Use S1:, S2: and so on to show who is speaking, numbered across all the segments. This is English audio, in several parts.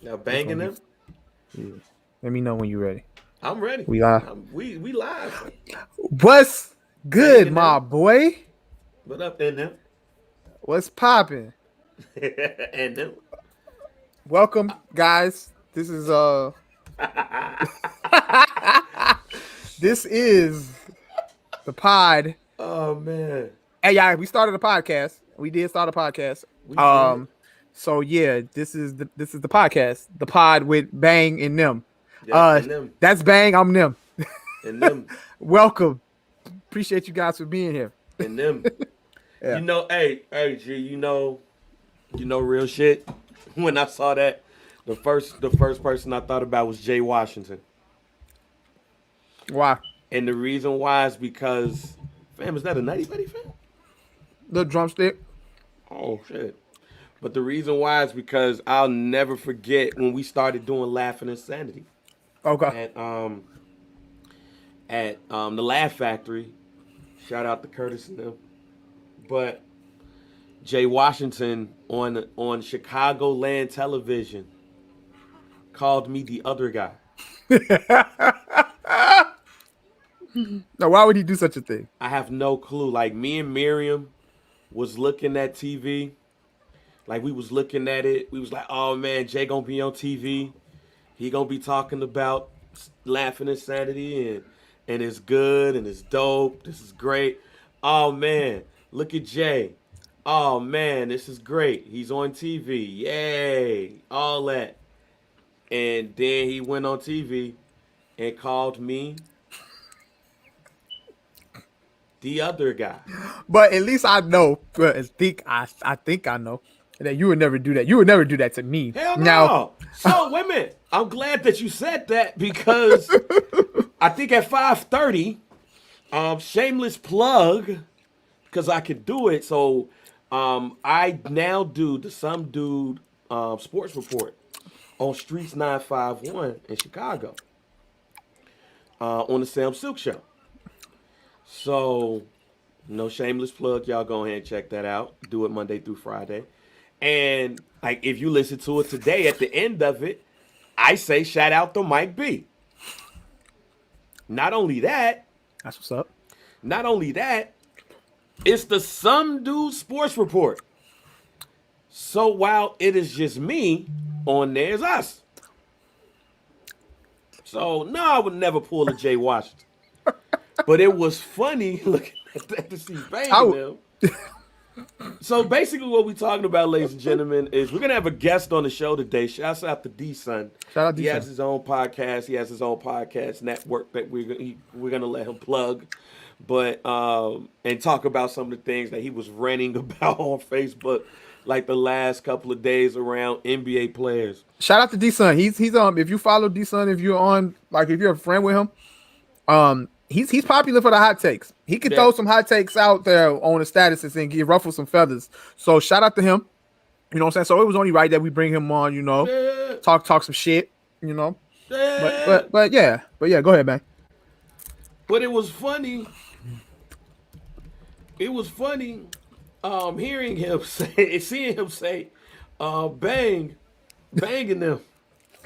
S1: Y'all banging them?
S2: Yeah. Let me know when you're ready.
S1: I'm ready.
S2: We live.
S1: We live.
S2: What's good,
S1: Banging
S2: my
S1: them.
S2: boy?
S1: What up in them?
S2: What's popping?
S1: and them.
S2: Welcome, guys. This is this is the pod.
S1: Oh man,
S2: Hey, yeah, we started a podcast. We did start a podcast.
S1: we did.
S2: Um, so yeah, this is the podcast, the pod with Bang and them.
S1: Yep,
S2: Uh,
S1: and them.
S2: that's Bang. I'm them.
S1: And them.
S2: Welcome. Appreciate you guys for being here.
S1: And them.
S2: Yeah.
S1: Hey, G. Real shit. When I saw that, the first person I thought about was Jay Washington,
S2: Why?
S1: and the reason why is because, fam, is that a Nutty Buddy fan?
S2: The drumstick.
S1: Oh shit. But the reason why is because I'll never forget when we started doing Laughing Insanity
S2: Okay.
S1: at the Laugh Factory. Shout out to Curtis and them. But Jay Washington on Chicagoland television called me the other guy.
S2: Now, why would he do such a thing?
S1: I have no clue. Like me and Miriam was looking at TV. Like we was looking at it. We was like, oh man, Jay gonna be on TV. He gonna be talking about Laughing Insanity and it's good and it's dope. This is great. Oh man, look at Jay. Oh man, this is great. He's on TV. Yay. All that. And then he went on TV and called me the other guy.
S2: But at least I know. But I think I know that you would never do that. You would never do that to me.
S1: Hell
S2: Now,
S1: no. So wait a minute. I'm glad that you said that because I think at 5:30, shameless plug, because I can do it. So I now do the Some Dude sports report on Streets 951 in Chicago on the Sam Silk Show. So, no shameless plug. Y'all go ahead and check that out. Do it Monday through Friday. And like if you listen to it today, at the end of it, I say shout out to Mike B. Not only that,
S2: that's what's up.
S1: not only that, it's the Some Dude Sports Report. So while it is just me, on there's us. So no, I would never pull a Jay Washington. But it was funny looking at that to see banging them. So basically what we're talking about, ladies and gentlemen, is we're going to have a guest on the show today. Shouts out to D-Son.
S2: Shout out
S1: He
S2: D-Son.
S1: has his own podcast. He has his own podcast network that we're going to let him plug. But, and talk about some of the things that he was ranting about on Facebook like the last couple of days around NBA players.
S2: Shout out to D-Son. He's if you follow D-Son, if you're on, like if you're a friend with him, he's popular for the hot takes. He could throw some hot takes out there on the statuses and get ruffle some feathers. So shout out to him. You know what I'm saying? So it was only right that we bring him on, talk some shit, But yeah, go ahead, man.
S1: But it was funny. It was funny hearing him seeing him say, banging them.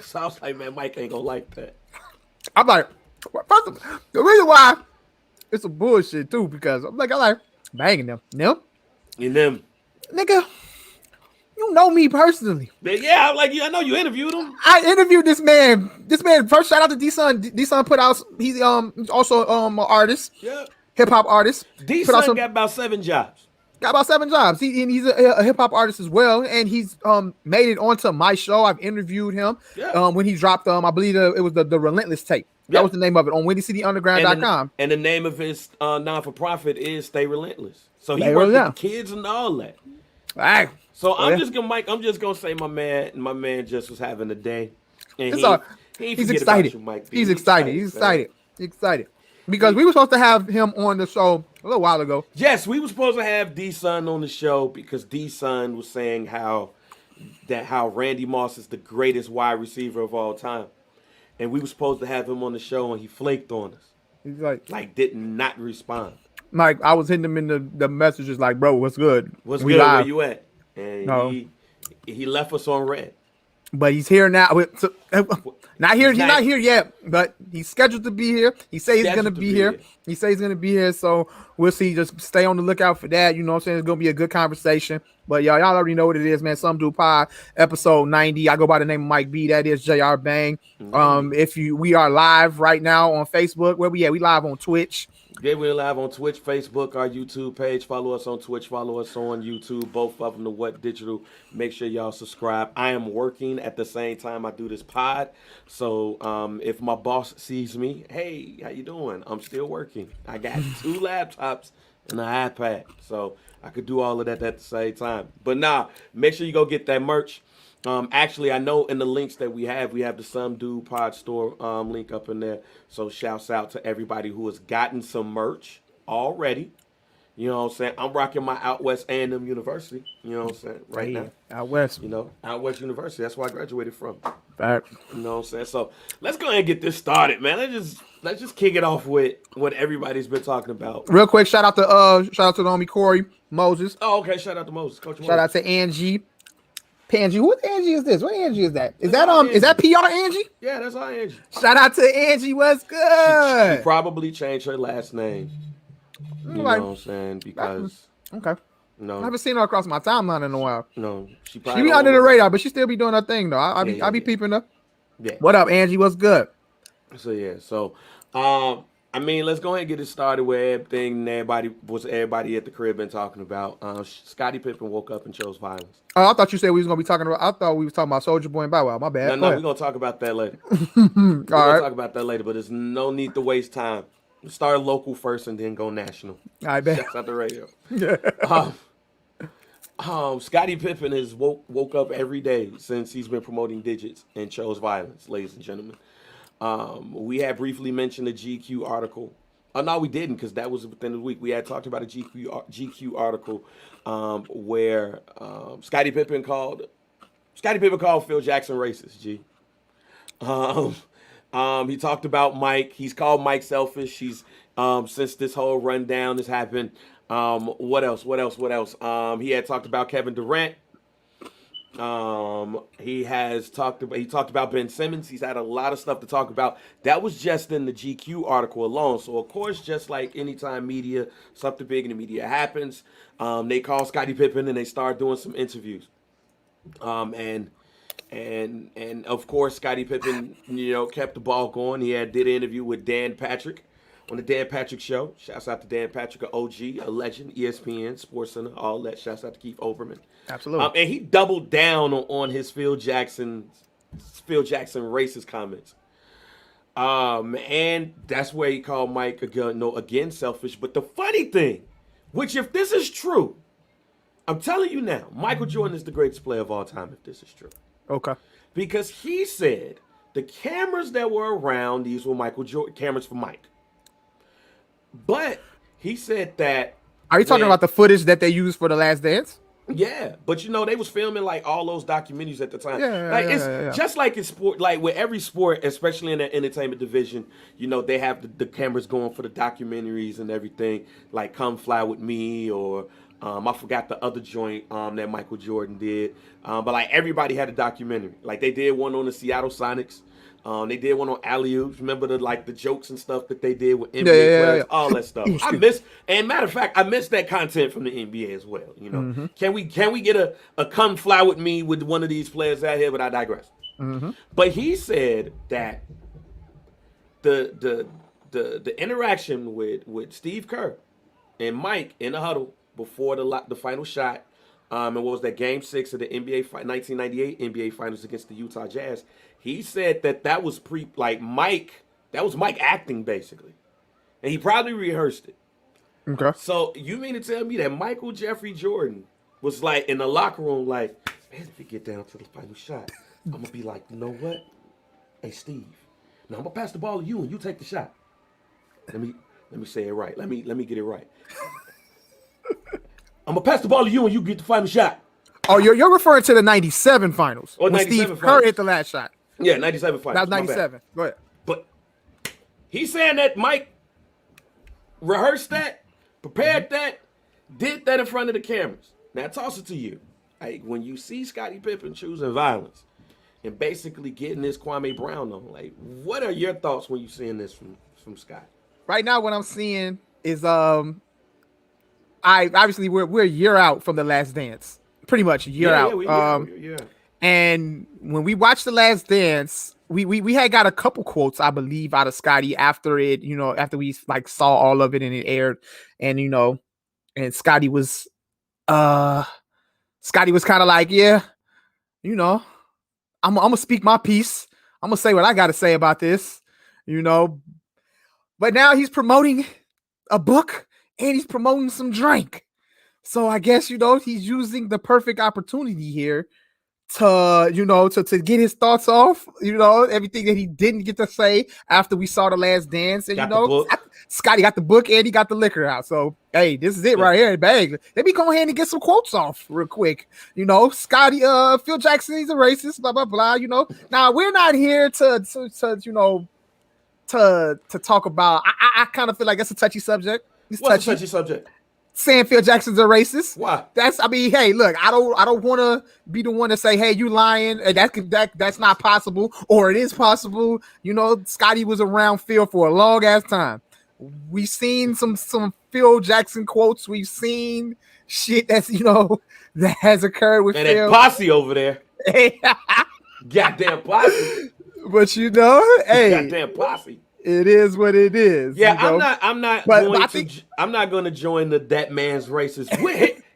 S1: So I was like, man, Mike ain't gonna like that.
S2: I'm like, first of all, the reason why it's a bullshit too, because I'm like banging them.
S1: And them.
S2: Nigga, you know me personally.
S1: Yeah, I'm like, I know you interviewed him.
S2: I interviewed this man. First shout out to D-Son. D-Son put out, he's also an artist.
S1: Yeah.
S2: Hip hop artist.
S1: D-Son got about 7 jobs.
S2: Got about 7 jobs. He's a hip hop artist as well, and he's made it onto my show. I've interviewed him when he dropped I believe it was the Relentless tape. That was the name of it on WindyCityUnderground.com.
S1: And the name of his non-for-profit is Stay Relentless. So he worked with the kids and all that.
S2: All right.
S1: So I'm just gonna say my man just was having a day. And
S2: he's excited. He's excited. Because we were supposed to have him on the show a little while ago.
S1: Yes, we were supposed to have D-Son on the show because D-Son was saying how Randy Moss is the greatest wide receiver of all time. And we were supposed to have him on the show and he flaked on us.
S2: He's
S1: like did not respond.
S2: Like I was hitting him in the messages like, bro, what's good?
S1: What's good? Live. Where you at? And he left us on red.
S2: but he's here now. Not here. He's not here yet, but he's scheduled to be here. He says he's gonna be here. He says he's gonna be here. So we'll see. Just stay on the lookout for that. You know what I'm saying? It's gonna be a good conversation. But y'all already know what it is, man. Some Dude Pod, episode 90. I go by the name of Mike B. That is JR Bang. We are live right now on Facebook. Where we at? We live on Twitch.
S1: Yeah, we're live on Twitch, Facebook, our YouTube page. Follow us on Twitch. Follow us on YouTube. Both of them to What Digital. Make sure y'all subscribe. I am working at the same time I do this pod. So if my boss sees me, hey, how you doing? I'm still working. I got 2 laptops and an iPad. So I could do all of that at the same time. But make sure you go get that merch. Actually, I know in the links that we have the Some Dude Pod store link up in there. So shouts out to everybody who has gotten some merch already. You know what I'm saying? I'm rocking my Out West A&M University. You know what I'm saying? Right now.
S2: Out West.
S1: You know, Out West University. That's where I graduated from.
S2: Fact.
S1: You know what I'm saying? So let's go ahead and get this started, man. Let's just kick it off with what everybody's been talking about.
S2: Real quick, shout out to the homie Corey Moses.
S1: Oh, okay. Shout out to Moses. Coach Moses.
S2: Shout out to Angie. Angie, what Angie is this? What Angie is that? Is that PR Angie?
S1: Yeah, that's our Angie.
S2: Shout out to Angie. What's good?
S1: She probably changed her last name. You know what I'm saying? Because
S2: okay.
S1: No,
S2: I haven't seen her across my timeline in a while.
S1: No, she be
S2: under the radar, but she still be doing her thing though. I be peeping her.
S1: Yeah.
S2: What up, Angie? What's good?
S1: So I mean, let's go ahead and get it started with everything everybody at the crib been talking about. Scottie Pippen woke up and chose violence.
S2: Oh, I thought you said we was gonna be talking about. I thought we was talking about Soulja Boy and Bow Wow. My bad.
S1: No, we're gonna talk about that later. We're gonna talk about that later, but there's no need to waste time. Start local first and then go national.
S2: I bet.
S1: Shouts out the radio. Scottie Pippen has woke up every day since he's been promoting digits and chose violence, ladies and gentlemen. We had briefly mentioned a GQ article. Oh, no, we didn't, because that was within the week. We had talked about a GQ article where Scottie Pippen called Phil Jackson racist. G. He talked about Mike. He's called Mike selfish. He's since this whole rundown has happened. What else? He had talked about Kevin Durant. He talked about Ben Simmons. He's had a lot of stuff to talk about. That was just in the GQ article alone. So of course, just like anytime something big in the media happens, they call Scottie Pippen and they start doing some interviews. And of course, Scottie Pippen, kept the ball going. He did an interview with Dan Patrick on the Dan Patrick Show. Shouts out to Dan Patrick, an OG, a legend, ESPN, SportsCenter, all that. Shouts out to Keith Olbermann.
S2: Absolutely.
S1: And he doubled down on his Phil Jackson racist comments. And that's where he called Mike again selfish. But the funny thing, which if this is true, I'm telling you now, Michael Jordan is the greatest player of all time. If this is true.
S2: Okay.
S1: Because he said the cameras that were around, these were Michael Jordan cameras for Mike. But he said that.
S2: Are you talking about the footage that they used for The Last Dance?
S1: Yeah, but they was filming like all those documentaries at the time.
S2: Yeah.
S1: Just like in sport, like with every sport, especially in the entertainment division, they have the cameras going for the documentaries and everything, like Come Fly With Me or I forgot the other joint that Michael Jordan did. But like everybody had a documentary. Like they did one on the Seattle Sonics. They did one on alley-oops. Remember the jokes and stuff that they did with NBA players, all that stuff. Matter of fact, I miss that content from the NBA as well.
S2: Mm-hmm.
S1: Can we get a Come Fly With Me with one of these players out here? But I digress.
S2: Mm-hmm.
S1: But he said that the interaction with Steve Kerr and Mike in the huddle before the final shot, and what was that, Game 6 of the 1998 NBA Finals against the Utah Jazz. He said that was Mike acting basically, and he probably rehearsed it.
S2: Okay.
S1: So you mean to tell me that Michael Jeffrey Jordan was like in the locker room, like, man, if we get down to the final shot, I'm gonna be like, you know what? Hey Steve, now I'm gonna pass the ball to you and you take the shot. Let me say it right. Let me get it right. I'm gonna pass the ball to you and you get the final shot.
S2: Oh, you're referring to the 97 finals.
S1: Or
S2: when
S1: 97
S2: Steve
S1: finals.
S2: Kerr hit the last shot.
S1: Yeah, 97 finals.
S2: That was 97. Go ahead.
S1: But he's saying that Mike rehearsed that, prepared that, did that in front of the cameras. Now I toss it to you. Like, when you see Scottie Pippen choosing violence, and basically getting this Kwame Brown on. Like, what are your thoughts when you seeing this from Scott?
S2: Right now, what I'm seeing is I obviously we're a year out from the Last Dance, pretty much a year
S1: Yeah, yeah,
S2: out.
S1: yeah.
S2: And when we watched the Last Dance, we had got a couple quotes, I believe, out of Scotty after it, after we like saw all of it and it aired, and and uh Scotty was kind of like, yeah, you know, I'm gonna speak my piece. I'm gonna say what I gotta say about this, you know. But now he's promoting a book and he's promoting some drink. So I guess he's using the perfect opportunity here to get his thoughts off, everything that he didn't get to say after we saw the Last Dance. And
S1: Got the book.
S2: Scotty got the book and he got the liquor out. So hey, this is it right here. Bang. Let me go ahead and get some quotes off real quick. Scotty, Phil Jackson, he's a racist, blah blah blah. Now we're not here to talk about. I kind of feel like that's a touchy subject.
S1: What's a touchy subject?
S2: Saying Phil Jackson's a racist.
S1: Why?
S2: Hey, look, I don't want to be the one to say, hey, you lying, and that's not possible, or it is possible. Scotty was around Phil for a long ass time. We've seen some Phil Jackson quotes. We've seen shit that's that has occurred with
S1: and
S2: Phil.
S1: And that posse over there. Goddamn posse.
S2: But hey,
S1: goddamn posse.
S2: It is what it is.
S1: Yeah, I'm not going to join that man's racist.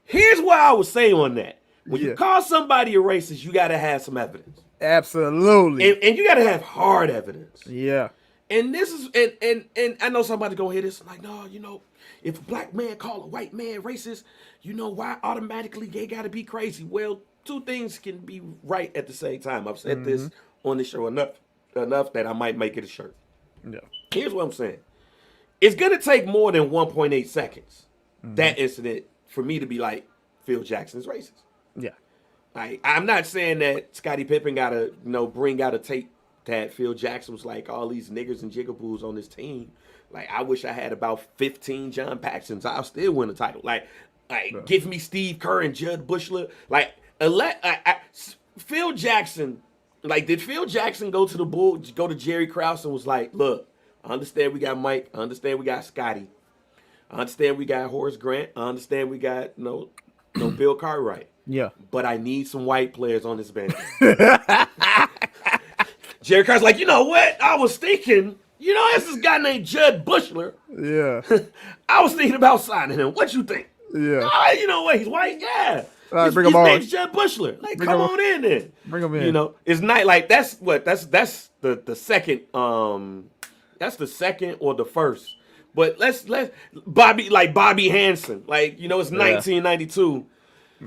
S1: Here's what I would say on that. When you call somebody a racist, you got to have some evidence.
S2: Absolutely.
S1: And you got to have hard evidence.
S2: Yeah.
S1: And this is and I know somebody gonna hear this like, no, if a black man call a white man racist, why automatically they got to be crazy? Well, two things can be right at the same time. I've said this on the show enough that I might make it a shirt.
S2: Yeah.
S1: Here's what I'm saying. It's going to take more than 1.8 seconds, that incident, for me to be like, Phil Jackson's racist.
S2: Yeah.
S1: I'm not saying that Scottie Pippen got to, bring out a tape that Phil Jackson was like, all these niggers and jigaboos on this team. Like, I wish I had about 15 John Paxsons. I'll still win the title. Give me Steve Kerr and Judd Bushler. Phil Jackson... did Phil Jackson go to Jerry Krause and was like, look, I understand we got Mike. I understand we got Scotty. I understand we got Horace Grant. I understand we got no Bill Cartwright.
S2: Yeah.
S1: But I need some white players on this bench. Jerry Krause like, you know what? I was thinking, there's this guy named Judd Bushler.
S2: Yeah.
S1: I was thinking about signing him. What you think?
S2: Yeah.
S1: You know what? He's white? Yeah.
S2: His name's
S1: Judd Bushler. Come on in then.
S2: Bring him in.
S1: It's not that's the second. That's the second or the first. But let's Bobby Hansen. It's 1992.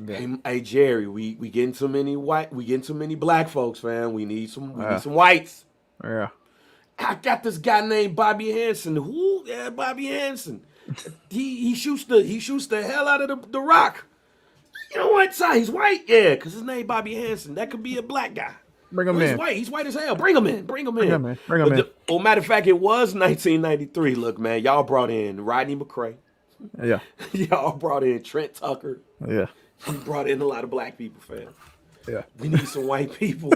S1: Yeah. Hey Jerry, we getting too many black folks, man. We need some whites.
S2: Yeah.
S1: I got this guy named Bobby Hansen. Who? Yeah, Bobby Hansen. he shoots the hell out of the rock. You know what? He's white? Yeah, because his name Bobby Hansen. That could be a black guy.
S2: Bring him in.
S1: He's white. He's white as hell. Bring him in.
S2: Bring him in.
S1: Matter of fact, it was 1993. Look, man, y'all brought in Rodney McCray.
S2: Yeah.
S1: Y'all brought in Trent Tucker.
S2: Yeah.
S1: You brought in a lot of black people, fam.
S2: Yeah.
S1: We need some white people.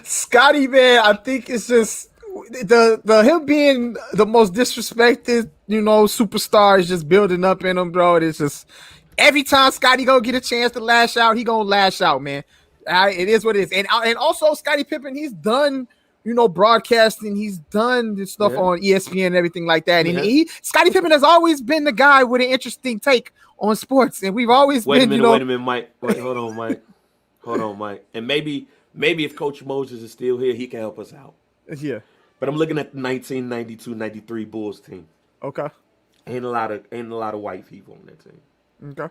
S2: Scotty, man, I think it's just the him being the most disrespected, superstar is just building up in him, bro. It's just every time Scotty gonna get a chance to lash out, he gonna lash out, man. It is what it is. And also Scottie Pippen, he's done, broadcasting. He's done this stuff on ESPN and everything like that. And Scottie Pippen has always been the guy with an interesting take on sports. And we've always
S1: Wait a minute, Mike. Wait, hold on, Mike. And maybe if Coach Moses is still here, he can help us out.
S2: Yeah.
S1: But I'm looking at the 1992-93 Bulls team.
S2: Okay.
S1: Ain't a lot of white people on that team.
S2: Okay.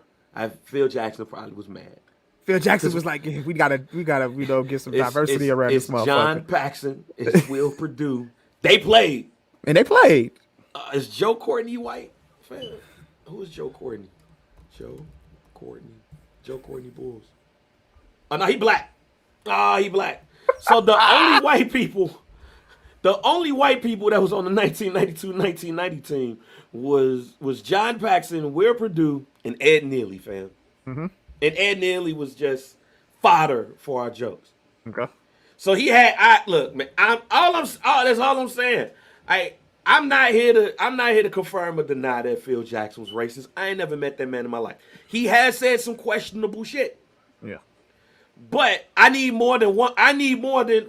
S1: Phil Jackson probably was mad.
S2: Phil Jackson was like, we gotta, get some diversity around this motherfucker.
S1: John Paxson, it's Will Perdue. They played. Is Joe Courtney white? Who is Joe Courtney? Joe Courtney Bulls. Oh no, he black. He black. So the only white people that was on the 1992-1990 team was John Paxson, Will Perdue, and Ed Neely, fam.
S2: Mm-hmm.
S1: And Ed Neely was just fodder for our jokes.
S2: Okay.
S1: So he had. Look, man. That's all I'm saying. I'm not here to confirm or deny that Phil Jackson was racist. I ain't never met that man in my life. He has said some questionable shit.
S2: Yeah.
S1: But I need more than one. I need more than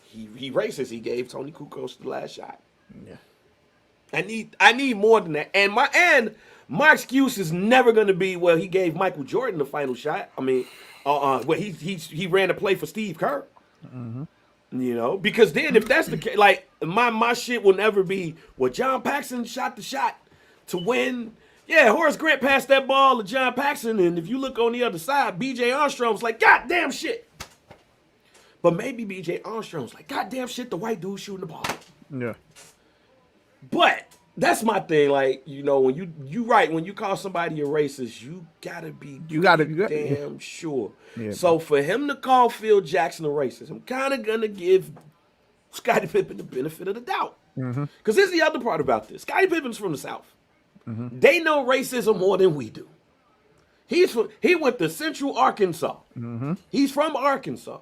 S1: he racist. He gave Tony Kukoc the last shot.
S2: Yeah.
S1: I need more than that. And my excuse is never gonna be, well, he gave Michael Jordan the final shot. I mean, well, he ran a play for Steve Kerr.
S2: Mm-hmm.
S1: You know, because then if that's the case, like my shit will never be, well, John Paxson shot the shot to win. Yeah, Horace Grant passed that ball to John Paxson, and if you look on the other side, B.J. Armstrong's like, God damn shit. But maybe B.J. Armstrong's like, God damn shit, the white dude shooting the ball.
S2: Yeah.
S1: But that's my thing. Like, you know, when you right, when you call somebody a racist, you gotta be damn sure. Yeah, so for him to call Phil Jackson a racist, I'm kind of gonna give Scottie Pippen the benefit of the doubt. Because here's the other part about this. Scottie Pippen's from the South. Mm-hmm. They know racism more than we do. He went to Central Arkansas. Mm-hmm. He's from Arkansas.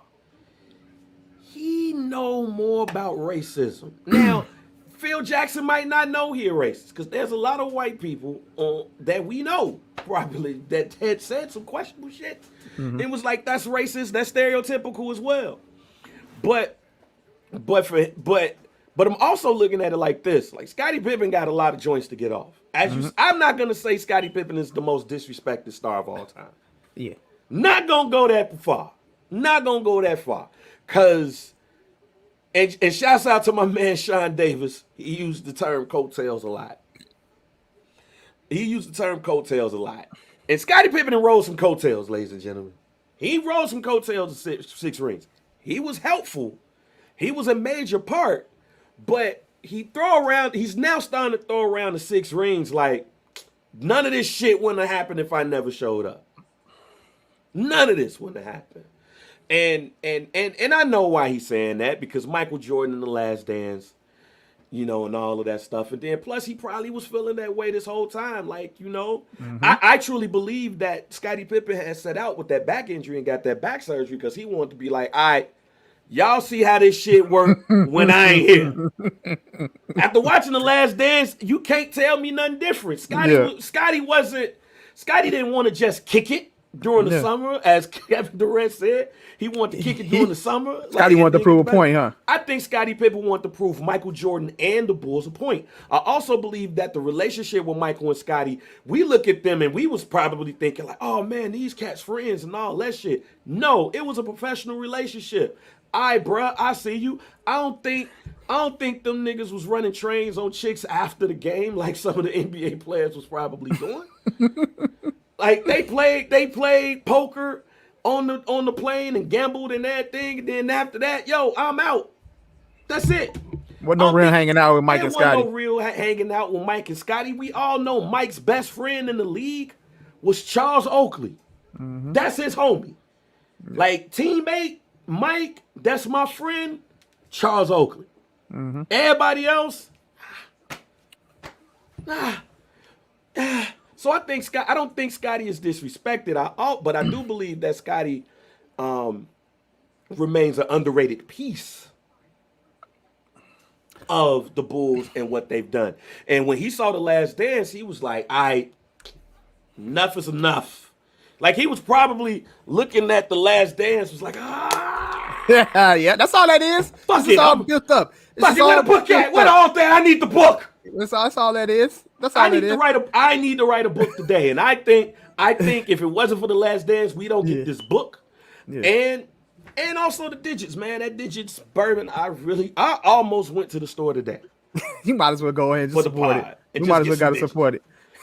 S1: He know more about racism. Now, Phil Jackson might not know he a racist because there's a lot of white people that we know probably that had said some questionable shit. Mm-hmm. It was like, that's racist, that's stereotypical as well. But I'm also looking at it like this. Like, Scottie Pippen got a lot of joints to get off. I'm not gonna say Scottie Pippen is the most disrespected star of all time.
S2: Yeah.
S1: Not gonna go that far. Cause and shouts out to my man Sean Davis. He used the term coattails a lot. And Scottie Pippen rode some coattails, ladies and gentlemen. He rode some coattails of six rings. He was helpful. He was a major part. But he's now starting to throw around the 6 rings like none of this shit wouldn't have happened if I never showed up. None of this wouldn't have happened. And I know why he's saying that, because Michael Jordan in The Last Dance, you know, and all of that stuff. And then plus he probably was feeling that way this whole time. Like, you know, I truly believe that Scottie Pippen had set out with that back injury and got that back surgery because he wanted to be like, all right, y'all see how this shit work when I ain't here. After watching The Last Dance, you can't tell me nothing different. Scottie didn't want to just kick it during the summer, as Kevin Durant said. He wanted to kick it during the summer.
S2: Scottie wanted to prove a point, huh?
S1: I think Scottie Pippen wanted to prove Michael Jordan and the Bulls a point. I also believe that the relationship with Michael and Scottie, we look at them and we was probably thinking like, oh man, these cats friends and all that shit. No, it was a professional relationship. All right, bruh, I see you. I don't think them niggas was running trains on chicks after the game like some of the NBA players was probably doing. Like they played poker on the plane and gambled and everything, and then after that, yo, I'm out. That's it.
S2: Wasn't no real hanging out with Mike and Scottie.
S1: Wasn't no real hanging out with Mike and Scottie. We all know Mike's best friend in the league was Charles Oakley. Mm-hmm. That's his homie. Like teammate, Mike, that's my friend, Charles Oakley. Mm-hmm. Everybody else, So I don't think Scottie is disrespected. But I do believe that Scottie remains an underrated piece of the Bulls and what they've done. And when he saw The Last Dance, he was like, all right, enough is enough. Like he was probably looking at The Last Dance, was like,
S2: yeah, that's all that is.
S1: Fuck
S2: this
S1: it,
S2: is all built up.
S1: Fuck it, where the book at? Where the whole thing? I need the book.
S2: That's all that is. That's all
S1: I need to write a book today, and I think if it wasn't for The Last Dance, we don't get this book. Yeah. And also the digits, man. That digits bourbon, I almost went to the store today.
S2: You might as well go ahead and just support it. You might as well gotta support it.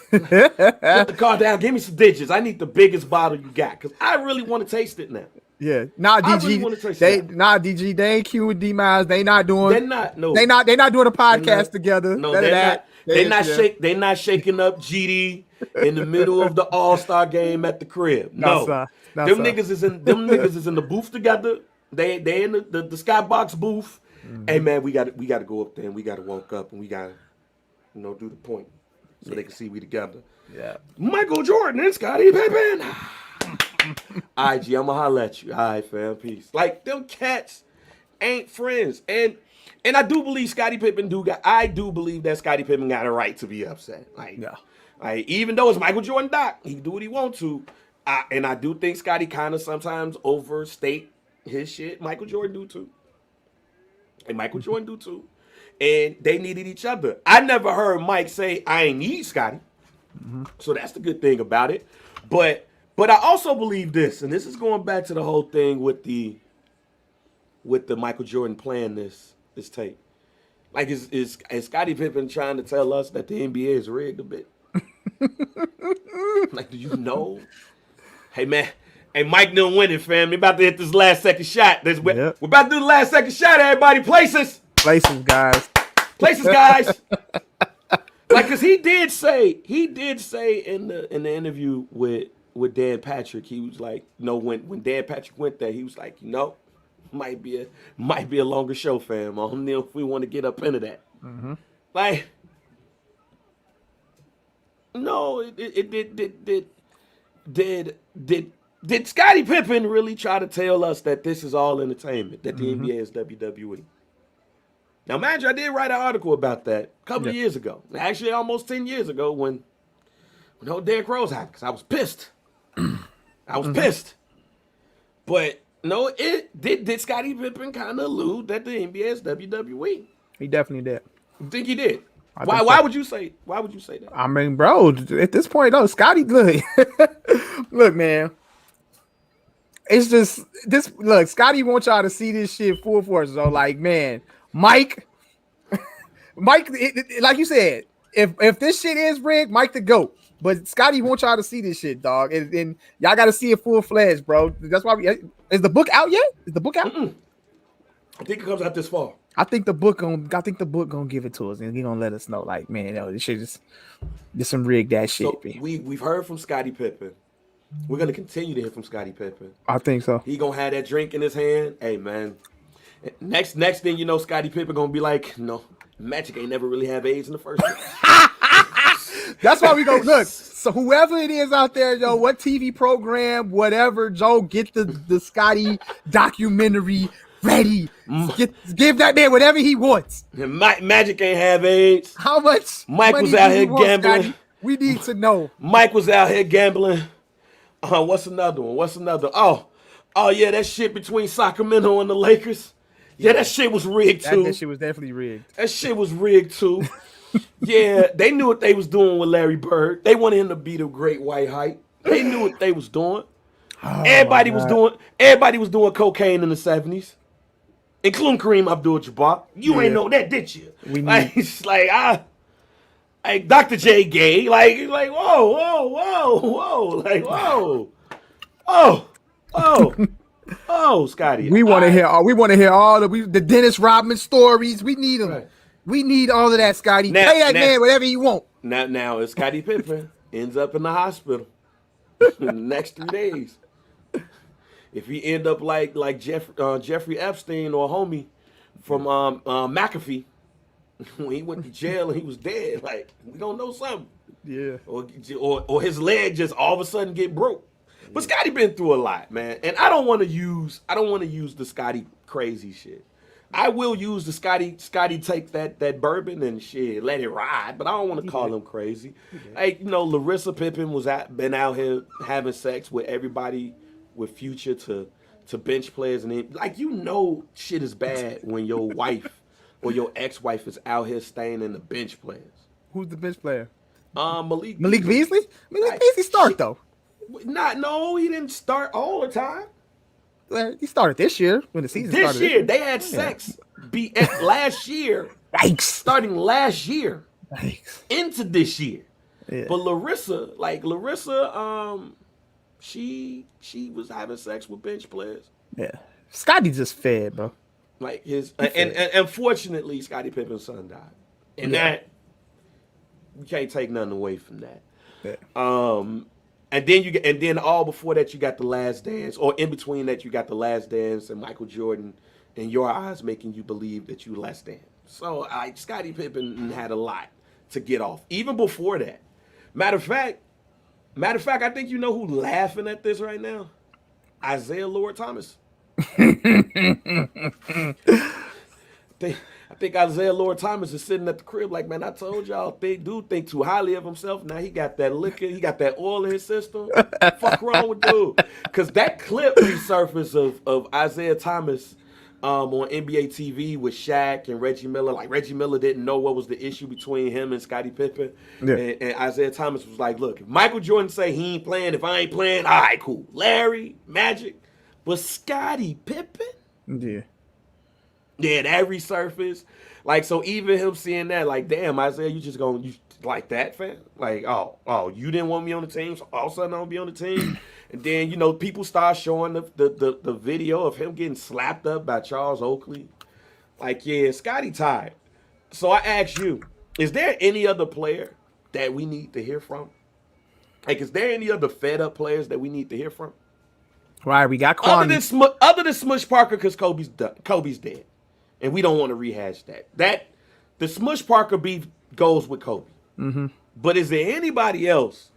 S1: Put the car down. Give me some digits. I need the biggest bottle you got because I really want to taste it now.
S2: Yeah, DG. DG. They ain't Q with D Miles. They not doing.
S1: They're not. No,
S2: They're not doing a podcast together.
S1: No, they're not shaking up GD in the middle of the All-Star game at the crib. No, them niggas is in the booth together. They in the skybox booth. Mm-hmm. Hey man, we got to go up there and we got to walk up and we got to do the point so they can see we together.
S2: Yeah,
S1: Michael Jordan and Scottie Pippen. IG, I'ma holler at you. All right, fam, peace. Like them cats ain't friends, and I do believe Scottie Pippen I do believe that Scottie Pippen got a right to be upset.
S2: Yeah.
S1: Like even though it's Michael Jordan doc, he can do what he want to. And I do think Scottie kind of sometimes overstate his shit. Michael Jordan do too. And Michael Jordan do too. And they needed each other. I never heard Mike say, I ain't need Scottie. So that's the good thing about it. But I also believe this, and this is going back to the whole thing with the Michael Jordan playing this tape. Like is Scottie Pippen trying to tell us that the NBA is rigged a bit? Like, do you know? Hey man, hey Mike done winning, fam. They about to hit this last second shot. We're about to do the last second shot, everybody. Places,
S2: guys.
S1: Guys. Like, cause he did say in the interview with Dan Patrick, he was like, when Dan Patrick went there, he was like, might be a longer show, fam. I don't know if we want to get up into that.
S2: Mm-hmm.
S1: Like, no, did Scottie Pippen really try to tell us that this is all entertainment, that the NBA is WWE? Now, mind you, I did write an article about that a couple of years ago. Actually, almost 10 years ago when old Derrick Rose happened, because I was pissed. I was pissed. But no, did Scottie Pippen kind of allude that the NBA is WWE?
S2: He definitely did.
S1: You think he did? Why would you say that?
S2: I mean, bro, at this point, though, Scottie, look, man. It's just this. Look, Scottie wants y'all to see this shit full force. So, like, man, Mike, like you said, if this shit is rigged, Mike the GOAT. But Scottie wants y'all to see this shit, dog, and y'all got to see it full fledged, bro. That's why is the book out yet? Is the book out?
S1: I think it comes out this fall.
S2: I think the book gonna give it to us, and he gonna let us know, like, man, this shit is some rigged that shit.
S1: So we've heard from Scottie Pippen. We're gonna continue to hear from Scottie Pippen.
S2: I think so.
S1: He gonna have that drink in his hand. Hey man, next thing you know, Scottie Pippen gonna be like, no, Magic ain't never really have AIDS in the first place.
S2: That's why we go look. So whoever it is out there, yo, what TV program, whatever, Joe, get the Scottie documentary ready. Give that man whatever he wants.
S1: Magic ain't have AIDS.
S2: How much?
S1: Mike was out here gambling.
S2: Scottie? We need to know.
S1: Mike was out here gambling. What's another one? Oh yeah, that shit between Sacramento and the Lakers. Yeah, that shit was rigged too.
S2: That shit was definitely rigged.
S1: That shit was rigged too. Yeah, they knew what they was doing with Larry Bird. They wanted him to be the great white hype. They knew what they was doing.
S2: Oh,
S1: everybody was doing cocaine in the 70s, including Kareem Abdul-Jabbar. You ain't know that, did you? It's like Dr. J Gay, like whoa, like whoa, Scottie.
S2: We want to hear all the Dennis Rodman stories. We need them. Right. We need all of that, Scottie. Pay that man whatever you want.
S1: Now, if Scottie Pippen ends up in the hospital in the next 3 days, if he end up like Jeffrey Epstein or homie from McAfee, when he went to jail and he was dead, like, we don't know something.
S2: Yeah.
S1: Or his leg just all of a sudden get broke. But Scottie been through a lot, man. And I don't want to use the Scottie crazy shit. I will use the Scottie take that bourbon and shit, let it ride, but I don't want to call him crazy. Like, Larissa Pippen been out here having sex with everybody with Future to bench players, and shit is bad when your wife or your ex-wife is out here staying in the bench players.
S2: Who's the bench player?
S1: Malik
S2: Beasley? Malik Beasley start though.
S1: No, he didn't start all the time.
S2: He started this year when the season started.
S1: This year they had sex. Last year.
S2: Yikes.
S1: Starting last year.
S2: Yikes.
S1: Into this year.
S2: Yeah.
S1: But Larissa, she was having sex with bench players.
S2: Yeah. Scottie just fed, bro.
S1: Like and unfortunately, Scottie Pippen's son died. And that you can't take nothing away from that.
S2: Yeah.
S1: And then all before that you got The Last Dance, or in between that you got The Last Dance and Michael Jordan in your eyes making you believe that you less than. So Scottie Pippen had a lot to get off even before that. Matter of fact, I think you know who laughing at this right now? Isaiah Lord Thomas. I think Isaiah Lord Thomas is sitting at the crib like, man, I told y'all, dude think too highly of himself. Now he got that liquor, he got that oil in his system. Fuck wrong with dude? Because that clip resurfaced of Isaiah Thomas on NBA TV with Shaq and Reggie Miller. Like Reggie Miller didn't know what was the issue between him and Scottie Pippen.
S2: Yeah.
S1: And Isaiah Thomas was like, look, if Michael Jordan say he ain't playing, if I ain't playing, all right, cool. Larry, Magic. But Scottie Pippen?
S2: Yeah.
S1: Yeah, that resurfaced. Like, so even him seeing that, like, damn, Isaiah, you like that, fam? Like, oh, you didn't want me on the team, so all of a sudden I'll be on the team. And then, people start showing the video of him getting slapped up by Charles Oakley. Like, yeah, Scottie tired. So I ask you, is there any other player that we need to hear from? Like, is there any other fed up players that we need to hear from?
S2: Right, we got Kwame.
S1: Other than Smush Parker, because Kobe's dead. And we don't want to rehash that. The Smush Parker beef goes with Kobe.
S2: Mm-hmm.
S1: But is there anybody else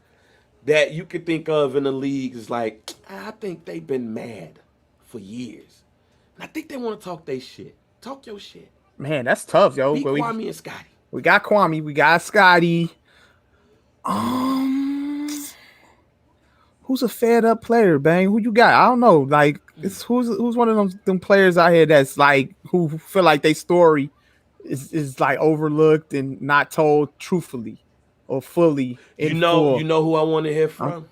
S1: that you could think of in the league is like, I think they've been mad for years. And I think they want to talk their shit. Talk your shit.
S2: Man, that's tough, yo.
S1: Beat Kwame and Scottie.
S2: We got Kwame. We got Scottie. Who's a fed up player, Bang? Who you got? I don't know. Like, who's one of them players out here that's like who feel like their story is like overlooked and not told truthfully or fully.
S1: You know who I want to hear from?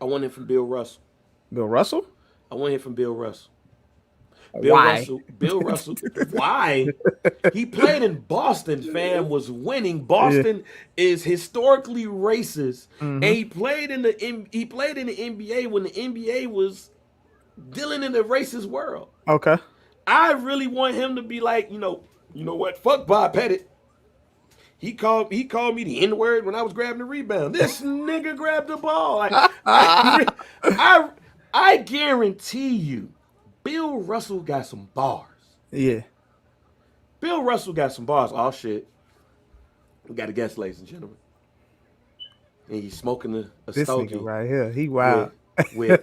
S1: I want to hear from Bill Russell.
S2: Bill Russell?
S1: I want to hear from Bill Russell.
S2: Why?
S1: Bill Russell. Why? He played in Boston, fam, was winning. Boston is historically racist.
S2: Mm-hmm.
S1: And he played in the NBA when the NBA was dealing in the racist world.
S2: Okay.
S1: I really want him to be like, you know what? Fuck Bob Pettit. He called me the N-word when I was grabbing the rebound. This nigga grabbed the ball. Like, I guarantee you, Bill Russell got some bars.
S2: Yeah.
S1: Bill Russell got some bars. Oh, shit. We got a guest, ladies and gentlemen. And he's smoking a
S2: this
S1: stogie.
S2: nigga right here. He wild.
S1: We're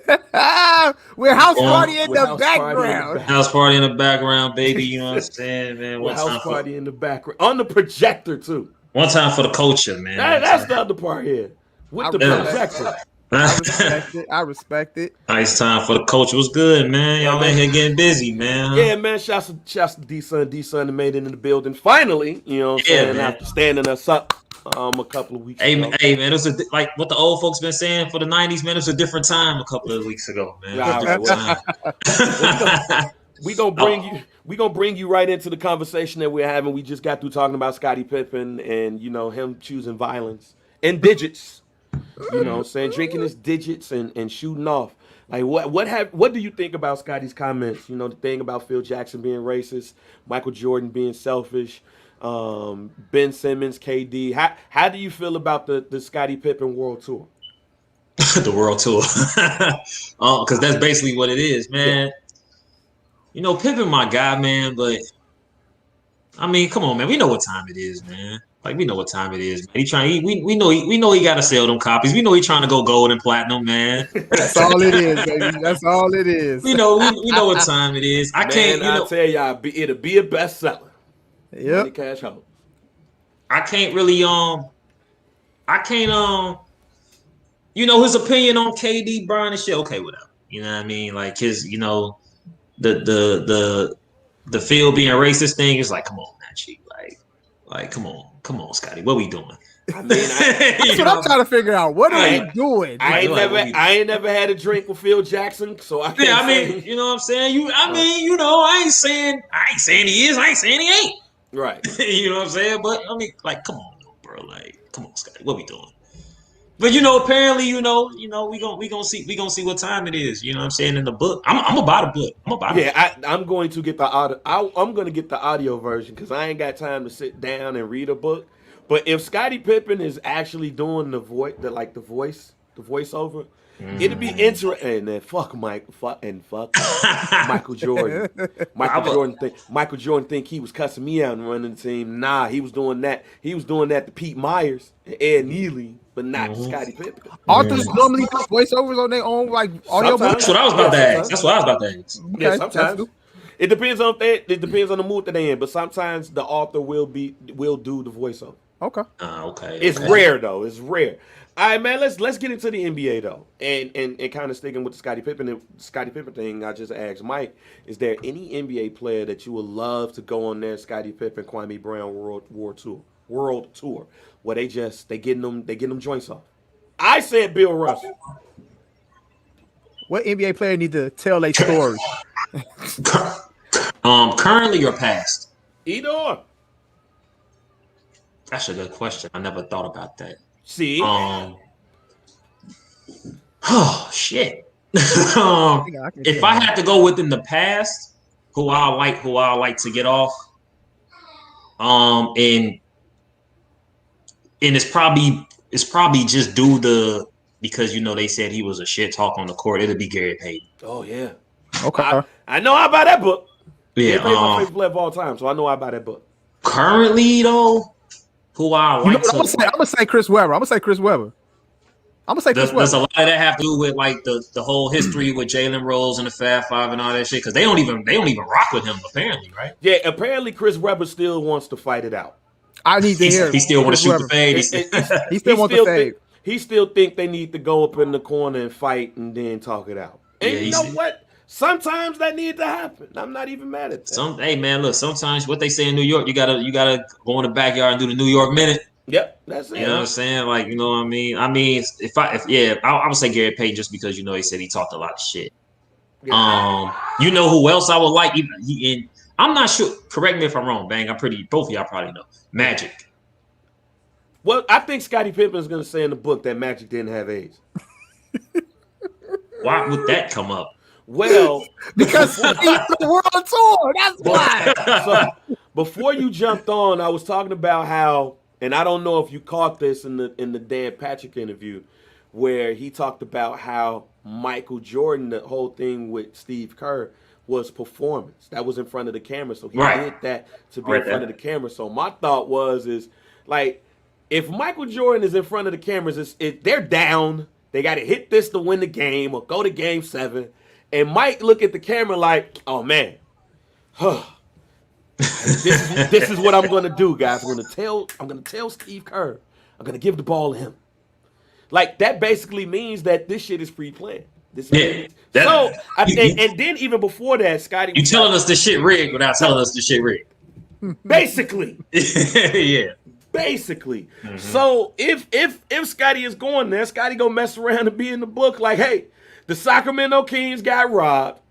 S2: house party in the background.
S3: House party in the background, baby. You know what I'm saying, man?
S1: We're house party in the background. On the projector, too.
S3: One time for the culture, man.
S1: That's the other part here. With the projector.
S2: I respect it.
S3: Nice time for the culture. Was good, man. Y'all in here getting busy, man.
S1: Yeah, man. Shouts to D-Son. D-Son that made it in the building. Finally, you know what I'm saying?
S3: Man.
S1: After standing us up a couple of weeks ago.
S3: Hey, man. It was like what the old folks been saying for the 90s, man. It was a different time a couple of weeks ago, man.
S1: We gonna bring you right into the conversation that we're having. We just got through talking about Scottie Pippen and him choosing violence and digits. You know what I'm saying? Drinking his digits and shooting off. Like what do you think about Scottie's comments? The thing about Phil Jackson being racist, Michael Jordan being selfish, Ben Simmons, KD. How do you feel about the Scottie Pippen World Tour?
S3: The World Tour. Because that's basically what it is, man. Yeah. Pippen my guy, man, but I mean, come on, man. We know what time it is, man. Like, we know what time it is. Man. We know he got to sell them copies. We know he's trying to go gold and platinum, man.
S2: That's all it is, baby. That's all it is.
S3: We know what time it is. I can't.
S1: I'll tell y'all, it'll be a bestseller.
S2: Yep.
S1: Cash home.
S3: I can't really his opinion on KD, Brian and shit. Okay, whatever. You know what I mean? Like his, the field being racist thing is like, come on, man, Chief. Like, come on, Scottie, what we doing?
S1: I mean,
S2: that's what I'm trying to figure out. What are we doing?
S1: I ain't never had a drink with Phil Jackson, so I can't.
S3: Yeah, I mean, you know what I'm saying. I ain't saying he is. I ain't saying he ain't.
S1: Right.
S3: You know what I'm saying. But I mean, like, come on, bro. Like, come on, Scottie, what we doing? But apparently, we gonna see what time it is. You know what I'm saying in the book. I'm about a book.
S1: I'm going to get the audio. I'm going to get the audio version because I ain't got time to sit down and read a book. But if Scottie Pippen is actually doing the voiceover, It'd be interesting. And then fuck Michael Jordan. Michael Jordan think he was cussing me out and running the team. Nah, he was doing that. He was doing that to Pete Myers and Ed Neely, but not to Scottie Pippen.
S2: Authors normally do voiceovers on their own, like audio books.
S3: That's what I was about to ask. That's what I was about to ask.
S2: Okay,
S1: Yeah, sometimes. It depends on it depends on the mood that they in, but sometimes the author will do the voiceover.
S2: Okay.
S3: Okay.
S1: It's rare though. It's rare. All right, man. Let's get into the NBA though, and kind of sticking with the Scottie Pippen thing. I just asked Mike: is there any NBA player that you would love to go on their Scottie Pippen, Kwame Brown world tour, where they getting them joints off? I said Bill Russell.
S2: What NBA player need to tell a story?
S3: Currently or past?
S1: Either or.
S3: That's a good question. I never thought about that.
S1: See?
S3: Oh shit. If I had to go within the past, who I like to get off, and it's probably just because they said he was a shit talk on the court. It'll be Gary Payton.
S1: Oh yeah.
S2: Okay.
S1: I know I buy that book.
S3: Yeah,
S1: Gary Payton's my favorite player of all time, so I know I buy that book.
S3: Currently though, who I like
S2: I'm gonna say Chris Webber. Does a
S3: lot of that have to do with like the whole history with Jalen Rose and the Fab Five and all that shit? Because they don't even rock with him apparently, right?
S1: Yeah, apparently Chris Webber still wants to fight it out.
S2: I need to hear.
S3: He still want to shoot the fade.
S2: He still wants to fade.
S1: He still think they need to go up in the corner and fight and then talk it out. And you know what? Sometimes that need to happen. I'm not even mad at that.
S3: Hey man, look. Sometimes what they say in New York, you gotta go in the backyard and do the New York minute.
S1: Yep, that's it.
S3: You know what I'm saying? Like, you know what I mean? I mean, I would say Gary Payton just because he said he talked a lot of shit. Yeah. You know who else I would like? I'm not sure. Correct me if I'm wrong, Bang. Both of y'all probably know. Magic.
S1: Well, I think Scottie Pippen is going to say in the book that Magic didn't have AIDS.
S3: Why would that come up?
S1: Well,
S2: because he's the world tour. That's why.
S1: So, before you jumped on, I was talking about how, and I don't know if you caught this in the Dan Patrick interview, where he talked about how Michael Jordan, the whole thing with Steve Kerr, was performance. That was in front of the camera, so he did that to be in front of the camera. So my thought is like, if Michael Jordan is in front of the cameras, they're down. They got to hit this to win the game or go to Game 7. And Mike look at the camera like, oh, man, this is what I'm going to do, guys. I'm going to tell Steve Kerr. I'm going to give the ball to him. Like, that basically means that this shit is pre-planned. And then even before that, Scottie...
S3: You telling us this shit rigged without telling us this shit rigged.
S1: Basically.
S3: Yeah.
S1: Basically. Mm-hmm. So if Scottie is going there, Scottie gonna mess around and be in the book like, hey, the Sacramento Kings got robbed.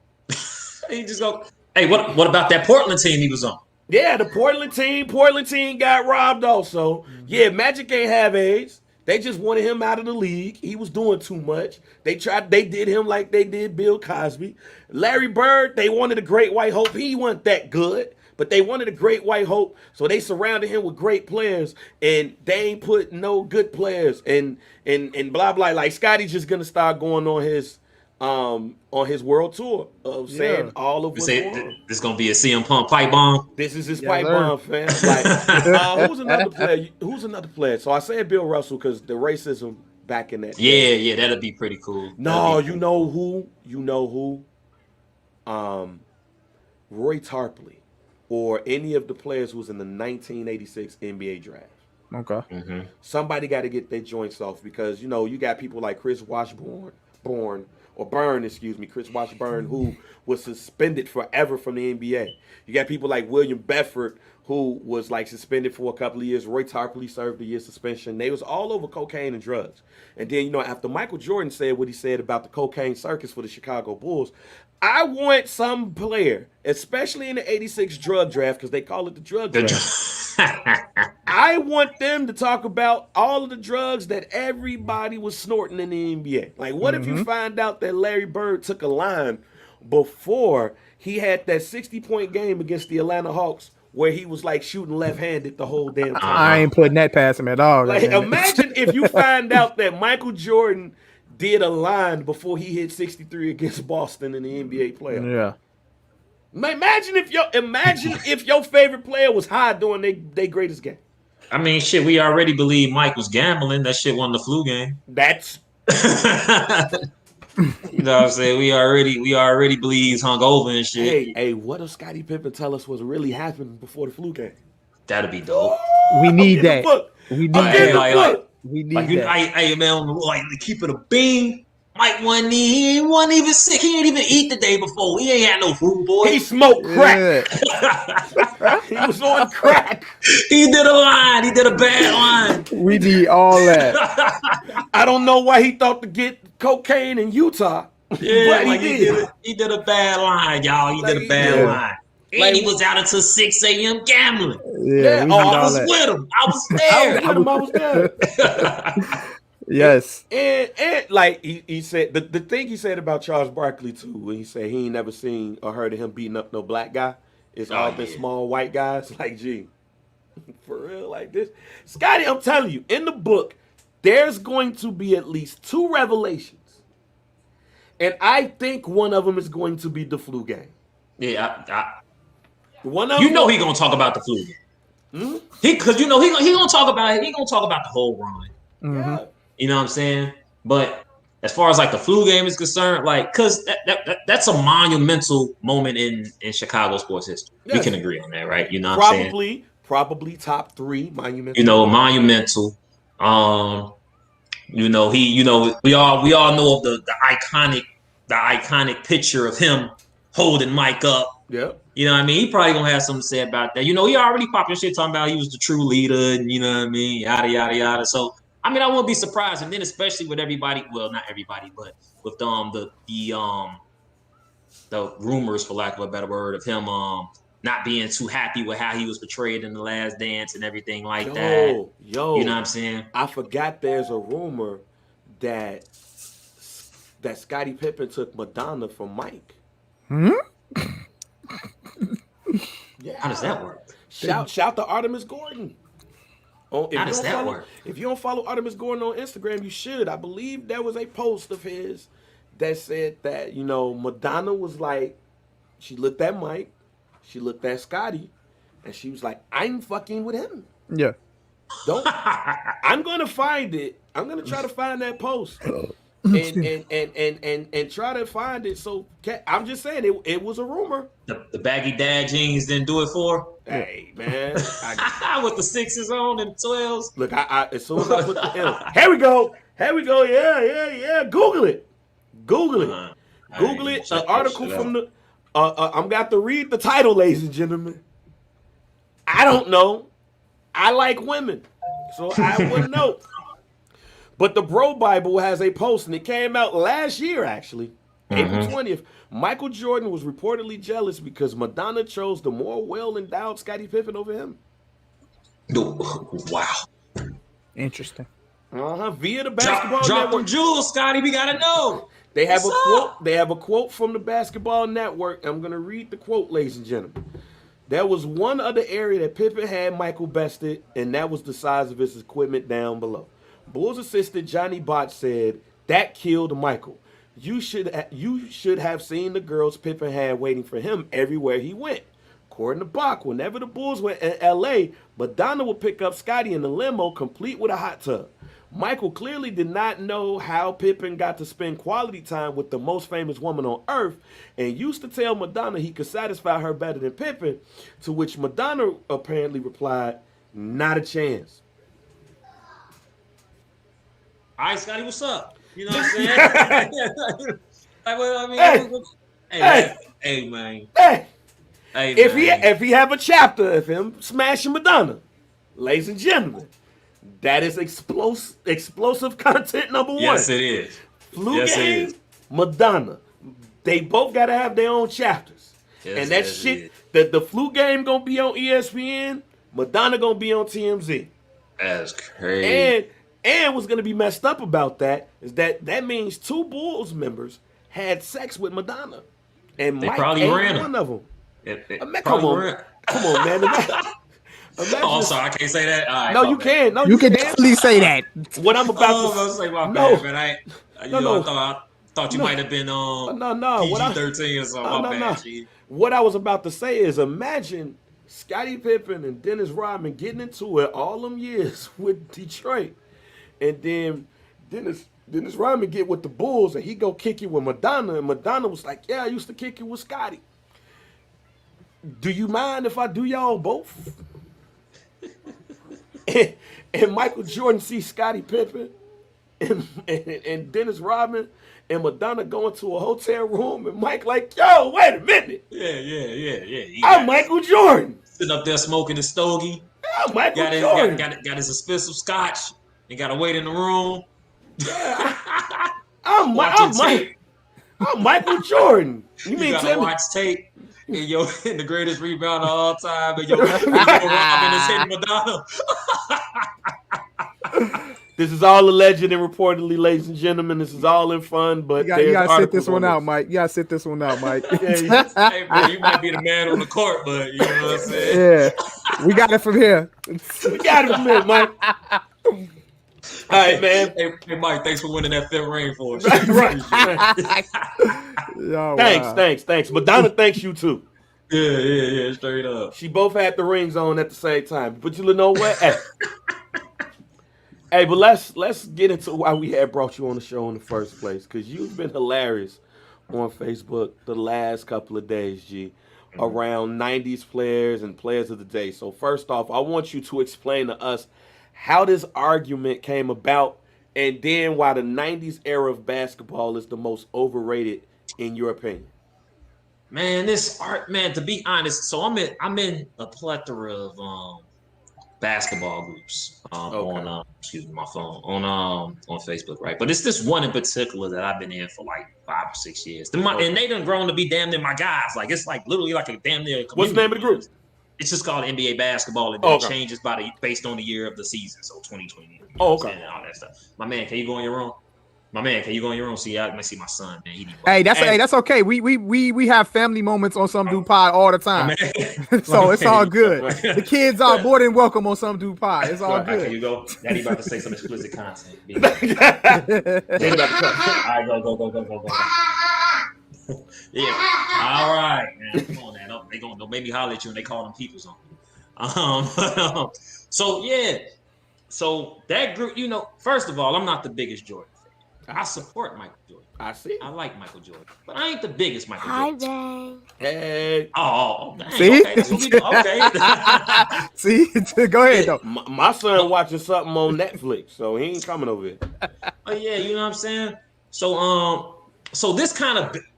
S3: He just go, hey, what about that Portland team he was on?
S1: Yeah, the Portland team got robbed also. Mm-hmm. Yeah, Magic ain't have AIDS. They just wanted him out of the league. He was doing too much. They did him like they did Bill Cosby. Larry Bird, they wanted a great white hope. He wasn't that good. But they wanted a great white hope, so they surrounded him with great players, and they ain't put no good players, and blah blah. Like Scottie's just gonna start going on his world tour of saying all of what's going on.
S3: This gonna be a CM Punk pipe bomb.
S1: This is his pipe bomb, fam. Like, who's another player? So I said Bill Russell because the racism back in that.
S3: Yeah, that'd be pretty cool.
S1: No, you know who? Roy Tarpley. Or any of the players who was in the 1986 NBA draft.
S2: Okay.
S3: Mm-hmm.
S1: Somebody got to get their joints off because, you got people like Chris Washburn, Chris Washburn, who was suspended forever from the NBA. You got people like William Bedford, who was like suspended for a couple of years. Roy Tarpley served a year suspension. They was all over cocaine and drugs. And then, after Michael Jordan said what he said about the cocaine circus for the Chicago Bulls, I want some player, especially in the 86 drug draft, because they call it the drug draft. I want them to talk about all of the drugs that everybody was snorting in the NBA. Like, what if you find out that Larry Bird took a line before he had that 60-point game against the Atlanta Hawks where he was like shooting left-handed the whole damn time?
S2: I ain't putting that past him at all.
S1: Like, imagine if you find out that Michael Jordan did a line before he hit 63 against Boston in the NBA playoffs.
S2: Yeah.
S1: Imagine if your favorite player was high during their greatest game.
S3: I mean, shit, we already believe Mike was gambling. That shit won the flu game.
S1: That's
S3: You know what I'm saying? We already believe he's hungover and shit.
S1: hey, what if Scottie Pippen tell us what's really happened before the flu game?
S3: That'd be dope.
S2: We need that.
S1: I'm
S2: We need
S1: getting
S2: that.
S1: the book.
S2: We need that.
S3: Hey man, like to keep it a bean. Mike wasn't even sick. He ain't even eat the day before. He ain't had no food, boy.
S1: He smoked crack.
S2: Yeah.
S1: He was on crack.
S3: He did a line. He did a bad line.
S2: We need all that.
S1: I don't know why he thought to get cocaine in Utah.
S3: Yeah,
S1: but
S3: like
S1: he did.
S3: he did a bad line, y'all. He did a bad line. And he was out until 6 a.m. gambling.
S2: Yeah.
S3: I was with him. I was there.
S1: I was there.
S2: Yes.
S1: And like he said, the thing he said about Charles Barkley too, when he said he ain't never seen or heard of him beating up no black guy. It's all the small white guys. Like, gee, for real, like this. Scotty, I'm telling you, in the book, there's going to be at least 2 revelations. And I think one of them is going to be the flu game.
S3: Yeah,
S1: One of
S3: he
S1: them,
S3: gonna talk about the flu game. Because he gonna talk about it. He gonna talk about the whole run.
S1: yeah.
S3: You know what I'm saying? But as far as like the flu game is concerned, like, cause that's a monumental moment in Chicago sports history.
S1: Yes.
S3: We can agree on that, right? You know what I'm saying?
S1: Probably top 3 monumental.
S3: You know, monumental. We all know of the iconic picture of him holding Mike up.
S1: Yeah.
S3: You know what I mean? He probably gonna have something to say about that. You know, he already popping shit talking about he was the true leader and you know what I mean, yada yada yada. So I mean, I wouldn't be surprised, and then especially with everybody, well, not everybody, but with the rumors, for lack of a better word, of him not being too happy with how he was portrayed in The Last Dance and everything like that. You know what I'm saying?
S1: I forgot there's a rumor that Scottie Pippen took Madonna from Mike. Yeah.
S3: How does that work?
S1: Shout to Artemis Gordon. How does that work? If you don't follow Artemis Gordon on Instagram, you should. I believe there was a post of his that said that, you know, Madonna was like, she looked at Mike, she looked at Scottie, and she was like, I'm fucking with him.
S2: Yeah.
S1: I'm gonna find it. I'm gonna try to find that post. And try to find it. So I'm just saying it was a rumor.
S3: The baggy dad jeans didn't do it for.
S1: Hey man,
S3: with the 6s on and 12s.
S1: Look, I as soon as I put the M, here we go. Yeah. Google it. Google it. An article from the. I'm got to read the title, ladies and gentlemen. I don't know. I like women, so I wouldn't know. But the Bro Bible has a post, and it came out last year, actually, April 20th. Michael Jordan was reportedly jealous because Madonna chose the more well-endowed Scottie Pippen over him.
S3: Wow.
S2: Interesting.
S1: Via the basketball
S3: drop
S1: network.
S3: them jewels, Scotty. We gotta know.
S1: They have quote. They have a quote from the basketball network. I'm gonna read the quote, ladies and gentlemen. There was one other area that Pippen had Michael bested, and that was the size of his equipment down below. Bulls assistant Johnny Bott said that killed Michael. You should have seen the girls Pippen had waiting for him everywhere he went. According to Bach, whenever the Bulls went in L.A., Madonna would pick up Scottie in the limo, complete with a hot tub. Michael clearly did not know how Pippen got to spend quality time with the most famous woman on earth and used to tell Madonna he could satisfy her better than Pippen, to which Madonna apparently replied, not a chance.
S3: All right, Scotty, what's up? You know what I'm saying? Hey, man.
S1: If he have a chapter of him smashing Madonna, ladies and gentlemen, that is explosive content number 1.
S3: Yes, it is.
S1: Flu game, Madonna. They both got to have their own chapters. Yes, and that shit, the flu game going to be on ESPN, Madonna going to be on TMZ.
S3: That's crazy.
S1: And what's going to be messed up about that is that means 2 Bulls members had sex with Madonna. And
S3: they
S1: Mike
S3: probably
S1: ain't
S3: ran
S1: one of them.
S3: Come on,
S1: man.
S3: Oh, I'm sorry, I can't say that. All right,
S1: No, you can. No,
S2: You can definitely say that.
S1: What I'm about
S3: I
S1: to
S3: was say my
S1: no,
S3: bad, man.
S1: no,
S3: I thought you
S1: no,
S3: might have been
S1: no.
S3: PG-13 or something. My
S1: No.
S3: bad, G.
S1: What I was about to say is, imagine Scottie Pippen and Dennis Rodman getting into it all them years with Detroit, and then Dennis Rodman get with the Bulls, and he go kick it with Madonna, and Madonna was like, "Yeah, I used to kick it with Scottie. Do you mind if I do y'all both?" and Michael Jordan sees Scottie Pippen and Dennis Rodman and Madonna go into a hotel room, and Mike like, "Yo, wait a minute.
S3: Yeah.
S1: I'm Michael Jordan.
S3: Sitting up there smoking his stogie.
S1: I'm Michael
S3: Got his
S1: Jordan.
S3: got his expensive scotch and got to wait in the room.
S1: Yeah, I'm,
S3: Watching tape.
S1: I'm Michael Jordan. You
S3: You
S1: mean
S3: gotta
S1: tell me?
S3: watch tape. And in the greatest rebound of all time, and Robin is hitting Madonna.
S1: This is all alleged and reportedly, ladies and gentlemen. This is all in fun, but
S2: You gotta sit this one out,
S1: Mike.
S2: Mike. You gotta sit this one out, Mike.
S3: Hey, man, you might be the man on the court, but you know what I'm saying?
S2: Yeah, we got it from here.
S1: We got it from here, Mike. All right, man.
S3: Hey, Mike, thanks for winning that fifth ring for us.
S1: Right.
S2: Oh,
S1: Thanks. Madonna thanks you too.
S3: Yeah, straight up.
S1: She both had the rings on at the same time. But you know what? Hey, but let's get into why we had brought you on the show in the first place, because you've been hilarious on Facebook the last couple of days, G, around 90s players and players of the day. So first off, I want you to explain to us how this argument came about, and then why the 90s era of basketball is the most overrated in your opinion.
S3: Man, this art, man, to be honest, so I'm in a plethora of basketball groups on excuse me, my phone on Facebook, right? But it's this one in particular that I've been in for like 5 or 6 years. And they done grown to be damn near my guys. Like it's like literally like a damn near.
S1: What's the name of the group?
S3: It's just called NBA basketball, and then it changes based on the year of the season. So 2020.
S1: Oh, okay.
S3: And all that stuff. My man, can you go in your room? My man, can you go in your room? See, I see my son, man.
S2: That's okay. We have family moments on Some Dude Pod all the time, so it's all good. The kids are more than welcome on Some Dude Pod. It's all good.
S3: Can you go? Daddy about to say some explicit content. Daddy about to cut. All right, go. Yeah. All right, man. Come on, man. They gonna make me holler at you, and they call them peoples on you. So yeah. So that group, first of all, I'm not the biggest Jordan fan. I support Michael Jordan.
S1: I see.
S3: I like Michael Jordan, but I ain't the biggest Michael Jordan.
S4: Hi, Bang.
S1: Hey.
S3: Oh, dang.
S2: See?
S3: Okay, that's what we do. Okay.
S2: See, go ahead though.
S1: My son watching something on Netflix, so he ain't coming over here.
S3: Oh yeah, you know what I'm saying. So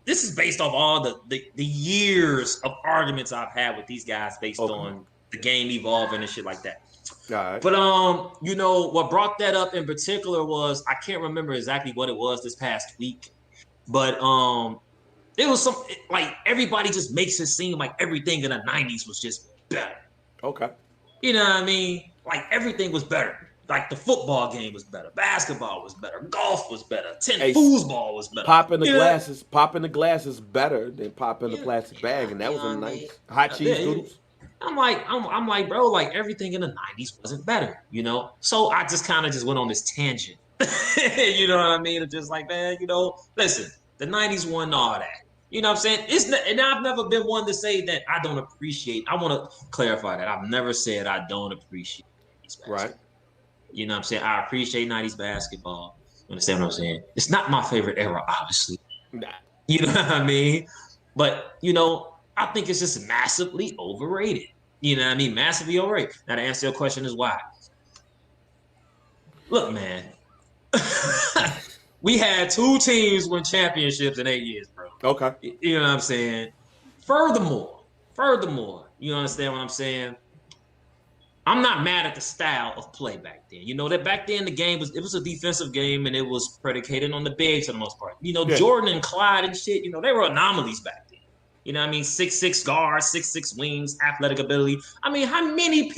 S3: this is based off all the years of arguments I've had with these guys based on the game evolving and shit like that.
S1: All right.
S3: But what brought that up in particular was I can't remember exactly what it was this past week, but it was like everybody just makes it seem like everything in the 90s was just better.
S1: Okay.
S3: You know what I mean? Like everything was better. Like the football game was better, basketball was better, golf was better, foosball was better.
S1: Popping the glasses better than popping the plastic bag, and that was a nice hot cheese noodles.
S3: I'm like, bro, like everything in the 90s wasn't better, So I just kind of just went on this tangent. You know what I mean? It's just like, man, listen, the 90s won all that. You know what I'm saying? And I've never been one to say that I don't appreciate. I want to clarify that. I've never said I don't appreciate 90s basketball.
S1: Right.
S3: You know what I'm saying? I appreciate 90s basketball. You understand what I'm saying? It's not my favorite era, obviously.
S1: Nah.
S3: You know what I mean? But, I think it's just massively overrated. You know what I mean? Massively overrated. Now, to answer your question is why. Look, man. We had 2 teams win championships in 8 years, bro.
S1: Okay.
S3: You know what I'm saying? Furthermore, you understand what I'm saying? I'm not mad at the style of play back then. That back then the game was a defensive game, and it was predicated on the bigs for the most part. Jordan and Clyde and shit, they were anomalies back then. You know what I mean? 6'6" guards, 6'6" wings, athletic ability. I mean, how many of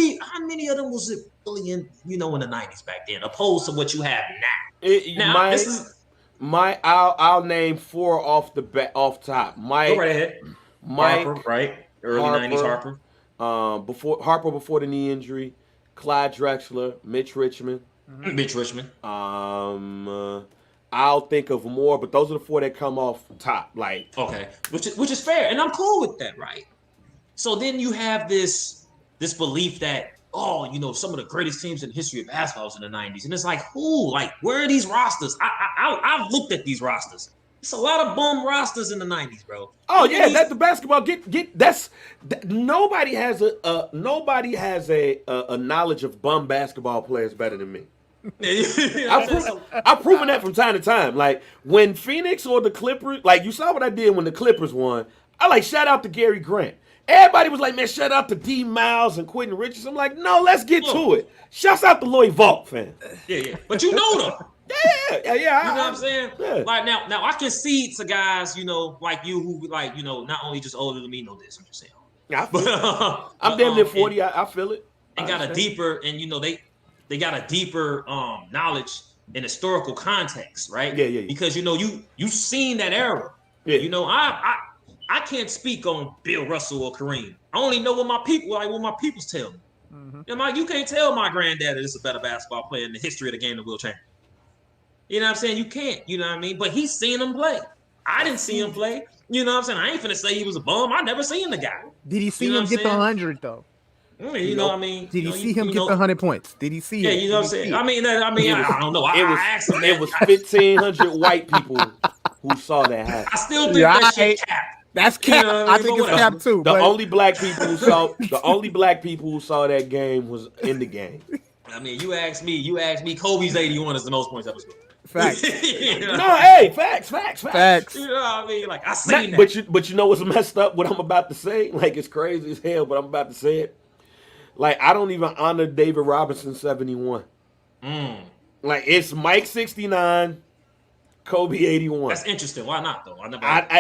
S3: them was it really in the 90s back then, opposed to what you have now?
S1: I'll name 4 off top.
S3: Go right ahead.
S1: Mike,
S3: Harper, right? Early 90s Harper.
S1: before the knee injury, Clyde Drexler, Mitch Richmond.
S3: Mitch Richmond.
S1: I'll think of more, but those are the four that come off top. Like,
S3: okay, which is fair, and I'm cool with that, right? So then you have this belief that some of the greatest teams in the history of basketball was in the '90s, and it's like, who? Like, where are these rosters? I've looked at these rosters. It's a lot of bum rosters in the '90s, bro.
S1: Oh yeah, that's the basketball. Nobody has a knowledge of bum basketball players better than me. I've proven that from time to time. Like when Phoenix or the Clippers, like you saw what I did when the Clippers won. I shout out to Gary Grant. Everybody was like, man, shout out to D Miles and Quentin Richards. I'm like, no, let's get to it. Shouts out to Lloyd Vault, fan.
S3: Yeah. But you know them.
S1: Yeah.
S3: You know what I'm saying?
S1: Yeah.
S3: Like now I concede to guys, like you who not only just older than me know this. I'm just saying.
S1: I'm damn near 40. I feel it.
S3: And got a deeper, and they got a deeper knowledge and historical context, right?
S1: Yeah.
S3: Because you seen that era.
S1: Yeah.
S3: I can't speak on Bill Russell or Kareem. I only know what my peoples tell me. Mm-hmm. You can't tell my granddad that this is a better basketball player in the history of the game that will change. You know what I'm saying? You can't. You know what I mean? But he's seen him play. I didn't see him play. You know what I'm saying? I ain't finna say he was a bum. I never seen the guy.
S2: Did he see him get the 100 though?
S3: You know what I mean?
S2: Did he see him get the 100 points? Did he see it?
S3: Yeah, you know what I'm saying? I don't know. I asked him.
S1: It was 1,500 white people who saw that happen.
S3: I still think that shit cap.
S2: That's cap. I think it's cap too.
S1: The only black people who saw that game was in the game.
S3: I mean, you asked me. Kobe's 81 is the most points ever scored.
S2: Facts.
S1: Facts.
S3: You know what I mean? Like I seen that.
S1: But you know what's messed up? What I'm about to say, like it's crazy as hell, but I'm about to say it. Like I don't even honor David Robinson 71. Like it's Mike 69, Kobe 81.
S3: That's interesting. Why not though?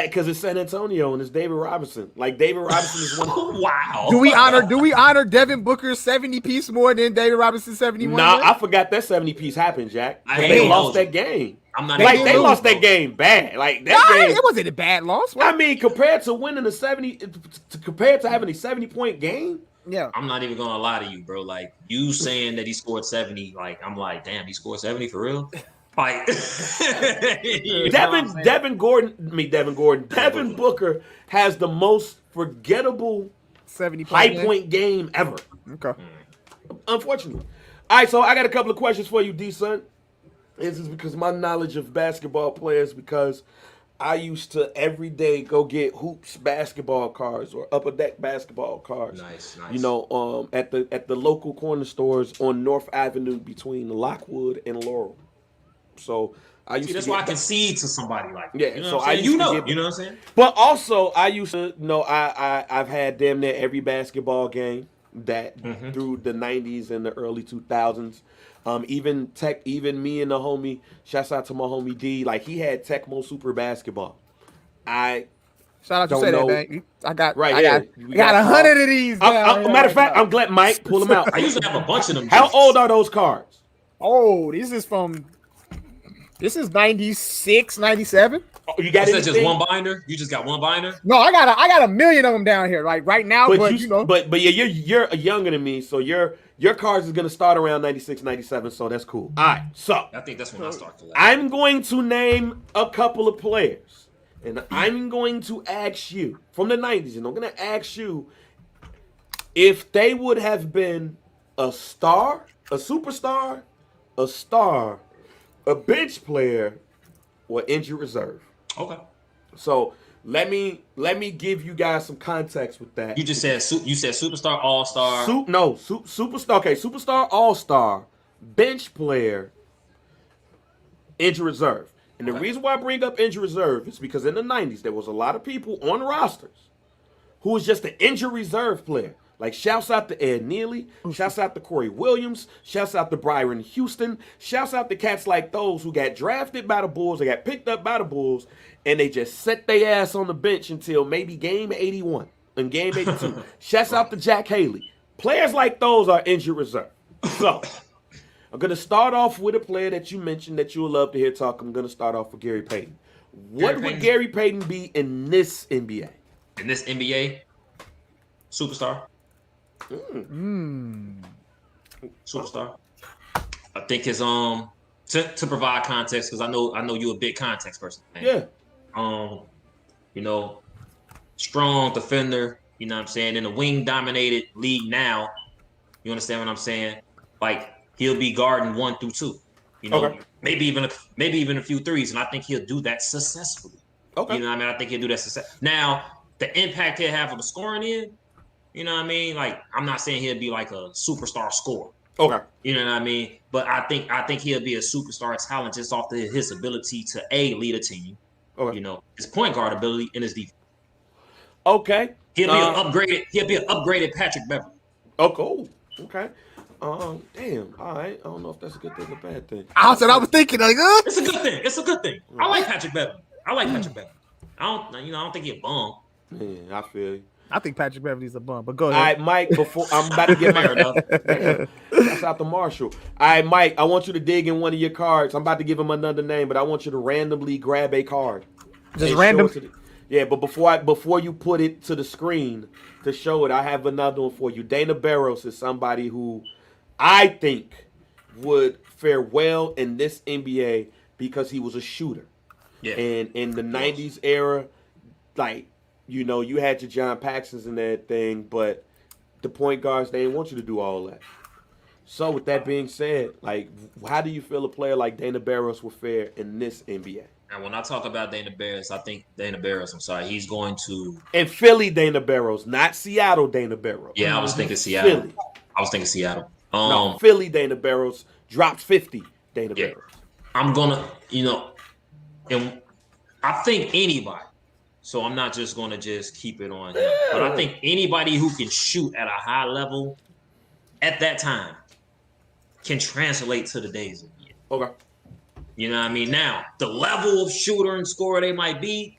S1: Because it's San Antonio and it's David Robinson. Like David Robinson is one.
S3: Wow.
S2: Do we honor Devin Booker's 70 piece more than David Robinson's 71?
S1: Nah, I forgot that 70 piece happened, Jack. They lost that game.
S3: I'm not
S1: like they lost that game bad. Like that game.
S2: It wasn't a bad loss.
S1: I mean, compared to winning compared to having a 70-point game.
S2: Yeah.
S3: I'm not even gonna lie to you, bro. Like you saying that he scored 70, like I'm like, damn, he scored 70 for real. Like
S1: Devin Booker has the most forgettable 70-point game ever.
S2: Okay.
S1: Unfortunately. All right, so I got a couple of questions for you, D-Son. This is because my knowledge of basketball players, because I used to every day go get hoops basketball cards or upper deck basketball cards.
S3: Nice.
S1: You know, at the local corner stores on North Avenue between Lockwood and Laurel. So I used
S3: that's
S1: to
S3: why I concede to somebody like that.
S1: Yeah,
S3: you know
S1: so
S3: what I'm saying?
S1: you know
S3: what I'm saying?
S1: But also I used to I've had damn near every basketball game that through the 90s and the early 2000s. Even me and the homie, shouts out to my homie D, like he had Tecmo Super Basketball.
S2: Shout out to that, man. I got 100 of these.
S1: Matter of fact, I'm glad Mike pull them out.
S3: I used to have a bunch of them.
S1: How old are those cards?
S2: Oh, this is 96, 97.
S1: Oh, you got
S3: it? Just one binder? You just got one binder?
S2: No, I got a million of them down here, like right now. But
S1: yeah, you're younger than me, so your cards is gonna start around 96, 97. So that's cool. All right, so
S3: I think that's when I start to.
S1: I'm going to name a couple of players, and I'm going to ask you from the 90s, and I'm gonna ask you if they would have been a star, a superstar, a star, a bench player, or injured reserve.
S3: Okay.
S1: So let me give you guys some context with that.
S3: You just said superstar, all star.
S1: Superstar. Okay, superstar, all star, bench player, injured reserve. And the reason why I bring up injured reserve is because in the 90s there was a lot of people on rosters who was just an injured reserve player. Like, shouts out to Ed Neely, shouts out to Corey Williams, shouts out to Byron Houston, shouts out to cats like those who got drafted by the Bulls, they got picked up by the Bulls, and they just set their ass on the bench until maybe game 81 and game 82. Shouts out to Jack Haley. Players like those are injured reserve. So, I'm going to start off with a player that you mentioned that you would love to hear talk. I'm going to start off with Gary Payton. What would Gary Payton be in this NBA?
S3: In this NBA? Superstar? Superstar. I think his to provide context, because I know you're a big context person, man.
S1: Yeah.
S3: You know, strong defender, you know what I'm saying? In a wing dominated league now, you understand what I'm saying? Like he'll be guarding 1 through 2. You know,
S1: Okay.
S3: maybe even a few threes, and I think he'll do that successfully.
S1: Okay.
S3: You know what I mean? I think he'll do that success. Now, the impact he'll have on the scoring end, you know what I mean? Like, I'm not saying he'll be like a superstar scorer.
S1: Okay.
S3: You know what I mean? But I think he'll be a superstar talent just off his ability to lead a team.
S1: Okay.
S3: You know, his point guard ability and his defense.
S1: Okay.
S3: He'll be an upgraded Patrick Beverly.
S1: Oh, cool. Okay. Damn. All right. I don't know if that's a good thing or bad thing.
S2: I was thinking like,
S3: It's a good thing. It's a good thing. I like Patrick Beverly. I don't think he's a bum.
S1: Yeah, I feel you.
S2: I think Patrick Beverly's a bum, but go ahead.
S1: All right, Mike, before I'm about to get my That's out to Marshall. All right, Mike, I want you to dig in one of your cards. I'm about to give him another name, but I want you to randomly grab a card.
S2: Just random.
S1: Yeah, but before you put it to the screen to show it, I have another one for you. Dana Barros is somebody who I think would fare well in this NBA because he was a shooter.
S3: Yeah.
S1: And in the 90s era, like, you know, you had your John Paxsons and that thing, but the point guards, they didn't want you to do all that. So with that being said, like, how do you feel a player like Dana Barros will fare in this NBA?
S3: And when I talk about Dana Barros, he's going to...
S1: And Philly Dana Barros, not Seattle Dana Barros.
S3: Yeah, I was thinking Seattle.
S1: Philly.
S3: I was thinking Seattle.
S1: No, Philly Dana Barros drops 50 Dana Barros.
S3: I'm going to, and I think anybody, so I'm not just going to just keep it on him, but I think anybody who can shoot at a high level at that time can translate to the days of the year.
S1: Okay.
S3: You know what I mean? Now, the level of shooter and scorer they might be,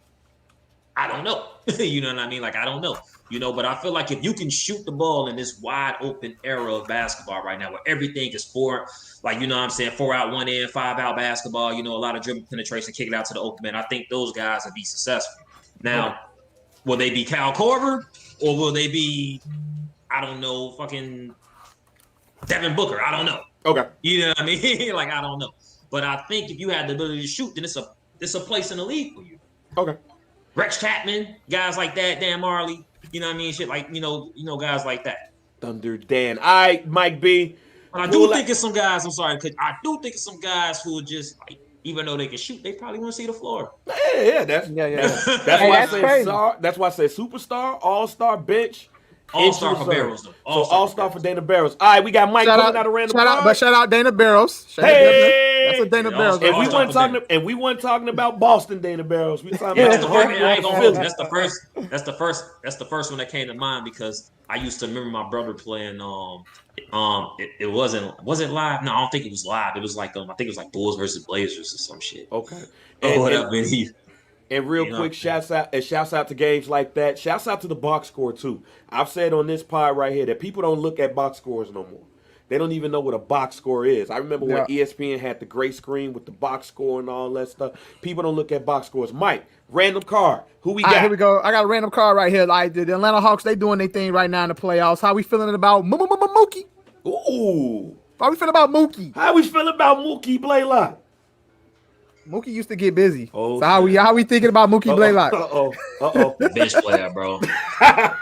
S3: I don't know. You know what I mean? Like, I don't know. But I feel like if you can shoot the ball in this wide open era of basketball right now where everything is four out, 1 in, 5 out basketball, a lot of dribble penetration, kick it out to the open man. I think those guys will be successful. Now, will they be Kyle Korver or will they be, I don't know, fucking Devin Booker? I don't know.
S1: Okay.
S3: You know what I mean? Like, I don't know. But I think if you have the ability to shoot, then it's a place in the league for you.
S1: Okay.
S3: Rex Chapman, guys like that, Dan Marley, you know what I mean? Shit like, guys like that.
S1: Thunder Dan. All right, Mike B.
S3: But I do think it's some guys, I do think it's some guys who are just, like, even though they can shoot, they probably want to see the floor.
S1: Yeah. That's why I say superstar, all-star, bench.
S3: All-star for Barros, though.
S1: All-star for Dana Barros. All right, we got Mike coming out of random card.
S2: Shout out Dana Barros.
S1: That's
S2: a Dana Barros.
S1: And we weren't talking about Boston Dana Barros. We talking about
S3: that's the first one that came to mind because I used to remember my brother playing. It wasn't live. No, I don't think it was live. It was like I think it was like Bulls versus Blazers or some shit.
S1: Okay.
S3: And
S1: real quick, shouts out to games like that. Shouts out to the box score too. I've said on this pod right here that people don't look at box scores no more. They don't even know what a box score is. I remember when ESPN had the gray screen with the box score and all that stuff. People don't look at box scores. Mike, random card. Who we got?
S2: Here we go. I got a random card right here. Like the Atlanta Hawks, they doing their thing right now in the playoffs. How we feeling about Mookie?
S1: Ooh.
S2: How we feeling about Mookie?
S1: How we feeling about Mookie Blaylock?
S2: Mookie used to get busy.
S1: Oh,
S2: so how we thinking about Mookie Blaylock?
S3: Bench player, bro. That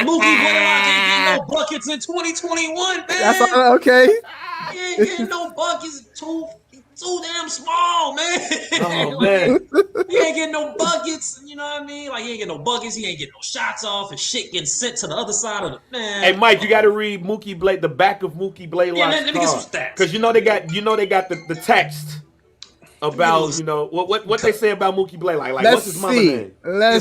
S3: Mookie Blaylock ain't getting no buckets in 2021, man.
S2: That's okay.
S3: He ain't getting no buckets. Too damn small, man.
S1: Oh, man.
S3: He ain't getting no buckets. You know what I mean? Like, he ain't getting no buckets. He ain't getting no shots off and shit getting sent to the other side of the man.
S1: Hey, Mike, you got to read the back of Mookie Blaylock's
S3: let me get some stats.
S1: Because they got the text about what they say about Mookie Blaylock. Like, what's his mama name?
S2: All right.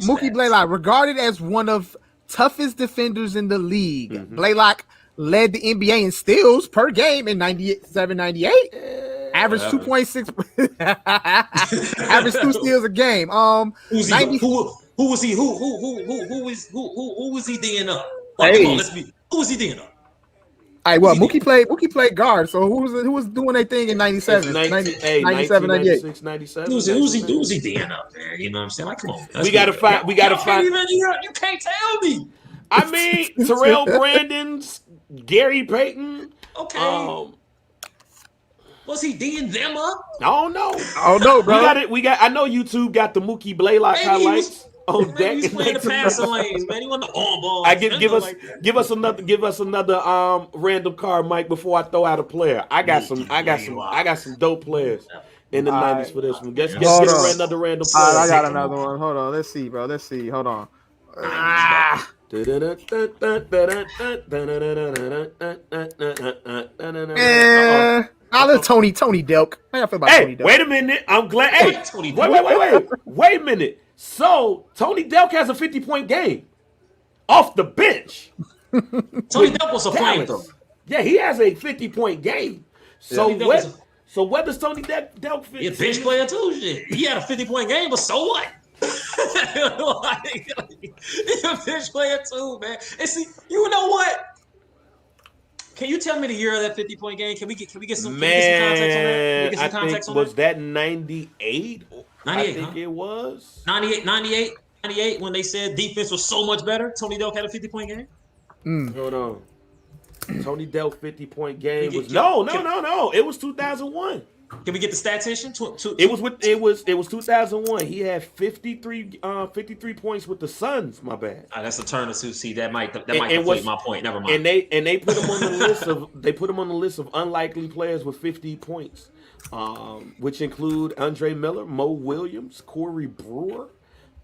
S2: Mookie Blaylock, regarded as one of toughest defenders in the league. Mm-hmm. Blaylock led the NBA in steals per game in 97-98. Average 2.6. Average 2 steals a game.
S3: Who was he? Who was he D'ing up? Like, come on, who was he D'ing up?
S2: right, well, Mookie played guard. So who was doing their thing in 97, 97, 98?
S1: 97.
S3: Who's he being up there? You know what I'm saying? Like, come on.
S1: We gotta find.
S3: You can't tell me.
S1: I mean, Terrell Brandon's, Gary Payton.
S3: Okay. Was he D'ing them up?
S1: I don't know.
S2: Oh no, bro.
S1: We got. I know YouTube got the Mookie Blaylock highlights on deck.
S3: He's playing the passing lanes, man. He wasn't the on ball.
S1: Give us another random card, Mike, before I throw out a player. I got some dope players in the 90s for this one. Get another random player.
S2: I got another one. Hold on. Let's see, bro. Hold on. I love Tony Delk. How y'all feel about Tony Delk?
S1: Wait a minute. I'm glad. Hey, wait a minute. So Tony Delk has a 50-point game off the bench.
S3: Tony Delk was a flamethrower.
S1: Yeah, he has a 50-point game. So what does Tony Delk fit?
S3: He's a bench player too. Shit. He had a 50-point game, but so what? He's a bench player too, man. And see, you know what? Can you tell me the year of that 50-point game? Can we get some context on that?
S1: Was that 98?
S3: 98,
S1: I think it was
S3: 98 when they said defense was so much better. Tony Delk had a 50-point game.
S1: Hold on. Tony Delk 50-point game was no. It was 2001.
S3: Can we get the statistician?
S1: It was 2001. He had 53 points with the Suns. My bad.
S3: That's a turn to see that might deflate my point. Never mind.
S1: And they put him on the list of unlikely players with 50 points, which include Andre Miller, Mo Williams, Corey Brewer.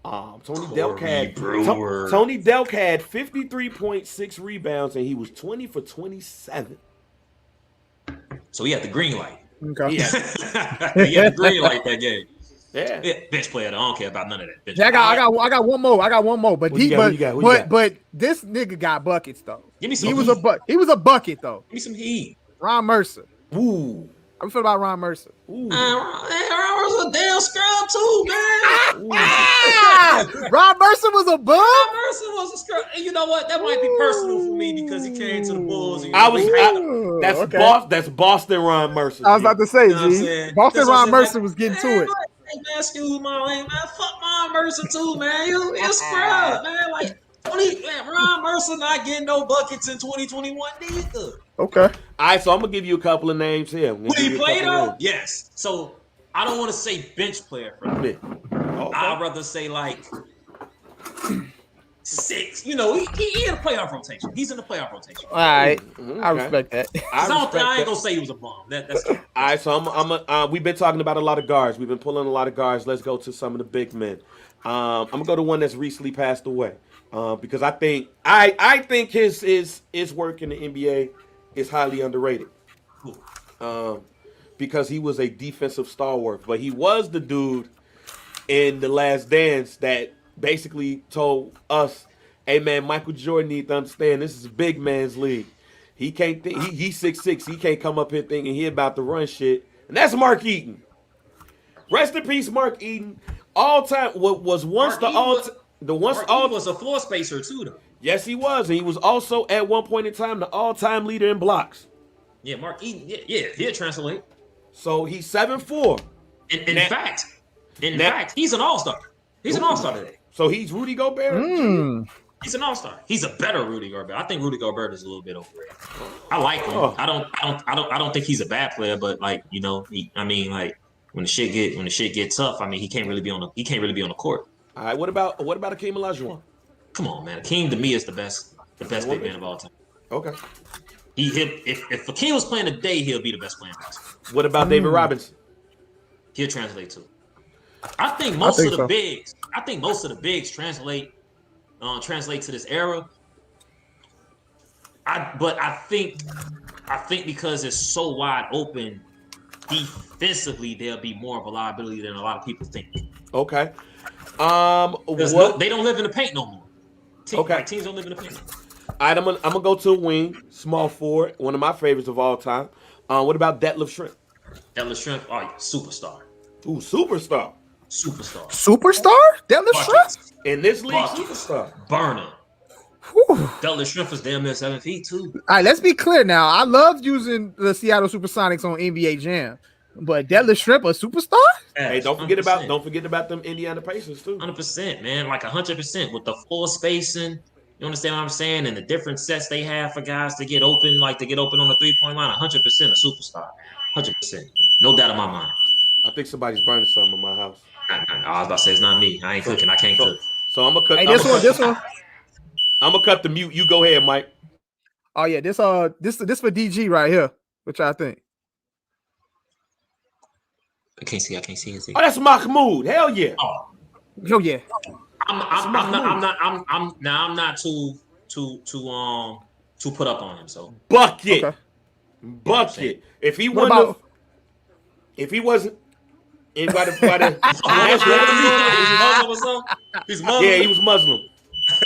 S1: Tony Delk had 53.6 rebounds, and he was 20 for 27.
S3: So he had the green light.
S2: Okay.
S3: He had the green light that game. Yeah, bench player. I don't care about none of that.
S2: Yeah, I got one more. But but this nigga got buckets though.
S3: Give me some.
S2: He was a bucket though.
S3: Give me some heat.
S2: Ron Mercer.
S1: Ooh.
S2: How you feel about Ron Mercer?
S3: Ron was a damn scrub too, man.
S2: Ron Mercer was a bum.
S3: Ron Mercer was a scrub. And you know what? That might be personal for me because he came to the Bulls.
S1: That's Boston Ron Mercer.
S2: I was about to say, G. Boston Ron Mercer was getting to it.
S3: Hey, man, excuse my man. Fuck Ron Mercer too, man. You a scrub, man. Like Ron Mercer not getting no buckets in 2021 neither.
S2: Okay.
S1: All right, so I'm gonna give you a couple of names here.
S3: Would he play though? Yes. So I don't want to say bench player for him. Okay. I'd rather say like 6. You know, he in a playoff rotation. He's in the playoff rotation.
S2: All right, I respect that.
S3: I ain't gonna say he was a bum. That's
S1: all right. So we've been talking about a lot of guards. We've been pulling a lot of guards. Let's go to some of the big men. I'm gonna go to one that's recently passed away because I think his work in the NBA is highly underrated. Because he was a defensive stalwart, but he was the dude in The Last Dance that basically told us, "Hey man, Michael Jordan needs to understand this is a big man's league. He can't he's 6'6". He can't come up here thinking he about to run shit." And that's Mark Eaton. Rest in peace, Mark Eaton. All time was once Mark Eaton
S3: was a floor spacer too, though.
S1: Yes, he was, and he was also at one point in time the all-time leader in blocks.
S3: Yeah, Mark Eaton. Yeah, he'll translate.
S1: So he's 7'4".
S3: In fact, he's an all-star. He's an all-star today.
S1: So he's Rudy Gobert.
S3: He's an all-star. He's a better Rudy Gobert. I think Rudy Gobert is a little bit overrated. I like him. I don't think he's a bad player, but like you know, when the shit get tough, I mean, he can't really be on the court.
S1: All right, what about Hakeem Olajuwon?
S3: Come on, man. Hakeem to me is the best big man of all time.
S1: Okay.
S3: If Hakeem was playing today, he'll be the best player in basketball.
S1: What about David Robinson?
S3: He'll translate too. I think most of the bigs translate to this era. I think because it's so wide open, defensively there'll be more of a liability than a lot of people think.
S1: Okay.
S3: They don't live in the paint no more. Teams don't live in the paint.
S1: All right, I'm gonna go to a wing, small forward, one of my favorites of all time. What about Detlef Schrempf?
S3: Detlef Schrempf, superstar.
S1: Ooh, superstar.
S2: Superstar? Detlef Schrempf?
S1: In this league, superstar.
S3: Burner. Deadlift Shrimp was damn near 7 feet too.
S2: All right, let's be clear now. I love using the Seattle Supersonics on NBA Jam, but Deadlift Shrimp a superstar?
S1: Hey, don't forget about them Indiana Pacers too.
S3: 100%, man, like 100% with the floor spacing. You understand what I'm saying? And the different sets they have for guys to get open, like to get open on the 3-point line. 100% a superstar. 100%, no doubt in my mind.
S1: I think somebody's burning something in my house.
S3: I was about to say it's not me. I ain't cooking. I can't cook.
S1: So I'm gonna cut.
S2: Hey, this one.
S1: I'm gonna cut the mute. You go ahead, Mike.
S2: Oh yeah, this for DG right here. What y'all think?
S3: I can't see.
S1: Oh, that's Mahmoud. Hell yeah.
S3: Oh
S2: yeah.
S3: I'm not too put up on him. So
S1: bucket.
S2: Okay.
S1: Bucket. If he
S2: wasn't,
S1: anybody,
S3: he's Muslim.
S1: Yeah, he was Muslim.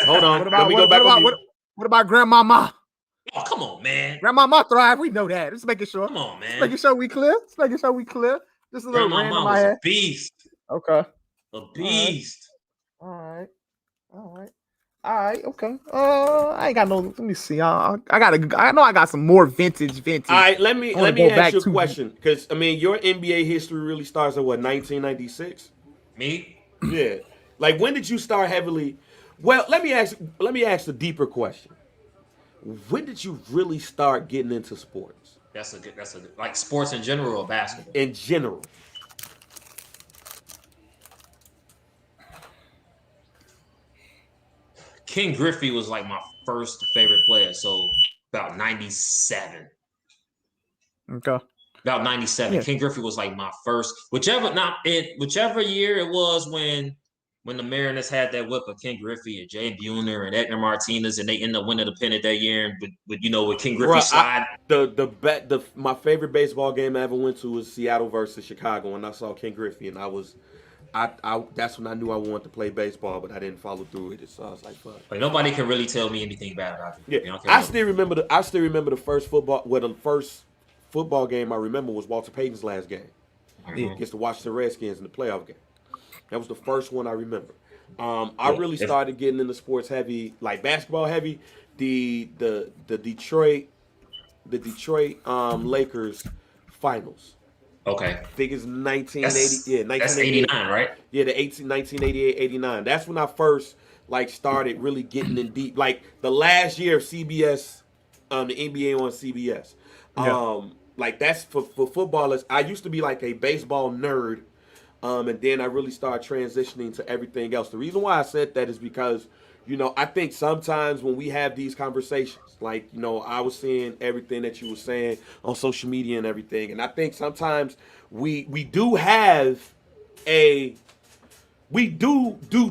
S1: Hold on. Let me go back on mute.
S2: What about Grandmama?
S3: Oh, come on, man.
S2: Grandmama thrive. We know that. Just making sure.
S3: Come on, man.
S2: Just making sure we clear. Just a little random.
S3: Grandmama was a beast.
S2: Okay.
S3: A beast.
S2: All right. Okay. I ain't got no. Let me see. I know I got some more vintage.
S1: All right. Let me ask you a question, because I mean, your NBA history really starts at what, 1996?
S3: Me?
S1: Yeah. Like, when did you start heavily? Well, let me ask the deeper question. When did you really start getting into sports?
S3: That's a like sports in general or basketball?
S1: In general.
S3: Ken Griffey was like my first favorite player, so about 97.
S2: Okay.
S3: About 97. Yeah. Ken Griffey was like my first, whichever year it was when the Mariners had that whip of Ken Griffey and Jay Buhner and Edgar Martinez, and they ended up winning the pennant that year. And with Ken Griffey slide.
S1: My favorite baseball game I ever went to was Seattle versus Chicago, and I saw Ken Griffey, and that's when I knew I wanted to play baseball, but I didn't follow through with it. So I was like, "Fuck."
S3: Like, nobody can really tell me anything bad about it.
S1: Yeah, I still remember the first football. Well, the first football game I remember was Walter Payton's last game against the Washington Redskins in the playoff game. That was the first one I remember. I really started getting into sports heavy, like basketball heavy. The Detroit Lakers finals.
S3: Okay.
S1: I think it's 1980. Yeah,
S3: 1989, right?
S1: Yeah, 1988-89. That's when I first started really getting in deep. Like the last year of CBS, the NBA on CBS. That's for footballers. I used to be like a baseball nerd. And then I really started transitioning to everything else. The reason why I said that is because, I think sometimes when we have these conversations, I was seeing everything that you were saying on social media and everything. And I think sometimes we do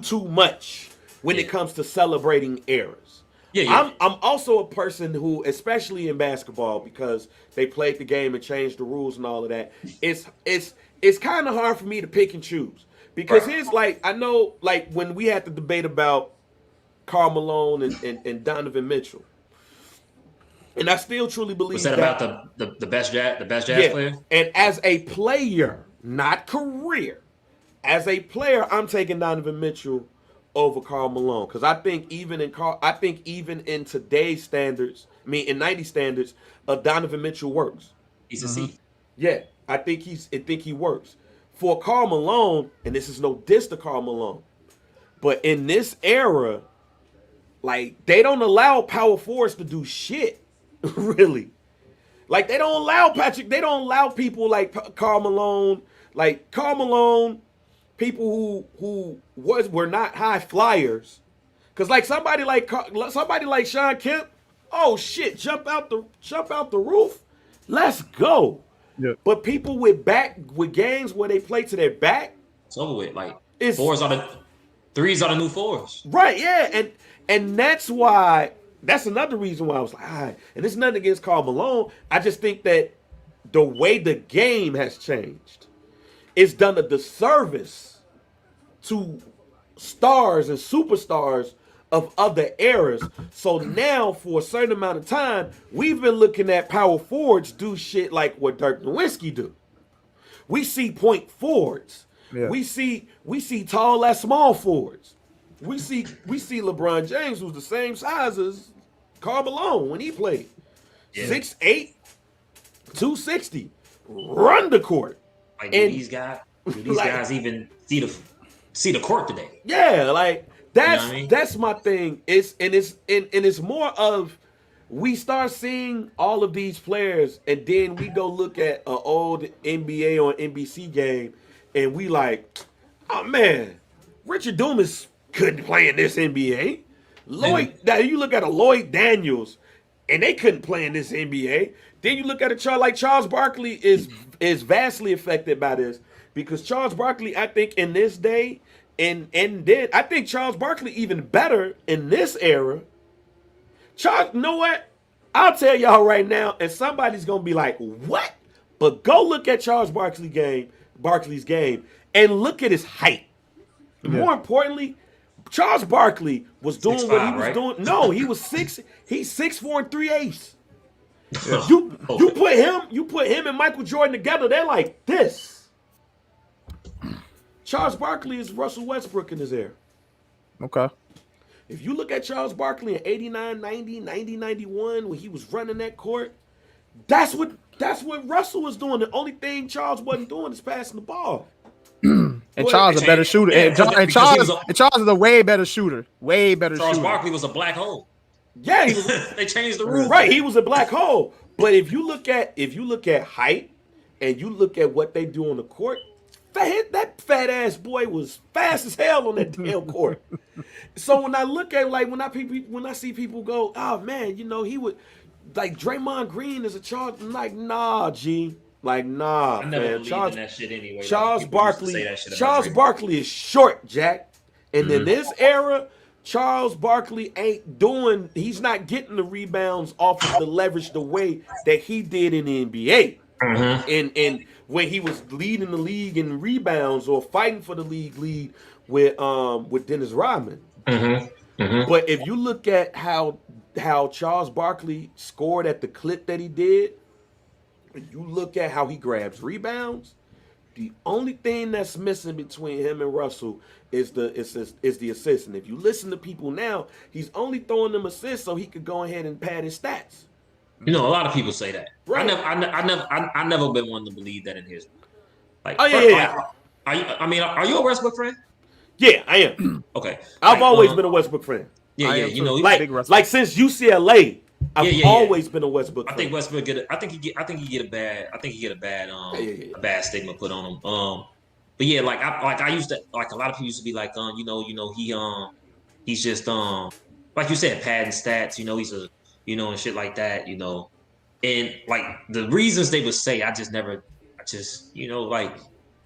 S1: too much when it comes to celebrating eras. Yeah. I'm also a person who, especially in basketball, because they played the game and changed the rules and all of that, it's kind of hard for me to pick and choose. Because here's I know when we had the debate about Karl Malone and Donovan Mitchell, and I still truly believe
S3: that about the best jazz player?
S1: And as a player, not career, as a player, I'm taking Donovan Mitchell over Karl Malone, because I think even in today's standards, in 90 standards, Donovan Mitchell works.
S3: He's a C.
S1: Yeah, I think he works. For Karl Malone, and this is no diss to Karl Malone, but in this era, they don't allow power forwards to do shit, really. They don't allow people like Karl Malone, people who were not high flyers, because somebody like Sean Kemp, oh shit, jump out the roof, let's go. Yeah. But people with games where they play to their back,
S3: it's over with. Threes are the new fours.
S1: Right? Yeah, and that's another reason why I was like, all right. And it's nothing against Karl Malone. I just think that the way the game has changed, it's done a disservice to stars and superstars of other eras. So now, for a certain amount of time, we've been looking at power forwards do shit like what Dirk Nowitzki do. We see point forwards. Yeah. We see tall as small forwards. we see LeBron James, who's the same size as Karl Malone when he played.
S3: Yeah.
S1: 6'8", 260, run the court.
S3: Like,
S1: And-
S3: do these guys even see the court today?
S1: Yeah, like that's
S3: You know what I mean?
S1: that's my thing. It's more of we start seeing all of these players, and then we go look at an old NBA or NBC game, and we like, oh man, Richard Dumas couldn't play in this NBA. Now you look at a Lloyd Daniels, and they couldn't play in this NBA. Then you look at a Charles Barkley is vastly affected by this, because Charles Barkley, I think in this day, and then I think Charles Barkley even better in this era. Charles, you know what? I'll tell y'all right now, and somebody's gonna be like, "What?" But go look at Charles Barkley's game, and look at his height.
S2: Yeah.
S1: More importantly, Charles Barkley was doing
S3: 6'5",
S1: what he was
S3: right?
S1: doing. No, he was 6. He's 6'4" and 3/8.
S3: Yeah.
S1: You put him and Michael Jordan together, they're like this. Charles Barkley is Russell Westbrook in his era.
S2: Okay.
S1: If you look at Charles Barkley in 89, 90, 90, 91, when he was running that court, that's what Russell was doing. The only thing Charles wasn't doing is passing the ball.
S2: And Charles is a better shooter.
S3: Yeah,
S2: And Charles is a way better shooter. Way better
S3: Charles
S2: shooter.
S3: Barkley was a black hole.
S1: Yeah, he was,
S3: They changed the rule.
S1: right. He was a black hole. But if you look at height and you look at what they do on the court, that fat ass boy was fast as hell on that damn court. So when I look at when I see people go, oh man, he would like Draymond Green is a Charles. I'm like, nah, G. Like, nah,
S3: I never
S1: man.
S3: believed in that shit anyway.
S1: Charles
S3: Like, people used to say
S1: Barkley.
S3: that shit about
S1: Charles
S3: Draymond.
S1: Barkley is short, Jack. And in this era, Charles Barkley he's not getting the rebounds off of the leverage the way that he did in the NBA. And when he was leading the league in rebounds or fighting for the lead with Dennis Rodman. But if you look at how Charles Barkley scored at the clip that he did, and you look at how he grabs rebounds, the only thing that's missing between him and Russell is the assist. And if you listen to people now, he's only throwing them assists so he could go ahead and pad his stats.
S3: A lot of people say that.
S1: Right.
S3: I never been one to believe that in his. Like,
S1: Oh, yeah.
S3: Are you a Westbrook fan?
S1: Yeah, I am.
S3: Okay.
S1: I've always been a Westbrook fan.
S3: Yeah,
S2: I
S3: yeah.
S2: am
S3: You
S2: too.
S3: know,
S1: Like since UCLA, I've
S3: Yeah.
S1: always been a Westbrook fan.
S3: I think Westbrook I think he get a bad stigma put on him. But yeah, I used to, like, a lot of people used to be like, he's just like you said, padding stats, he's a and shit like that, and like the reasons they would say, like,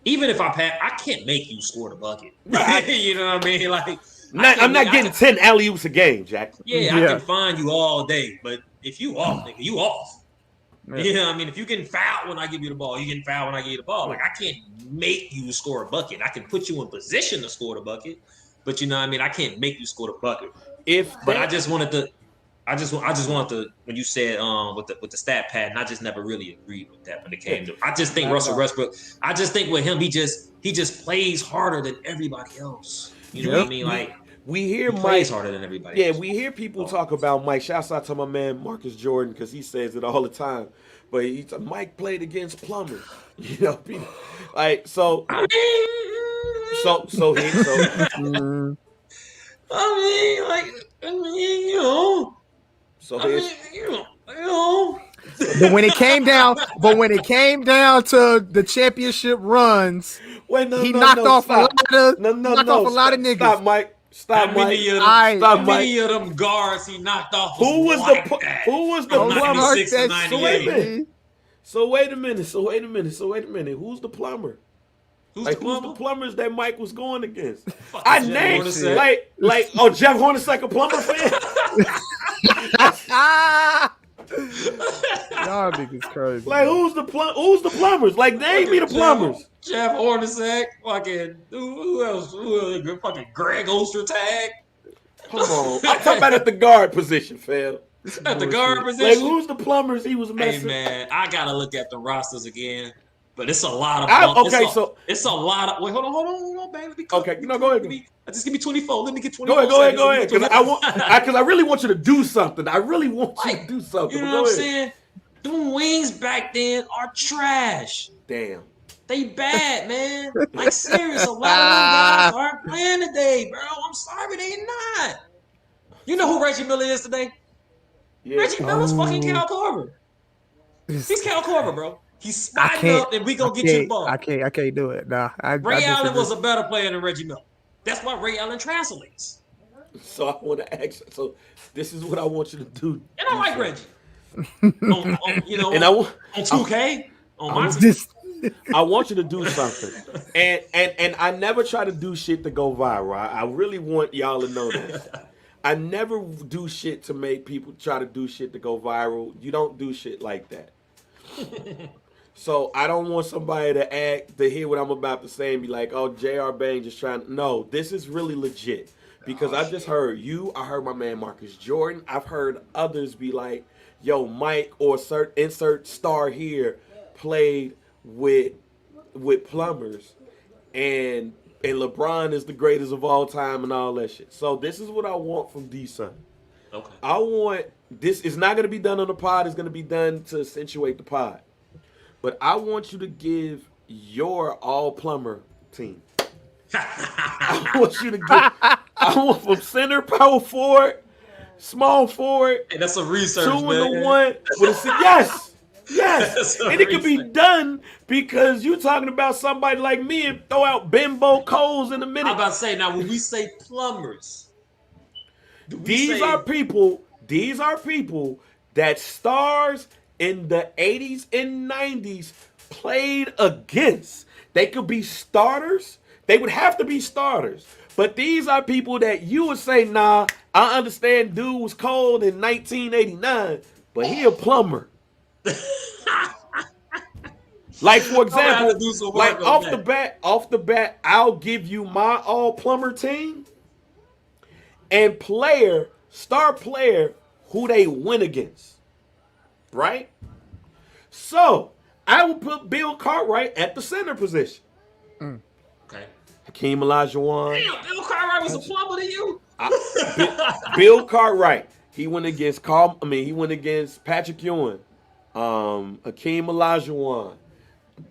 S3: even if I can't make you score the bucket. You know what I mean? Like,
S1: I'm not getting 10 alley-oops a game, Jack.
S3: Yeah, I can find you all day, but if you off, nigga, you off.
S2: Yeah.
S3: You know what I mean? If you getting fouled when I give you the ball, you getting fouled when I give you the ball. Like, I can't make you score a bucket. I can put you in position to score the bucket, but you know what I mean? I can't make you score the bucket. I just wanted to when you said with the stat pad, and I just never really agreed with that when it came to. I just think Russell Westbrook. I just think with him, he just plays harder than everybody else. You know what I mean? Like,
S1: we hear
S3: he
S1: Mike
S3: plays harder than everybody.
S1: Yeah,
S3: else.
S1: we hear people talk about Mike. Shouts out to my man Marcus Jordan because he says it all the time. But Mike played against plumbers, people, like so. So
S2: But when it came down to the championship runs, he knocked off a lot of niggas.
S1: Stop, Mike. Stop,
S3: How
S1: Mike.
S3: many of them guards he knocked off?
S1: Who was the plumber?
S3: 96 and 98.
S1: So wait a minute. Who's the plumber? Who's the plumbers that Mike was going against? I named like Jeff Hornacek a plumber fan.
S2: Y'all niggas crazy.
S1: Like, who's the plumbers? Like, name me the plumbers.
S3: Jeff Hornacek, fucking who else? Fucking Greg Ostertag.
S1: Come on, I'm talking about at the guard position, fam.
S3: At the guard
S1: Like,
S3: position.
S1: who's the plumbers he was
S3: Hey
S1: messing?
S3: man, I gotta look at the rosters again. But it's a lot of it's a lot of wait, hold on, baby.
S1: Okay, go ahead.
S3: Just give me 24. Let me get 24.
S1: Go ahead. Because I really want you to do something. I really want you to do something.
S3: You know what I'm saying? Them wings back then are trash.
S1: Damn.
S3: They bad, man. Like serious. A lot of them guys aren't playing today, bro. I'm sorry, they not. You know who Reggie Miller is today? Yeah. Reggie Miller's fucking Cal Korver. He's Cal Korver, bro. He's spotting up and we gonna get you the ball.
S2: I can't do it. Nah.
S3: Ray Allen was a better player than Reggie Miller. That's why Ray Allen translates.
S1: So I want to ask. So this is what I want you to do.
S3: And I like Reggie. on 2K.
S1: I want you to do something. And I never try to do shit to go viral. I really want y'all to know this. I never do shit to make people try to do shit to go viral. You don't do shit like that. So I don't want somebody to hear what I'm about to say and be like, oh, J.R. Bang just trying to... No, this is really legit. Because I just heard you. I heard my man Marcus Jordan. I've heard others be like, yo, Mike or insert star here played with plumbers. And LeBron is the greatest of all time and all that shit. So this is what I want from D-Son.
S3: Okay.
S1: I want... This is not going to be done on the pod. It's going to be done to accentuate the pod. But I want you to give your all-plumber team. I want you to give... I want from center, power forward, small forward.
S3: Hey, that's a research,
S1: 2 and 1. Yes. And it can be done because you're talking about somebody like me and throw out bimbo coals in a minute.
S3: I'm about to say, now when we say plumbers,
S1: these are people that stars in the 80s and 90s played against. They could be starters. They would have to be starters. But these are people that you would say, nah, I understand dude was cold in 1989, but he a plumber. Like, for example, like off the bat, I'll give you my all plumber team and star player who they win against. Right? So I would put Bill Cartwright at the center position.
S3: Okay.
S1: Hakeem Olajuwon.
S3: Damn, Bill Cartwright was a plumber to you.
S1: Bill Cartwright. He went against Patrick Ewing, Hakeem Olajuwon,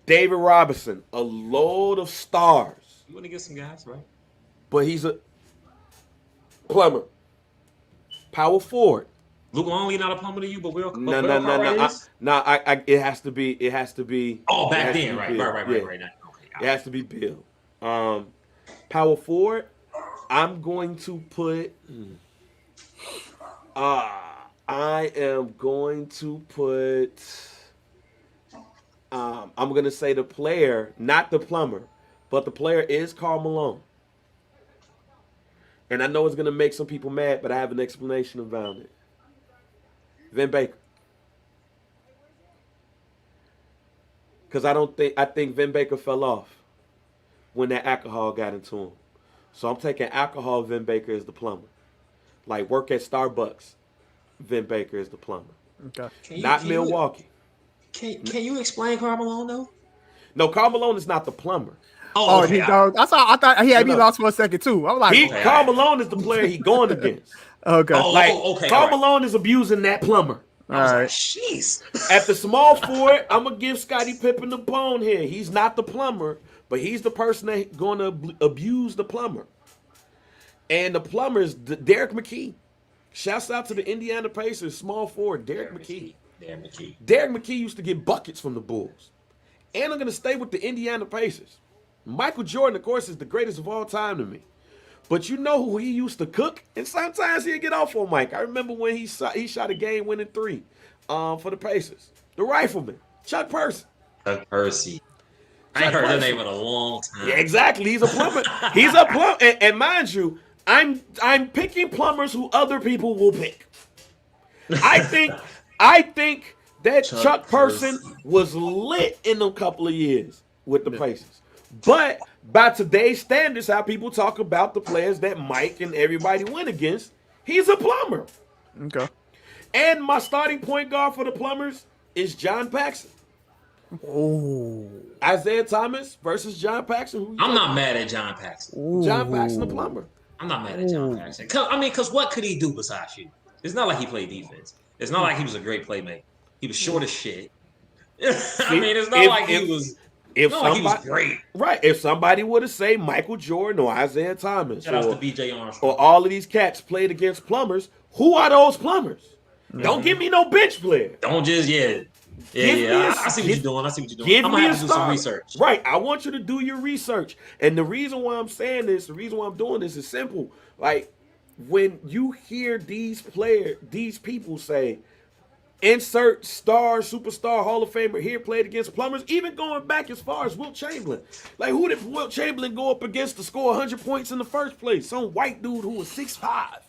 S1: David Robinson, a load of stars.
S3: You want to get some guys, right?
S1: But he's a plumber. Power forward.
S3: Luke Longley not a plumber to you, but Will
S1: No. It has to be.
S3: Oh, back then, right now. Okay,
S1: it has to be Bill. Power forward. I'm going to put. I am going to put. I'm going to say the player, not the plumber, but the player is Karl Malone. And I know it's going to make some people mad, but I have an explanation about it. Vin Baker. Because I think Vin Baker fell off when that alcohol got into him. So I'm taking alcohol Vin Baker as the plumber. Like work at Starbucks, Vin Baker is the plumber.
S2: Okay.
S1: Not Milwaukee.
S3: Can you explain Karl Malone though?
S1: No, Karl Malone is not the plumber.
S2: Oh, okay. I thought he had me lost for a second too. I was like,
S1: Karl Malone is the player he going against.
S2: Okay.
S1: Karl Malone is abusing that plumber.
S2: All right.
S3: Jeez.
S1: At the small forward, I'm gonna give Scottie Pippen the bone here. He's not the plumber, but he's the person that's going to abuse the plumber. And the plumber is Derek McKee. Shouts out to the Indiana Pacers small forward Derek McKee. Derek McKee used to get buckets from the Bulls. And I'm gonna stay with the Indiana Pacers. Michael Jordan, of course, is the greatest of all time to me. But you know who he used to cook? And sometimes he'd get off on Mike. I remember when he shot a game-winning 3 for the Pacers. The rifleman, Chuck Percy.
S3: Chuck Percy. I ain't heard that name in a long time.
S1: Yeah, exactly. He's a plumber. He's a plumber. And mind you, I'm picking plumbers who other people will pick. I think that Chuck Percy was lit in a couple of years with the Pacers. But by today's standards, how people talk about the players that Mike and everybody went against, he's a plumber.
S2: Okay.
S1: And my starting point guard for the Plumbers is John Paxson.
S2: Oh.
S1: Isaiah Thomas versus John Paxson. Who you
S3: I'm
S1: taking?
S3: not mad at John Paxson.
S1: John Paxson, the plumber.
S3: I'm not mad at John Paxson. Because what could he do besides shoot? It's not like he played defense. It's not like he was a great playmaker. He was short as shit. It's not like he was.
S1: If
S3: Not like he was
S1: somebody,
S3: great.
S1: right? If somebody would have said Michael Jordan or Isaiah Thomas
S3: Shout out to B.J. Armstrong.
S1: or all of these cats played against plumbers, who are those plumbers? Don't give me no bench player.
S3: Don't just I see what you're doing. I'm gonna have to do some research.
S1: Right. I want you to do your research. And the reason why I'm saying this, the reason why I'm doing this is simple. Like when you hear these people say, insert star, superstar, Hall of Famer here played against plumbers, even going back as far as Wilt Chamberlain. Like, who did Wilt Chamberlain go up against to score 100 points in the first place? Some white dude who was 6'5".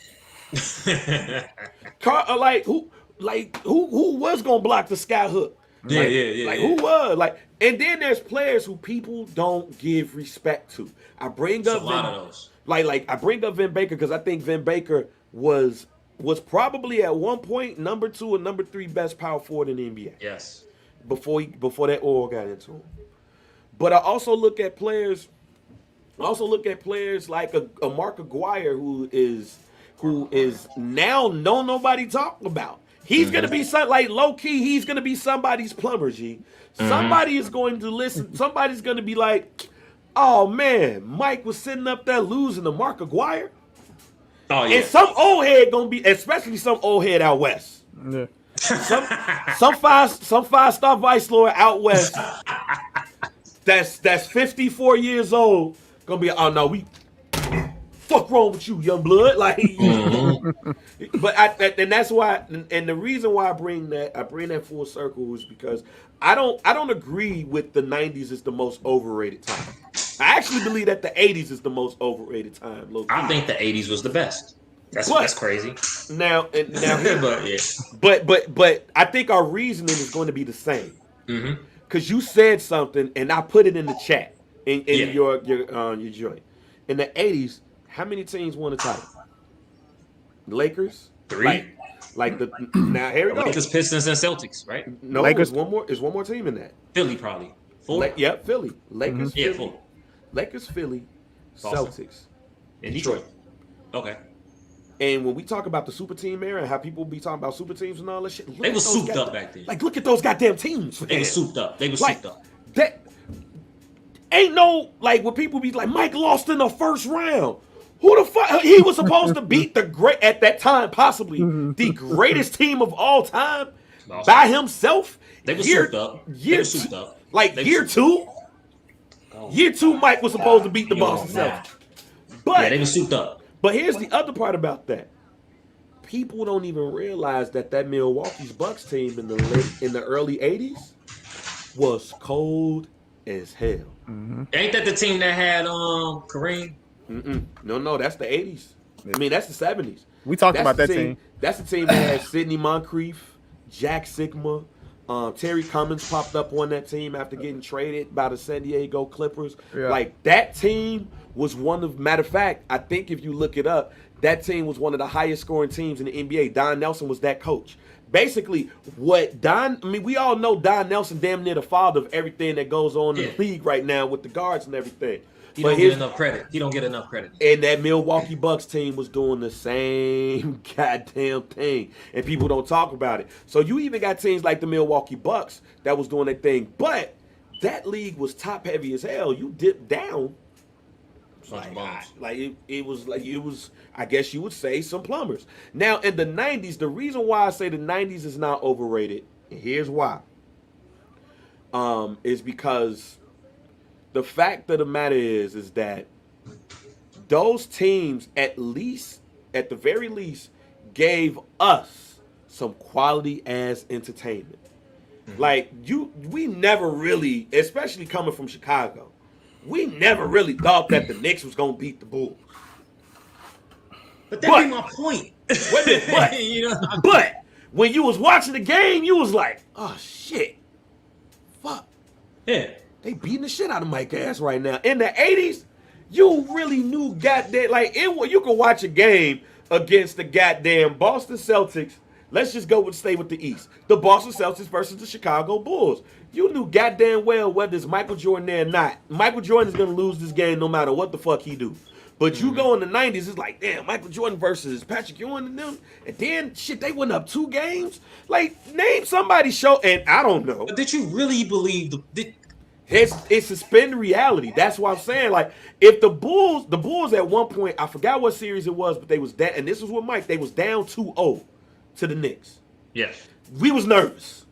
S1: Who was gonna block the sky hook? Who was? And then there's players who people don't give respect to. I bring up
S3: a lot of those.
S1: I bring up Vin Baker because I think Vin Baker was probably at one point number 2 or number 3 best power forward in the NBA.
S3: Yes.
S1: Before that oil got into him. But I also look at players like a Mark Aguirre who is now nobody talking about. He's gonna be low key. He's gonna be somebody's plumber. Somebody is going to listen. Somebody's gonna be like, "Oh man, Mike was sitting up there losing to Mark Aguirre."
S3: Oh yeah.
S1: And some old head gonna be, especially some old head out west.
S2: Yeah.
S1: Some five-star vice lord out west. That's 54 years old. Gonna be, oh no, fuck wrong with you, young blood? But and that's why, and the reason why I bring that full circle is because I don't agree with the 90s is the most overrated time. I actually believe that the 80s is the most overrated time.
S3: I think the 80s was the best. That's crazy.
S1: Now,
S3: but yeah.
S1: But I think our reasoning is going to be the same. Because you said something, and I put it in the chat in your joint. In the 80s, how many teams won the title? The Lakers?
S3: 3.
S1: Now here we go.
S3: Lakers, Pistons, and Celtics, right?
S1: No,
S2: Lakers.
S1: There's one more team in that.
S3: Philly probably. 4.
S1: Philly. Lakers, Philly.
S3: 4.
S1: Lakers, Philly,
S3: Boston.
S1: Celtics,
S3: and Detroit. Okay.
S1: And when we talk about the super team era and how people be talking about super teams and all that shit,
S3: they were souped up back then.
S1: Look at those goddamn teams.
S3: They were souped up.
S1: That ain't no, when people be like, Mike lost in the first round. Who the fuck? He was supposed to beat at that time, possibly the greatest team of all time by himself.
S3: They were souped up.
S1: Year 2. Year 2, Mike was supposed to beat the Boston Celtics. But
S3: they were souped up.
S1: But here's the other part about that. People don't even realize that Milwaukee's Bucks team in the early 80s was cold as hell.
S3: Ain't that the team that had Kareem?
S1: No, that's the 80s. I mean, that's the 70s.
S2: We talked about that team.
S1: That's the team that had Sidney Moncrief, Jack Sigma, Terry Cummins popped up on that team after getting traded by the San Diego Clippers.
S2: Yeah.
S1: That team was matter of fact, I think if you look it up, that team was one of the highest scoring teams in the NBA. Don Nelson was that coach. Basically, we all know Don Nelson damn near the father of everything that goes on in the league right now with the guards and everything.
S3: He don't get enough credit.
S1: And that Milwaukee Bucks team was doing the same goddamn thing. And people don't talk about it. So you even got teams like the Milwaukee Bucks that was doing their thing. But that league was top heavy as hell. You dipped down. It was, I guess you would say, some plumbers. Now, in the 90s, the reason why I say the 90s is not overrated, and here's why, is because the fact of the matter is that those teams, at the very least, gave us some quality ass entertainment. We never really, especially coming from Chicago, we never really thought that the Knicks was gonna beat the Bulls.
S3: But that'd be my point.
S1: But when you was watching the game, you was like, oh shit, fuck.
S3: Yeah.
S1: They beating the shit out of Mike ass right now. In the 80s, you really knew goddamn, you could watch a game against the goddamn Boston Celtics, Let's just stay with the East. The Boston Celtics versus the Chicago Bulls. You knew goddamn well whether it's Michael Jordan there or not. Michael Jordan is gonna lose this game no matter what the fuck he do. But you go in the 90s, it's like, damn, Michael Jordan versus Patrick Ewing and them. And then, shit, they went up 2 games. Like, name somebody show, and I don't know.
S3: But did you really believe
S1: It's suspended reality. That's what I'm saying. Like, if the Bulls at one point, I forgot what series it was, but they was down, and this was with Mike, they was down 2-0 to the Knicks.
S3: Yes.
S1: We was nervous.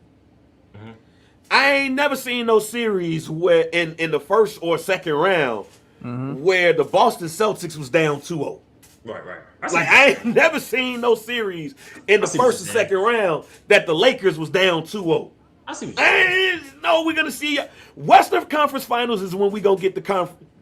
S1: I ain't never seen no series where in the first or second round where the Boston Celtics was down 2-0.
S3: Right.
S1: I ain't never seen no series in the first and second round that the Lakers was down 2-0.
S3: I see what you're saying.
S1: No, we're gonna see Western Conference Finals is when we gonna get the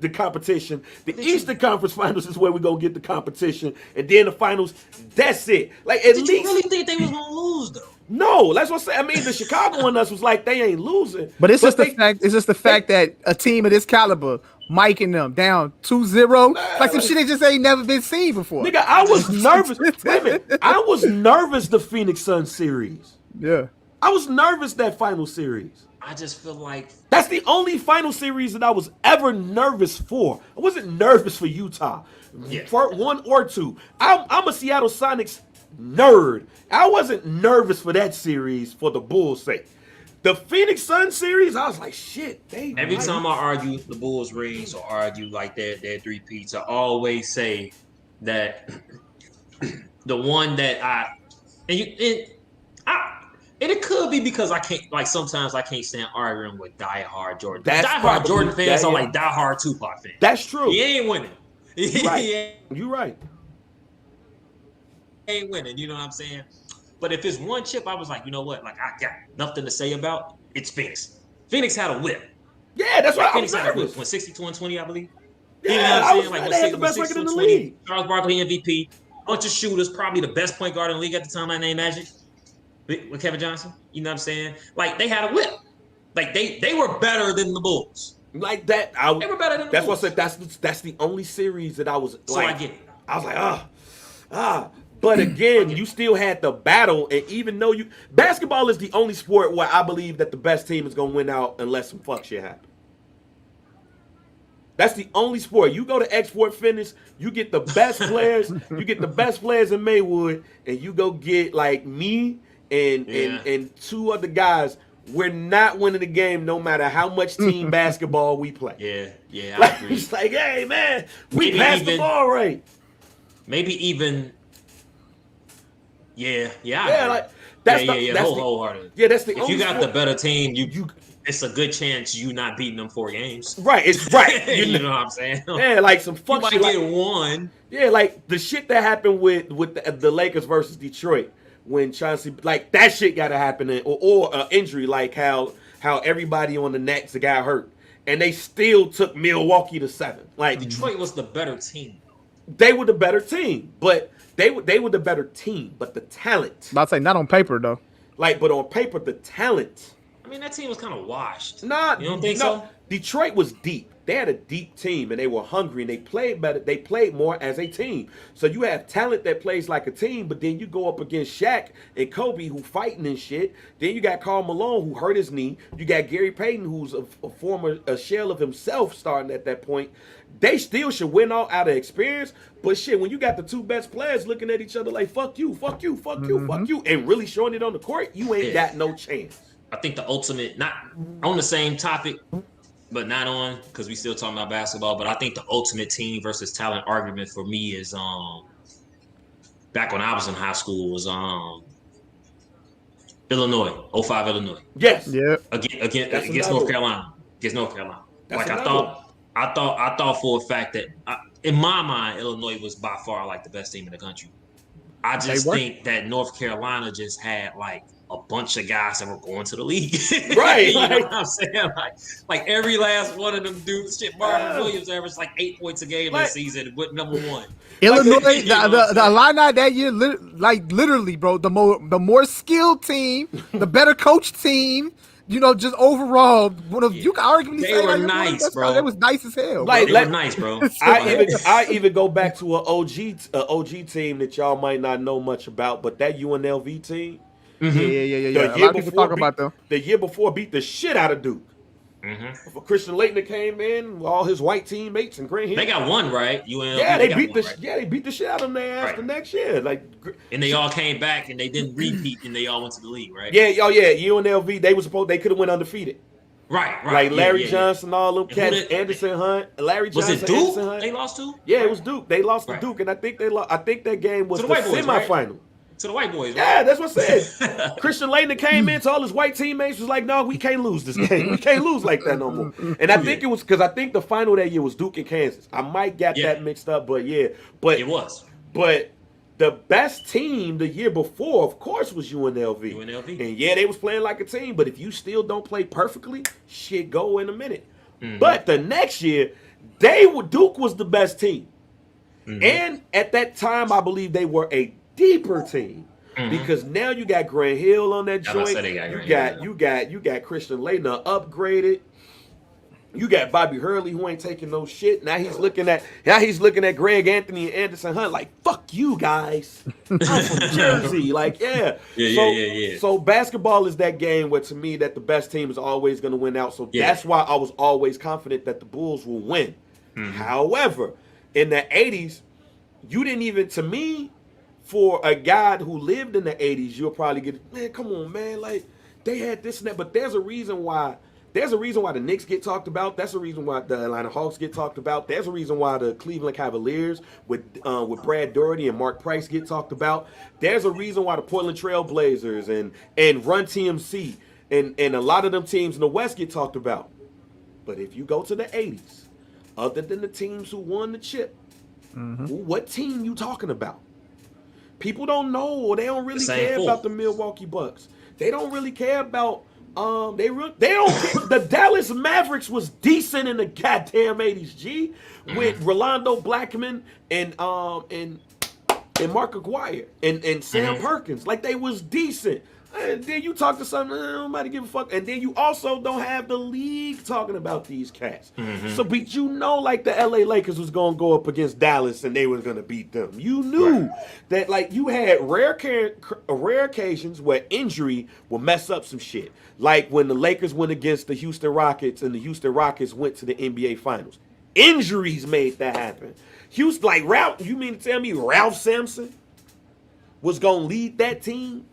S1: competition. The Eastern Conference Finals is where we gonna get the competition, and then the finals. That's it. Like at
S3: Did
S1: least.
S3: you really think they was gonna lose though?
S1: No, that's what I'm saying. I mean, the Chicago one us was like they ain't losing.
S2: But it's just the fact. It's just the fact that a team of this caliber, Mike and them, down 2-0, like some shit they just ain't never been seen before.
S1: Nigga, I was nervous. Wait a minute. I was nervous the Phoenix Suns series.
S2: Yeah.
S1: I was nervous that final series.
S3: I just feel like
S1: That's the only final series that I was ever nervous for. I wasn't nervous for Utah.
S3: Yeah.
S1: For 1 or 2. I'm a Seattle Sonics nerd. I wasn't nervous for that series for the Bulls' sake. The Phoenix Suns series, I was like, shit.
S3: every time I argue the Bulls rings or argue like their 3-peats, I always say that the one that and it could be because I can't, like, sometimes I can't stand arguing with diehard Jordan. Diehard Jordan fans are like diehard Tupac fans.
S1: That's true.
S3: He ain't winning.
S1: You're right.
S3: He ain't winning. You know what I'm saying? But if it's one chip, I was like, you know what? Like, I got nothing to say about. It's Phoenix. Phoenix had a whip.
S1: Yeah, that's right.
S3: Phoenix had a whip. Went 60-20, I believe.
S1: Yeah,
S3: you know what I'm saying? Like,
S1: they had the best record in the league.
S3: Charles Barkley MVP. Bunch of shooters. Probably the best point guard in the league at the time. I named Magic. With Kevin Johnson, you know what I'm saying? Like, they had a whip. Like, they were better than the Bulls.
S1: Like that,
S3: they were better than the Bulls.
S1: That's what I said. That's the only series that I was.
S3: So
S1: like,
S3: I get it.
S1: I was like, But again, you still had the battle, and even though basketball is the only sport where I believe that the best team is gonna win out unless some fuck shit happens. That's the only sport. You go to Export Fitness, you get the best players. You get the best players in Maywood, and you go get like me. And 2 other guys, we're not winning the game no matter how much team basketball we play.
S3: Yeah, I
S1: like,
S3: agree.
S1: it's like, hey man, we passed the ball right.
S3: Maybe even
S1: like that's
S3: wholehearted.
S1: Yeah, that's the
S3: if
S1: only
S3: you got
S1: sport.
S3: the better team, you it's a good chance you not beating them 4 games.
S1: Right, it's right.
S3: You know what I'm saying?
S1: Yeah, like some fuck
S3: you
S1: shit.
S3: might get one.
S1: Yeah, like the shit that happened with the Lakers versus Detroit. When Chauncey, like that shit got to happen, or injury, like how everybody on the Nets got hurt, and they still took Milwaukee to 7. Like
S3: Detroit was the better team.
S1: They were the better team, but they were the better team, but the talent.
S2: I'd say not on paper though.
S1: Like, but on paper, the talent.
S3: I mean, that team was kind of washed.
S1: Nah,
S3: you don't think so?
S1: Detroit was deep. They had a deep team, and they were hungry, and they played better. They played more as a team. So you have talent that plays like a team, but then you go up against Shaq and Kobe, who fighting and shit. Then you got Karl Malone, who hurt his knee. You got Gary Payton, who's a shell of himself starting at that point. They still should win all out of experience. But shit, when you got the 2 best players looking at each other like, fuck you, fuck you, fuck you, fuck you, and really showing it on the court, you ain't got no chance.
S3: I think the ultimate, not on the same topic, but not on, because we still talking about basketball, but I think the ultimate team versus talent argument for me is back when I was in high school was Illinois, 05 Illinois.
S1: Yes.
S2: Yeah.
S3: Against North Carolina. Against North Carolina.
S1: That's
S3: like I thought for a fact that in my mind, Illinois was by far like the best team in the country. I just think that North Carolina just had like a bunch of guys that were going to the league.
S1: Right.
S3: You know what I'm saying? Like every last one of them dudes, shit, Marvin Williams averaged like 8 points a game this season with number 1.
S2: Illinois, the Illini that year, literally, bro, the more skilled team, the better coach team, just overall, you can arguably
S3: They
S2: say
S3: were
S2: like,
S3: nice, bro.
S2: They was nice as hell.
S1: Like,
S3: They were nice, bro.
S1: I even go back to an OG team that y'all might not know much about, but that UNLV team,
S2: Yeah. A lot of people talk about them.
S1: The year before beat the shit out of Duke. For Christian Laettner came in, all his white teammates and Grant Hill.
S3: They got one, right? UNLV.
S1: Yeah, they beat the shit out of them their ass the next year.
S3: And they all came back and they didn't repeat and they all went to the league, right?
S1: Yeah, UNLV, they could have went undefeated.
S3: Right.
S1: Like Larry Johnson, all them cats, Anderson Hunt, Larry Johnson,
S3: was it Duke?
S1: Anderson Hunt.
S3: They lost to?
S1: Yeah, it was Duke. They lost to Duke, and I think that game was the semifinal.
S3: Right? To the white boys, right?
S1: Yeah, that's what I said. Christian Laettner came in to all his white teammates, was like, no, we can't lose this game. We can't lose like that no more. And I think it was because I think the final that year was Duke and Kansas. I might get that mixed up, but yeah. But
S3: it was.
S1: But the best team the year before, of course, was UNLV. And yeah, they was playing like a team, but if you still don't play perfectly, shit go in a minute. But the next year, Duke was the best team. And at that time, I believe they were a deeper team because now you got Grant Hill on that joint. You got Christian Laettner upgraded. You got Bobby Hurley who ain't taking no shit. Now he's looking at Greg Anthony and Anderson Hunt like, fuck you guys. I'm from Jersey. Like, yeah. So basketball is that game where to me that the best team is always gonna win out. So that's why I was always confident that the Bulls will win. However, in the 80s, you didn't even, to me, for a guy who lived in the 80s, you'll probably get, man, come on, man. Like, they had this and that. But there's a reason why the Knicks get talked about. That's the reason why the Atlanta Hawks get talked about. There's a reason why the Cleveland Cavaliers with Brad Doherty and Mark Price get talked about. There's a reason why the Portland Trail Blazers and Run TMC and a lot of them teams in the West get talked about. But if you go to the 80s, other than the teams who won the chip, what team you talking about? People don't know, or they don't really care about the Milwaukee Bucks. They don't really care about they don't care. The Dallas Mavericks was decent in the goddamn 80s, G, with Rolando Blackman and Mark Aguirre and Sam Perkins. Like, they was decent. And then you talk to something, nobody give a fuck. And then you also don't have the league talking about these cats. So, but like the LA Lakers was going to go up against Dallas and they was going to beat them. You knew that, like, you had rare occasions where injury will mess up some shit. Like when the Lakers went against the Houston Rockets and the Houston Rockets went to the NBA Finals. Injuries made that happen. Houston, like Ralph, you mean to tell me Ralph Sampson was going to lead that team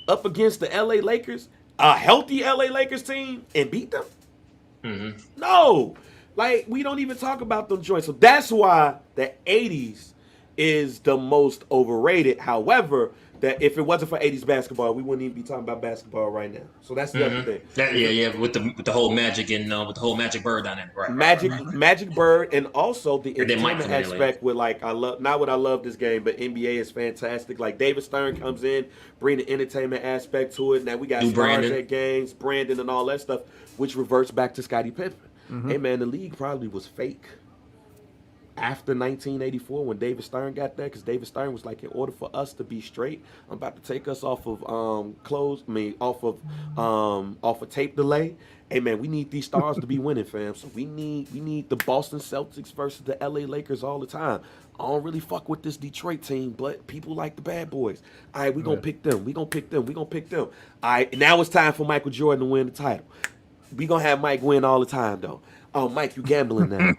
S1: up against the LA Lakers, a healthy LA Lakers team, and beat them? No. Like, we don't even talk about them joints. So that's why the 80s is the most overrated. However, that if it wasn't for 80s basketball, we wouldn't even be talking about basketball right now. So that's the other thing.
S3: With the whole Magic and with the whole Magic Bird on it, right?
S1: Magic Bird, and also the entertainment aspect with, like, I love this game, but NBA is fantastic. Like, David Stern comes in, bring the entertainment aspect to it. Now we got stars at games, Brandon, and all that stuff, which reverts back to Scottie Pippen. Hey man, the league probably was fake after 1984 when David Stern got there, because David Stern was like, in order for us to be straight, I'm about to take us off of off of tape delay. Hey man, we need these stars to be winning, fam. So we need the Boston Celtics versus the LA Lakers all the time. I don't really fuck with this Detroit team, but people like the bad boys. All right, we gonna pick them. We gonna pick them. All right, now it's time for Michael Jordan to win the title. We gonna have Mike win all the time though. Oh, Mike, you gambling now.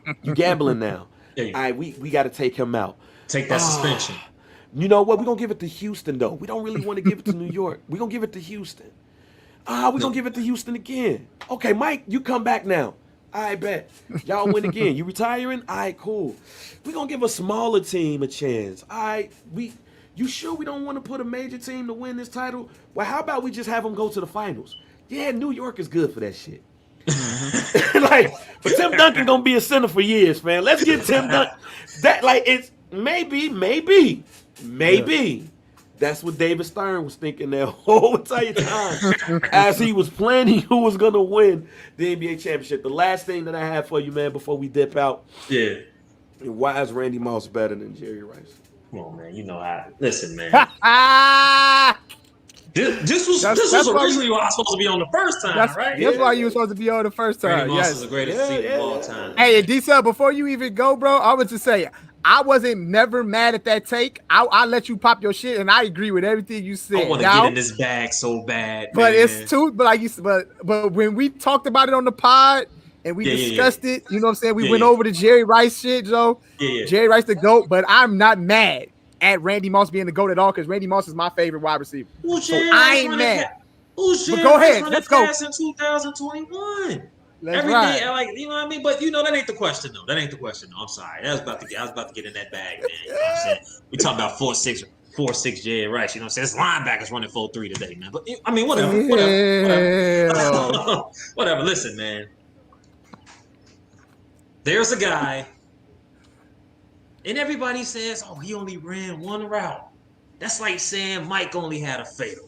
S1: All right, we got to take him out.
S3: Take that suspension.
S1: You know what? We're going to give it to Houston, though. We don't really want to give it to New York. We're going to give it to Houston. We're going to give it to Houston again. Okay, Mike, you come back now. I bet. Y'all win again. You retiring? All right, cool. We're going to give a smaller team a chance. All right, you sure we don't want to put a major team to win this title? Well, how about we just have them go to the finals? Yeah, New York is good for that shit. Like, but Tim Duncan gonna be a center for years, man. Let's get Tim Duncan. That, like, it's maybe. That's what David Stern was thinking that whole entire time as he was planning who was gonna win the NBA championship. The last thing that I have for you, man, before we dip out.
S3: Yeah.
S1: Why is Randy Moss better than Jerry Rice?
S3: Come on, man. You know how. Listen, man. This was originally what I was supposed to be on the first time, right?
S2: That's why you were supposed to be on the first time.
S3: Randy Moss is the greatest receiver of all time.
S2: Hey, D-Sub, before you even go, bro, I was just saying, I wasn't never mad at that take. I let you pop your shit, and I agree with everything you said.
S3: I want to get in this bag so bad,
S2: but
S3: man.
S2: it's too. But like you, but when we talked about it on the pod and we discussed it, you know what I'm saying? We went over the Jerry Rice shit, Joe. Jerry Rice the GOAT, but I'm not mad at Randy Moss being the GOAT at all because Randy Moss is my favorite wide receiver. So I ain't mad.
S3: But
S2: go ahead, let's go.
S3: In 2021.
S2: Every day,
S3: like, you know what I mean? But you know that ain't the question though. I'm sorry. I was about to get in that bag, man. You know what I'm saying? We talking about 4'6" Jerry Rice. You know what I'm saying? It's linebackers running 4'3" today, man. But I mean, whatever. Whatever. Listen, man. There's a guy, and everybody says, "Oh, he only ran one route." That's like saying Mike only had a fatal.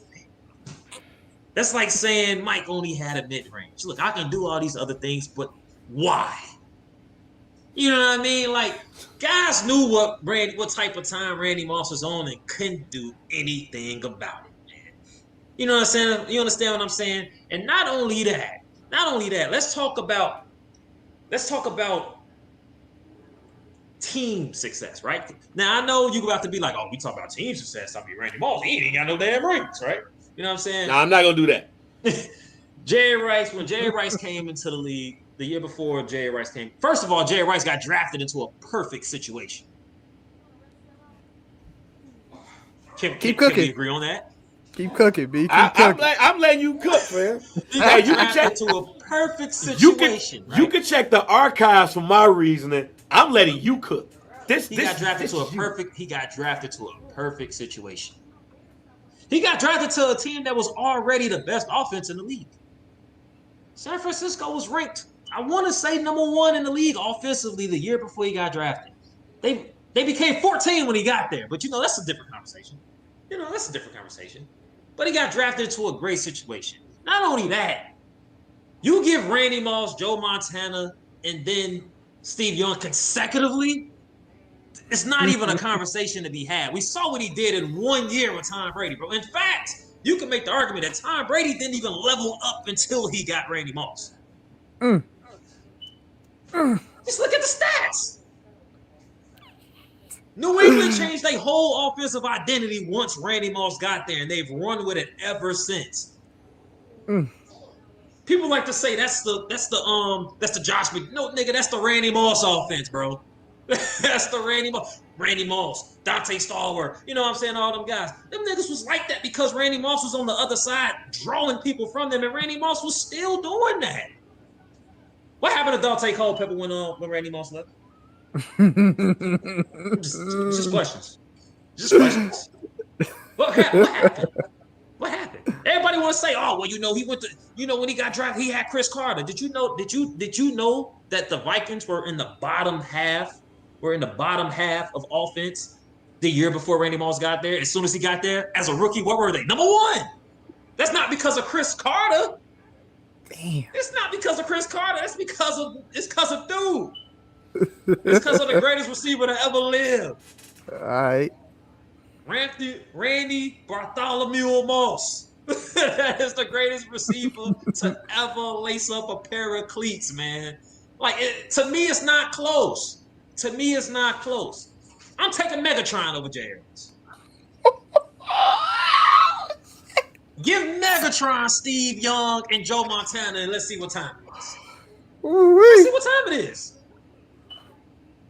S3: That's like saying Mike only had a mid-range. Look, I can do all these other things, but why? You know what I mean? Like, guys knew what type of time Randy Moss was on and couldn't do anything about it, man. You know what I'm saying? You understand what I'm saying? And not only that, let's talk about team success, right? Now, I know you're about to be like, oh, we talk about team success. I mean, Randy Moss, he ain't got no damn rings, right? You know what I'm saying?
S1: No, I'm not going to do that.
S3: When Jerry Rice came into the league, the year before Jerry Rice came, first of all, Jerry Rice got drafted into a perfect situation. Can we agree on that?
S2: Keep cooking, B.
S1: I'm letting you cook, man.
S3: Hey, you can check to a perfect situation.
S1: You can check the archives for my reasoning. I'm letting you cook.
S3: He got drafted to a perfect situation. He got drafted to a team that was already the best offense in the league. San Francisco was ranked, I want to say, number 1 in the league offensively the year before he got drafted. They became 14 when he got there, but that's a different conversation. But he got drafted to a great situation. Not only that, you give Randy Moss, Joe Montana, and then Steve Young consecutively. It's not even a conversation to be had. We saw what he did in 1 year with Tom Brady, bro. In fact, you can make the argument that Tom Brady didn't even level up until he got Randy Moss. Just look at the stats. New England changed their whole offensive identity once Randy Moss got there, and they've run with it ever since. People like to say that's the Josh McDaniels. No, nigga, that's the Randy Moss offense, bro. That's the Randy Moss, Dante Stallworth. You know what I'm saying? All them guys. Them niggas was like that because Randy Moss was on the other side drawing people from them, and Randy Moss was still doing that. What happened to Dante Culpepper when Randy Moss left? Just questions. What happened? What happened? Everybody want to say, oh, well, he went to, when he got drafted, he had Chris Carter. Did you know that the Vikings were in the bottom half of offense the year before Randy Moss got there? As soon as he got there as a rookie, what were they? Number 1. That's not because of Chris Carter.
S2: Damn.
S3: It's not because of Chris Carter. It's because of dude. It's because of the greatest receiver to ever live.
S2: All right.
S3: Randy Bartholomew Moss. That is the greatest receiver to ever lace up a pair of cleats, man. To me, it's not close. I'm taking Megatron over J.R.S. Give Megatron Steve Young and Joe Montana, and let's see what time it is. Let's see what time it is.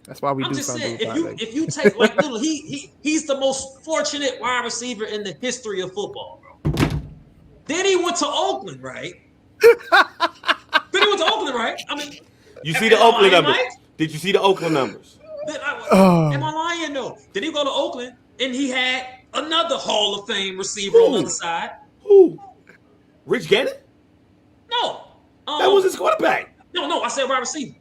S2: That's why we
S3: I'm just saying, if you take he's the most fortunate wide receiver in the history of football, bro. Then he went to Oakland, right? I mean,
S1: you see the Oakland numbers? Did you see the Oakland numbers?
S3: Am I lying? No. Then he go to Oakland and he had another Hall of Fame receiver on the other side.
S1: Who? Rich Gannon?
S3: No.
S1: That was his quarterback.
S3: No. I said wide receiver.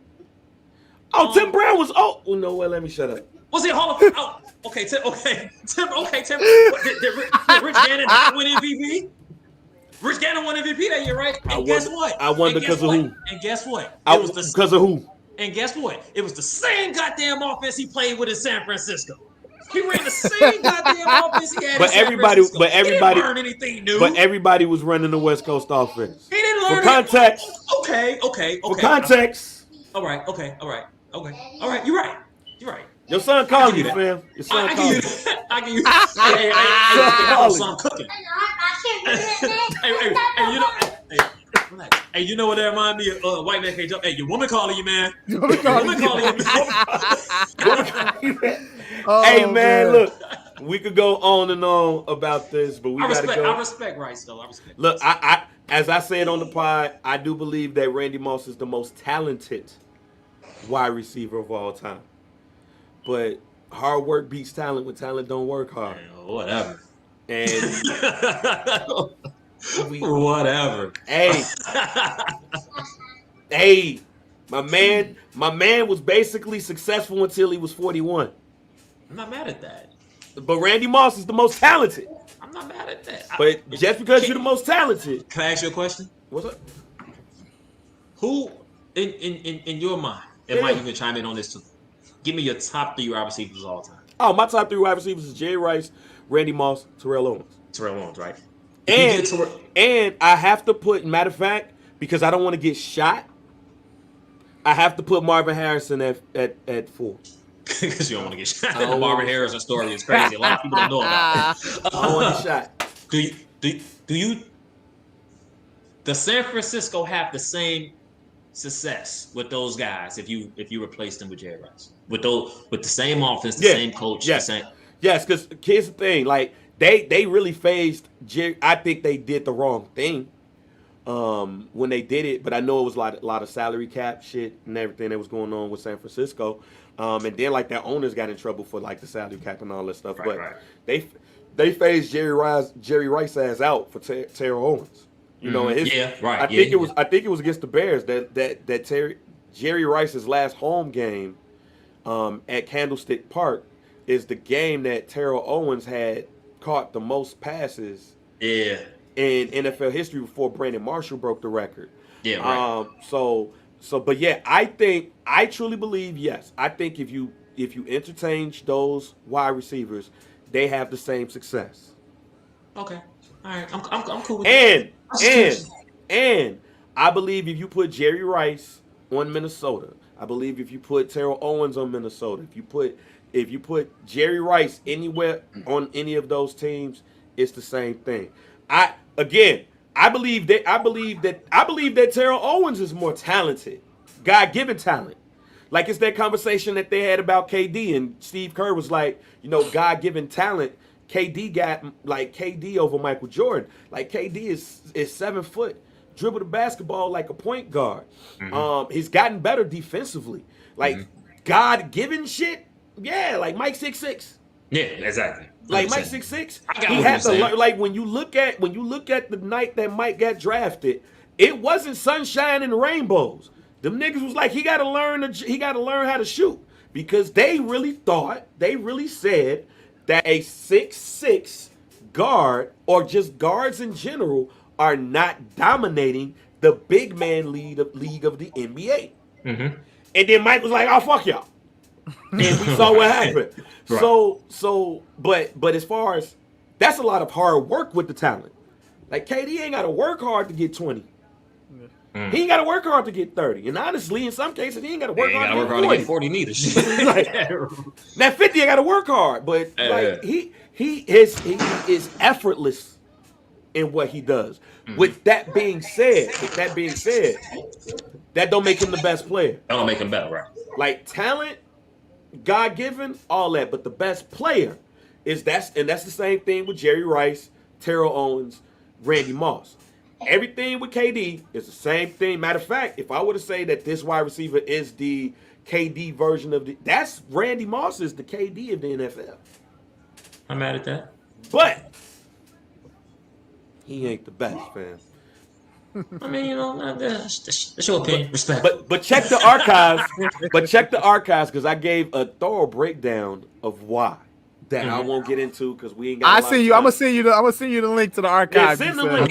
S1: Oh, Tim Brown was. Oh, no way. Let me shut up.
S3: Was he a Hall of Fame? Oh, okay. Tim. Did Rich Gannon not win MVP? Rich Gannon won MVP that year, right? And guess what?
S1: I won because of who?
S3: And guess what?
S1: Because of who?
S3: And guess what? It was the same goddamn offense he played with in San Francisco. He ran the same goddamn offense he had
S1: But
S3: in San
S1: everybody,
S3: Francisco. He didn't learn anything new.
S1: but everybody was running the West Coast offense.
S3: He didn't learn
S1: For context.
S3: Okay.
S1: For context.
S3: All right. You're right.
S1: Your son called you, fam. Your son called you.
S3: I give you. Hey, son cooking. Hey, you know what that reminds me of? White man can't jump. Hey, your woman calling you, man. Your woman calling you, man.
S1: Hey, man, look. We could go on and on about this, but we gotta go.
S3: I respect Rice, though. I respect.
S1: Look, I as I said on the pod, I do believe that Randy Moss is the most talented wide receiver of all time. But hard work beats talent when talent don't work hard.
S3: Whatever.
S1: And
S3: whatever.
S1: Hey, my man was basically successful until he was 41.
S3: I'm not mad at that.
S1: But Randy Moss is the most talented.
S3: I'm not mad at that.
S1: But just because you're the most talented.
S3: Can I ask you a question?
S1: What's up?
S3: Who, in your mind, and Mike, you can chime in on this too. Give me your top 3 wide receivers of all time.
S1: Oh, my top 3 wide receivers is Jerry Rice, Randy Moss, Terrell Owens.
S3: Terrell Owens, right?
S1: And I have to put, matter of fact, because I don't want to get shot, I have to put Marvin Harrison at 4.
S3: Because you don't want to get shot. The Marvin Harrison story is crazy. A lot of people don't know about it.
S1: I don't want to get shot.
S3: Do you? Does San Francisco have the same success with those guys if you replace them with Jerry Rice? With the same offense, the same coach, the same.
S1: Yes, because here's the thing, like they really phased Jerry. I think they did the wrong thing when they did it, but I know it was a lot of salary cap shit and everything that was going on with San Francisco. And then like their owners got in trouble for like the salary cap and all that stuff. They phased Jerry Rice ass out for Terrell Owens. You know, and I think it was against the Bears that Jerry Rice's last home game at Candlestick Park is the game that Terrell Owens had caught the most passes in NFL history before Brandon Marshall broke the record. But yeah, I truly believe, yes. I think if you interchange those wide receivers, they have the same success.
S3: Okay. All right. I'm cool with that.
S1: And I believe if you put Jerry Rice on Minnesota, I believe if you put Terrell Owens on Minnesota, if you put Jerry Rice anywhere on any of those teams, it's the same thing. I believe that Terrell Owens is more talented, God-given talent. Like it's that conversation that they had about KD, and Steve Kerr was like, God-given talent. KD got like KD over Michael Jordan. Like KD is 7 foot, dribble the basketball like a point guard. Mm-hmm. He's gotten better defensively. Like God-given shit. Yeah, like Mike 6'6".
S3: Yeah, exactly. 100%.
S1: Like Mike 6'6". He had to learn. Like when you look at the night that Mike got drafted, it wasn't sunshine and rainbows. Them niggas was like, he got to learn how to shoot, because they really said that a 6'6" guard, or just guards in general, are not dominating the big man league of the NBA. Mm-hmm. And then Mike was like, "Oh, fuck y'all," and we saw what happened. Right. But as far as, that's a lot of hard work with the talent. Like KD ain't got to work hard to get 20. He ain't got to work hard to get 30. And honestly, in some cases, he ain't got to work hard to get 40
S3: neither.
S1: Now 50, I got to work hard, but he is effortless in what he does. Mm-hmm. With that being said, that don't make him the best player.
S3: That don't make him better, right?
S1: Like talent, God-given, all that, but the best player that's the same thing with Jerry Rice, Terrell Owens, Randy Moss. Everything with KD is the same thing. Matter of fact, if I were to say that this wide receiver is the KD version of that's Randy Moss is the KD of the NFL.
S3: I'm mad at that.
S1: But he ain't the best, fam.
S3: I mean, that's your opinion. Respect.
S1: But check the archives. Because I gave a thorough breakdown of why. That I won't get into because we ain't got.
S2: I'm gonna send you the link to the archive.
S1: Yeah, send the link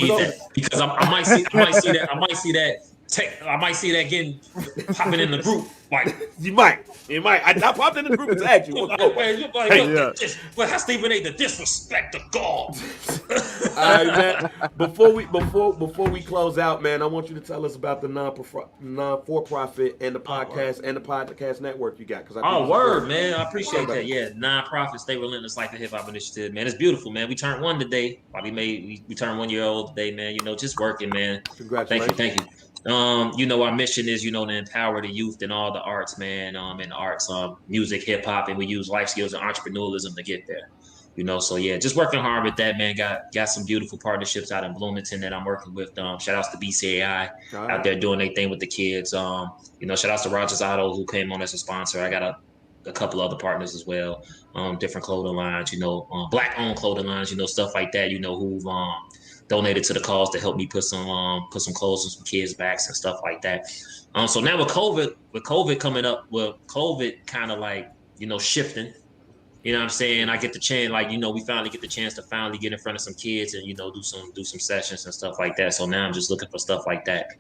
S3: because I might see that I might see that getting popping in the group. Like
S1: You might. I popped in the group to ask you.
S3: but how Stephen A. the disrespect of God.
S1: All right, man. Before we close out, man, I want you to tell us about the non-for-profit and the podcast network you got.
S3: Word, man. I appreciate that. Yeah, non-profit, Stay Relentless Life of Hip Hop Initiative, man. It's beautiful, man. We turned one today. We turned 1 year old today, man. Just working, man.
S1: Congratulations.
S3: Thank you. Our mission is, to empower the youth in all the arts, man. In arts, music, hip hop, and we use life skills and entrepreneurialism to get there. So yeah, just working hard with that, man. Got some beautiful partnerships out in Bloomington that I'm working with. Shout outs to BCAI out there doing their thing with the kids. Shout outs to Rogers Auto who came on as a sponsor. I got a couple other partners as well. Different clothing lines, black owned clothing lines, stuff like that, who've donated to the cause to help me put some clothes on some kids' backs and stuff like that. So now with COVID coming up, COVID kind of like, shifting. You know what I'm saying? I get the chance, we finally get the chance to finally get in front of some kids and, do some sessions and stuff like that. So now I'm just looking for stuff like that.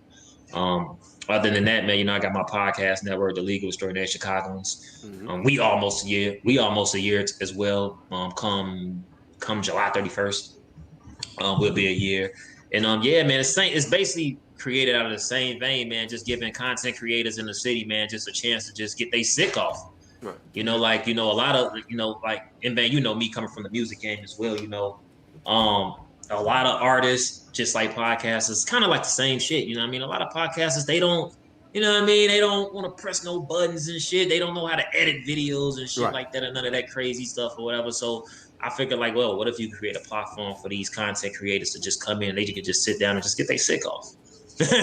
S3: Other than that, man, I got my podcast network, The League of Extraordinary Chicagoans. Mm-hmm. We almost a year as well. Come July 31st, will be a year. And yeah, man, it's basically created out of the same vein, man. Just giving content creators in the city, man, just a chance to just get their sick off. Right. A lot of, and man, me coming from the music game as well, a lot of artists, just like podcasters, kind of like the same shit, A lot of podcasters, they don't, they don't want to press no buttons and shit. They don't know how to edit videos and shit like that and none of that crazy stuff or whatever. So I figured what if you create a platform for these content creators to just come in and they could just sit down and just get their sick off.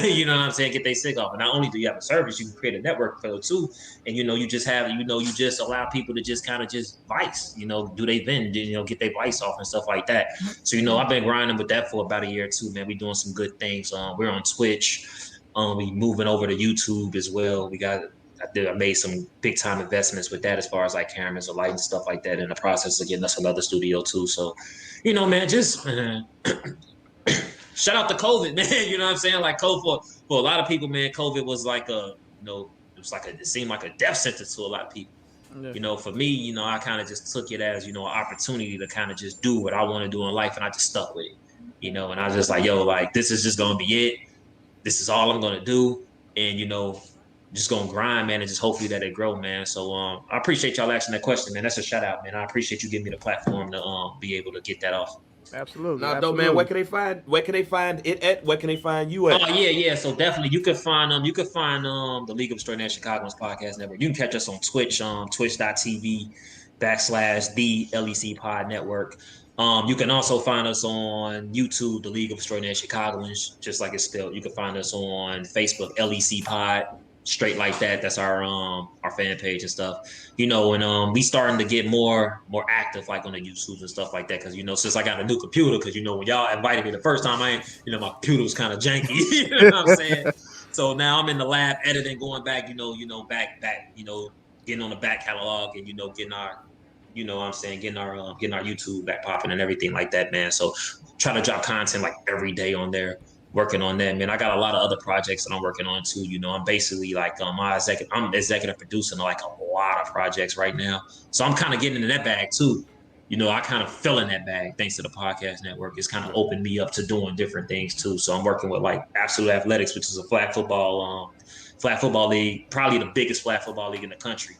S3: You know what I'm saying? Get they sick off. And not only do you have a service, you can create a network for it too. And you just have, you just allow people to just kind of just vice, do they vent, get their vice off and stuff like that. So, I've been grinding with that for about a year or two, man. We doing some good things. We're on Twitch. We moving over to YouTube as well. I made some big time investments with that as far as like cameras or lighting and stuff like that in the process of getting us another studio too. So, man, just shout out to COVID, man. You know what I'm saying? Like COVID for a lot of people, man, COVID was like it seemed like a death sentence to a lot of people. Yeah. For me, I kind of just took it as, an opportunity to kind of just do what I want to do in life. And I just stuck with it, and I was just like, this is just going to be it. This is all I'm going to do. And, just going to grind, man, and just hopefully that it grow, man. So I appreciate y'all asking that question, man. That's a shout out, man. I appreciate you giving me the platform to be able to get that off.
S2: Absolutely.
S1: Though, man, where can they find it at? Where can they find you at?
S3: Oh, yeah. So definitely you can find the League of Extraordinary Chicagoans Podcast Network. You can catch us on Twitch, twitch.tv/the LEC Pod Network. You can also find us on YouTube, the League of Extraordinary Chicagoans, just like it's spelled. You can find us on Facebook, LEC Pod. Straight like that. That's our fan page and stuff, and we starting to get more active like on the YouTube and stuff like that. Cause since I got a new computer, cause when y'all invited me the first time, my computer was kind of janky, you know what I'm saying? So now I'm in the lab editing, going back, back, getting on the back catalog and, getting our, getting our YouTube back popping and everything like that, man. So try to drop content like every day on there. Working on that, man. I got a lot of other projects that I'm working on too. I'm basically like I'm executive producing like a lot of projects right now. So I'm kind of getting into that bag too. I kind of fell in that bag thanks to the podcast network. It's kind of opened me up to doing different things too. So I'm working with like Absolute Athletics, which is a flag football league, probably the biggest flag football league in the country.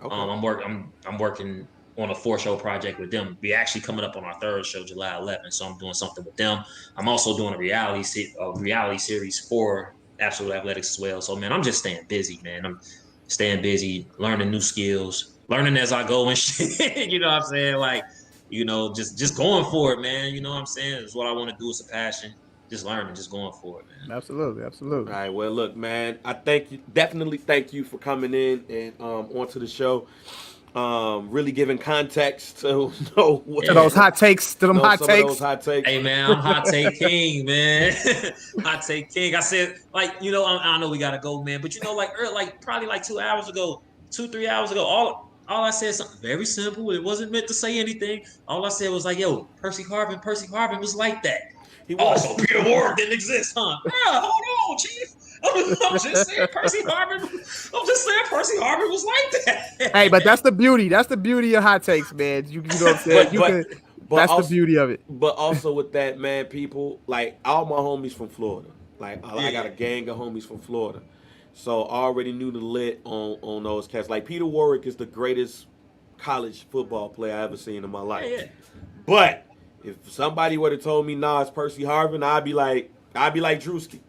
S3: Okay. I'm working on a 4-show project with them. We're actually coming up on our 3rd show, July 11th. So I'm doing something with them. I'm also doing a reality series for Absolute Athletics as well. So, man, I'm just staying busy, man. I'm staying busy, learning new skills, learning as I go and shit. You know what I'm saying? Like, just going for it, man. You know what I'm saying? It's what I want to do. It's a passion. Just learning, just going for it, man.
S2: Absolutely.
S1: All right. Well, look, man, I definitely thank you for coming in and onto the show. Really giving context to
S2: those hot takes. To them hot takes.
S3: Hey, man, I'm hot take king, man. Hot take king. I said, I know we gotta go, man. But probably 2 hours ago, 3 hours ago, all I said is something very simple. It wasn't meant to say anything. All I said was Percy Harvin was like that. He was. Also, Peter Ward didn't exist, huh? Yeah, hold on, Chief. I'm just saying Percy Harvin. I'm just saying Percy Harvin was like that.
S2: Hey, but that's the beauty. That's the beauty of hot takes, man. You know what I'm saying?
S1: But
S2: That's
S1: also,
S2: the beauty of it.
S1: But also with that, man, people like all my homies from Florida. Like I got a gang of homies from Florida, so I already knew the lit on those cats. Like Peter Warwick is the greatest college football player I ever seen in my life.
S3: Yeah.
S1: But if somebody would have told me, nah, it's Percy Harvin, I'd be like Drewski.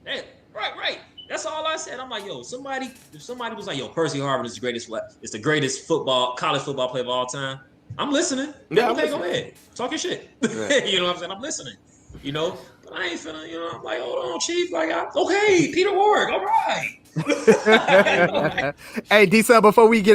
S3: Hey, right. That's all I said. I'm like, yo, if somebody was like, yo, Percy Harvin is the greatest college football player of all time. I'm listening.
S1: Yeah,
S3: okay, go ahead. Talk your shit.
S1: Right.
S3: You know what I'm saying? I'm listening. You know, but I ain't finna, I'm like, hold on, Chief. Like, okay, Peter Warwick, all right.
S2: Hey, D-Son, before we get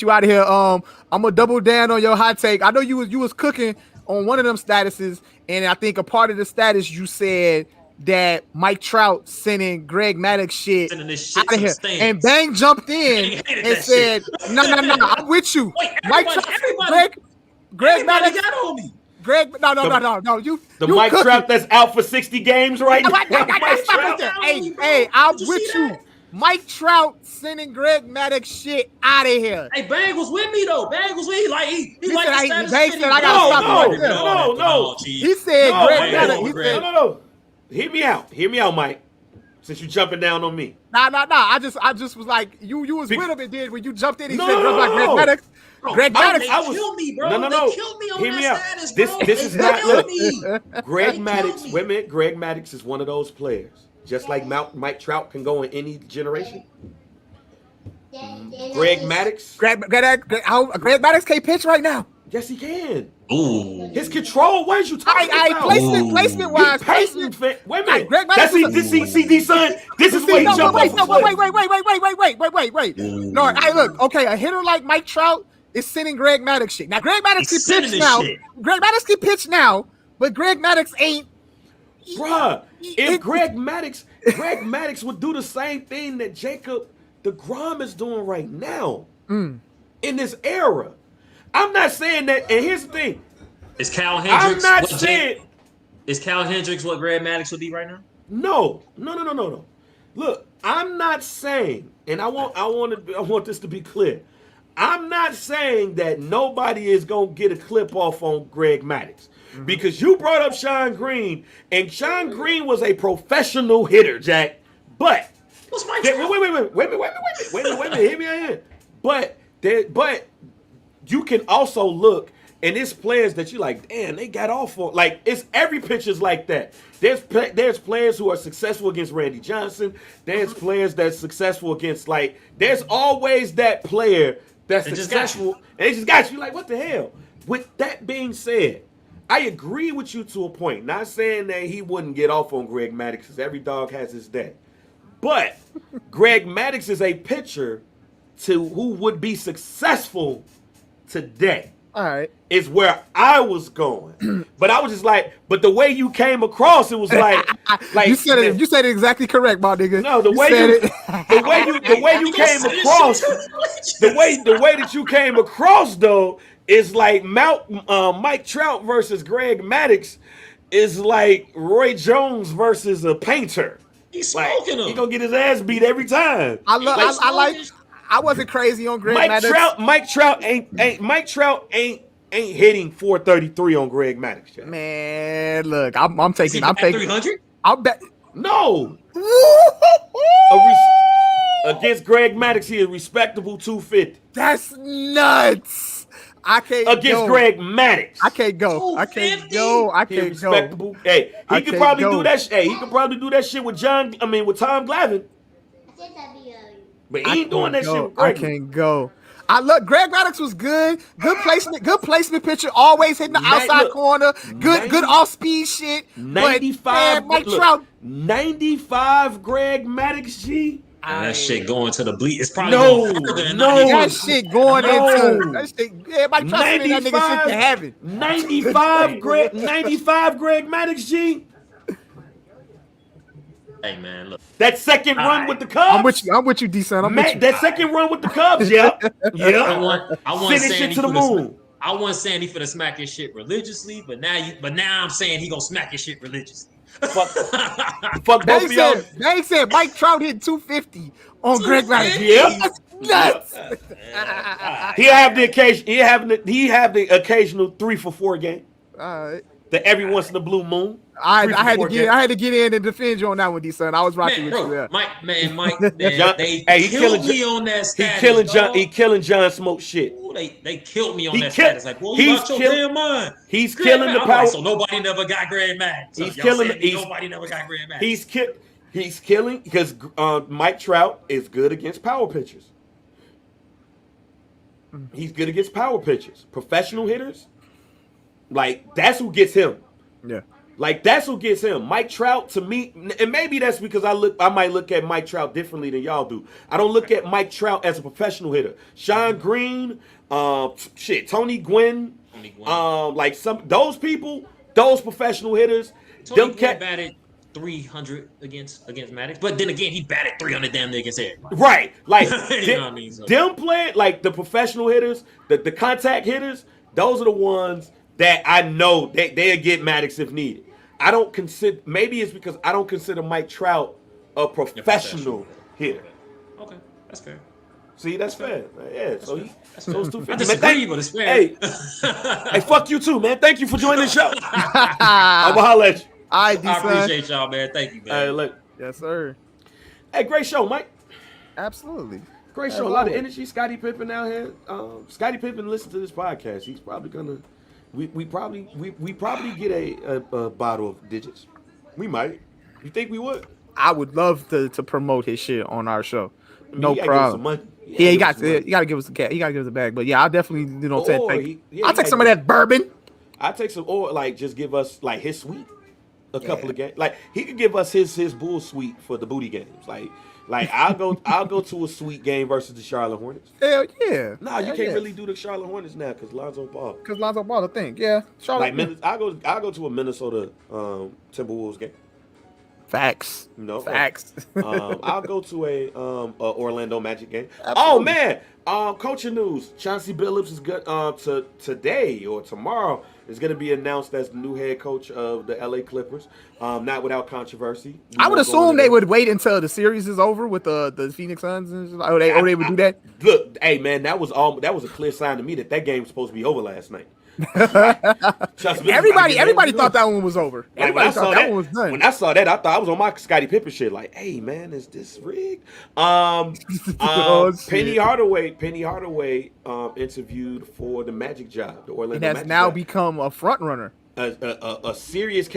S2: you out of here, I'm gonna double down on your hot take. I know you was cooking on one of them statuses, and I think a part of the status you said that Mike Trout sending Greg Maddux shit
S3: Sending this shit
S2: out of
S3: to the
S2: here,
S3: stands.
S2: and Bang jumped in and said, "No, I'm with you."
S3: Wait,
S2: Mike Trout, Greg Maddux
S3: got on me.
S2: Greg, no. You
S1: Mike
S2: cooking.
S1: Trout that's out for 60 games right now.
S2: Stop right there. Hey, I'm with you. Mike Trout sending Greg Maddux shit out of here.
S3: Hey, Bang was with me though. Bang was with me. Like he
S2: He
S3: liked
S2: said,
S3: the status
S2: Bang
S3: shit.
S2: said, I gotta stop right there.
S1: No.
S2: He said,
S1: No,
S2: Greg
S1: Mike,
S2: Maddux. He
S3: Greg.
S2: said,
S1: No. Hear me out, Mike. Since you jumping down on me.
S2: Nah. I just was like, you was with him and did when you jumped in. He said, Greg Maddux. Greg Maddux.
S3: They killed me, bro.
S1: No.
S3: They killed me on
S1: Hear me out.
S3: that status, bro.
S1: This is not
S3: killed
S1: look.
S3: me.
S1: Greg
S3: They
S1: Maddux.
S3: killed me.
S1: Wait a minute. Greg Maddux is one of those players. Just like Mike Trout can go in any generation. Greg Maddux.
S2: Greg Maddux can't pitch right now.
S1: Yes, he can.
S3: Ooh.
S1: His control. What is you talking about?
S2: Placement wise.
S1: Wait a minute.
S2: Greg Maddux
S1: That's
S2: is
S1: CD son. This is what he jumped
S2: wait.
S1: off.
S2: Wait. No, look. Okay, a hitter like Mike Trout is sending Greg Maddux shit. Now, Greg Maddux can pitch now.
S3: Shit.
S2: Greg Maddux can pitch now, but Greg Maddux ain't.
S1: Bruh, if Greg Maddux would do the same thing that Jacob DeGrom is doing right now in this era. I'm not saying that, and here's the thing.
S3: Is Cal Hendricks?
S1: I'm not saying.
S3: Is Cal Hendricks what Greg Maddux would be right now?
S1: No. Look, I'm not saying, and I want this to be clear. I'm not saying that nobody is gonna get a clip off on Greg Maddux. Because you brought up Sean Green, and Sean Green was a professional hitter, Jack. But
S3: What's my
S1: wait a minute, hear me out here. But you can also look, and it's players that you like, damn, they got off on. Like, it's every pitcher's like that. There's players who are successful against Randy Johnson. There's players that's successful against, like, there's always that player that's successful. And they just got you like, what the hell? With that being said, I agree with you to a point. Not saying that he wouldn't get off on Greg Maddux, because every dog has his day. But Greg Maddux is a pitcher who would be successful today.
S2: All right.
S1: Is where I was going. But I was just like, but the way you came across, it was like
S2: you said it exactly correct, my nigga.
S1: No, the way you came across, the way that you came across though is like Mike Trout versus Greg Maddux is like Roy Jones versus a painter.
S3: He's smoking him.
S1: He gonna get his ass beat every time.
S2: I wasn't crazy on Greg Maddux.
S1: Mike Trout ain't hitting 433 on Greg Maddux. Yet.
S2: Man, look, I'm taking
S3: 300.
S2: I'll bet
S1: no. Against Greg Maddux, he is respectable 250.
S2: That's nuts. I can't
S1: against Greg Maddux.
S2: I can't go. I can't go.
S1: Respectable. Hey, he could probably do that. Hey, he could probably do that shit with Tom Glavine. But he ain't doing that shit with Greg.
S2: I can't go. I look. Greg Maddux was good. Good placement pitcher. Always hitting the outside corner. Good off speed shit.
S1: 95.
S2: Mike Trout.
S1: 95 Greg Maddux G.
S3: That shit going to the bleed. It's probably
S2: that shit going into that shit. Yeah, Mike Trout that nigga shit to heaven.
S1: 95 Greg Maddux G.
S3: Hey man, look.
S1: That second run with the Cubs.
S2: I'm with you, D-Son.
S1: That second run with the Cubs, yeah.
S3: I want
S1: finish it to the moon.
S3: I wasn't saying he finna smack his shit religiously, but now I'm saying he gonna smack his shit religiously.
S1: Fuck both of y'all.
S2: They said Mike Trout hit 250 on Greg Madison.
S1: Yep.
S2: That's nuts.
S1: He'll have the occasion. He have the occasional 3 for 4 game.
S2: All right.
S1: The every once in the blue moon.
S2: I
S1: 3 for
S2: had
S1: 4
S2: to
S1: game.
S2: get in and defend you on that one, D son. I was rocking with you there.
S3: Mike,
S1: John,
S3: they
S1: he
S3: killed
S1: killing
S3: me on that status.
S1: He killing John Smoke shit.
S3: Ooh, they killed me on that status. Like, boy,
S1: he's
S3: you out your damn mind.
S1: He's
S3: Greg
S1: killing the
S3: I'm
S1: power.
S3: like, so nobody never got Greg Madden. So
S1: He's killing.
S3: nobody never got Greg Madden.
S1: He's killing because Mike Trout is good against power pitchers. He's good against power pitchers. Professional hitters, like that's who gets him.
S2: Yeah.
S1: Like that's who gets him. Mike Trout to me, and maybe that's because I might look at Mike Trout differently than y'all do. I don't look at Mike Trout as a professional hitter. Sean Green, Tony Gwynn, like those people, those professional hitters.
S3: Tony Gwynn batted 300 against Maddox, but then again, he batted 300 damn near against everybody.
S1: Right, like
S3: you know what I mean? So.
S1: Them playing like the professional hitters, the contact hitters. Those are the ones that I know they'll get Maddox if needed. I don't consider, maybe it's because I don't consider Mike Trout a professional hitter.
S3: Okay, that's fair.
S1: See, that's fair. Yeah, so it's 250.
S3: I disagree, but it's fair.
S1: Hey, fuck you too, man. Thank you for joining the show. I'm gonna holler at you.
S2: I
S3: appreciate y'all, man. Thank you, man.
S1: Hey, look.
S2: Yes, sir.
S1: Hey, great show, Mike.
S2: Absolutely.
S1: Great show. A lot of energy. Scottie Pippen out here. Scottie Pippen listen to this podcast. He's probably gonna. We probably get a bottle of digits. We might. You think we would?
S2: I would love to promote his shit on our show.
S1: I mean,
S2: No problem. You got to give us the cat. You got to give us a bag. But yeah, I'll definitely I'll take some of that bourbon.
S1: I'll take some, or like just give us like his suite, a couple of games. Like he could give us his bull suite for the booty games. Like I'll go to a sweet game versus the Charlotte Hornets.
S2: Hell yeah.
S1: Nah, you can't really do the Charlotte Hornets now because Lonzo Ball.
S2: I think, yeah. Charlotte.
S1: Like I'll go to a Minnesota Timberwolves game.
S2: Facts.
S1: No
S2: facts.
S1: I'll go to a Orlando Magic game.
S2: Absolutely.
S1: Oh man, coaching news: Chauncey Billups is good. Today or tomorrow is going to be announced as the new head coach of the LA Clippers. Not without controversy.
S2: I would assume they would wait until the series is over with the Phoenix Suns. They would do that.
S1: Look, hey man, that was a clear sign to me that game was supposed to be over last night.
S2: Everybody thought that one was over. Everybody thought that one was done.
S1: When I saw that, I thought I was on my Scottie Pippen shit. Like, hey man, is this rigged? Penny Hardaway interviewed for the Magic job, the Orlando.
S2: And has now become a front runner.
S1: A serious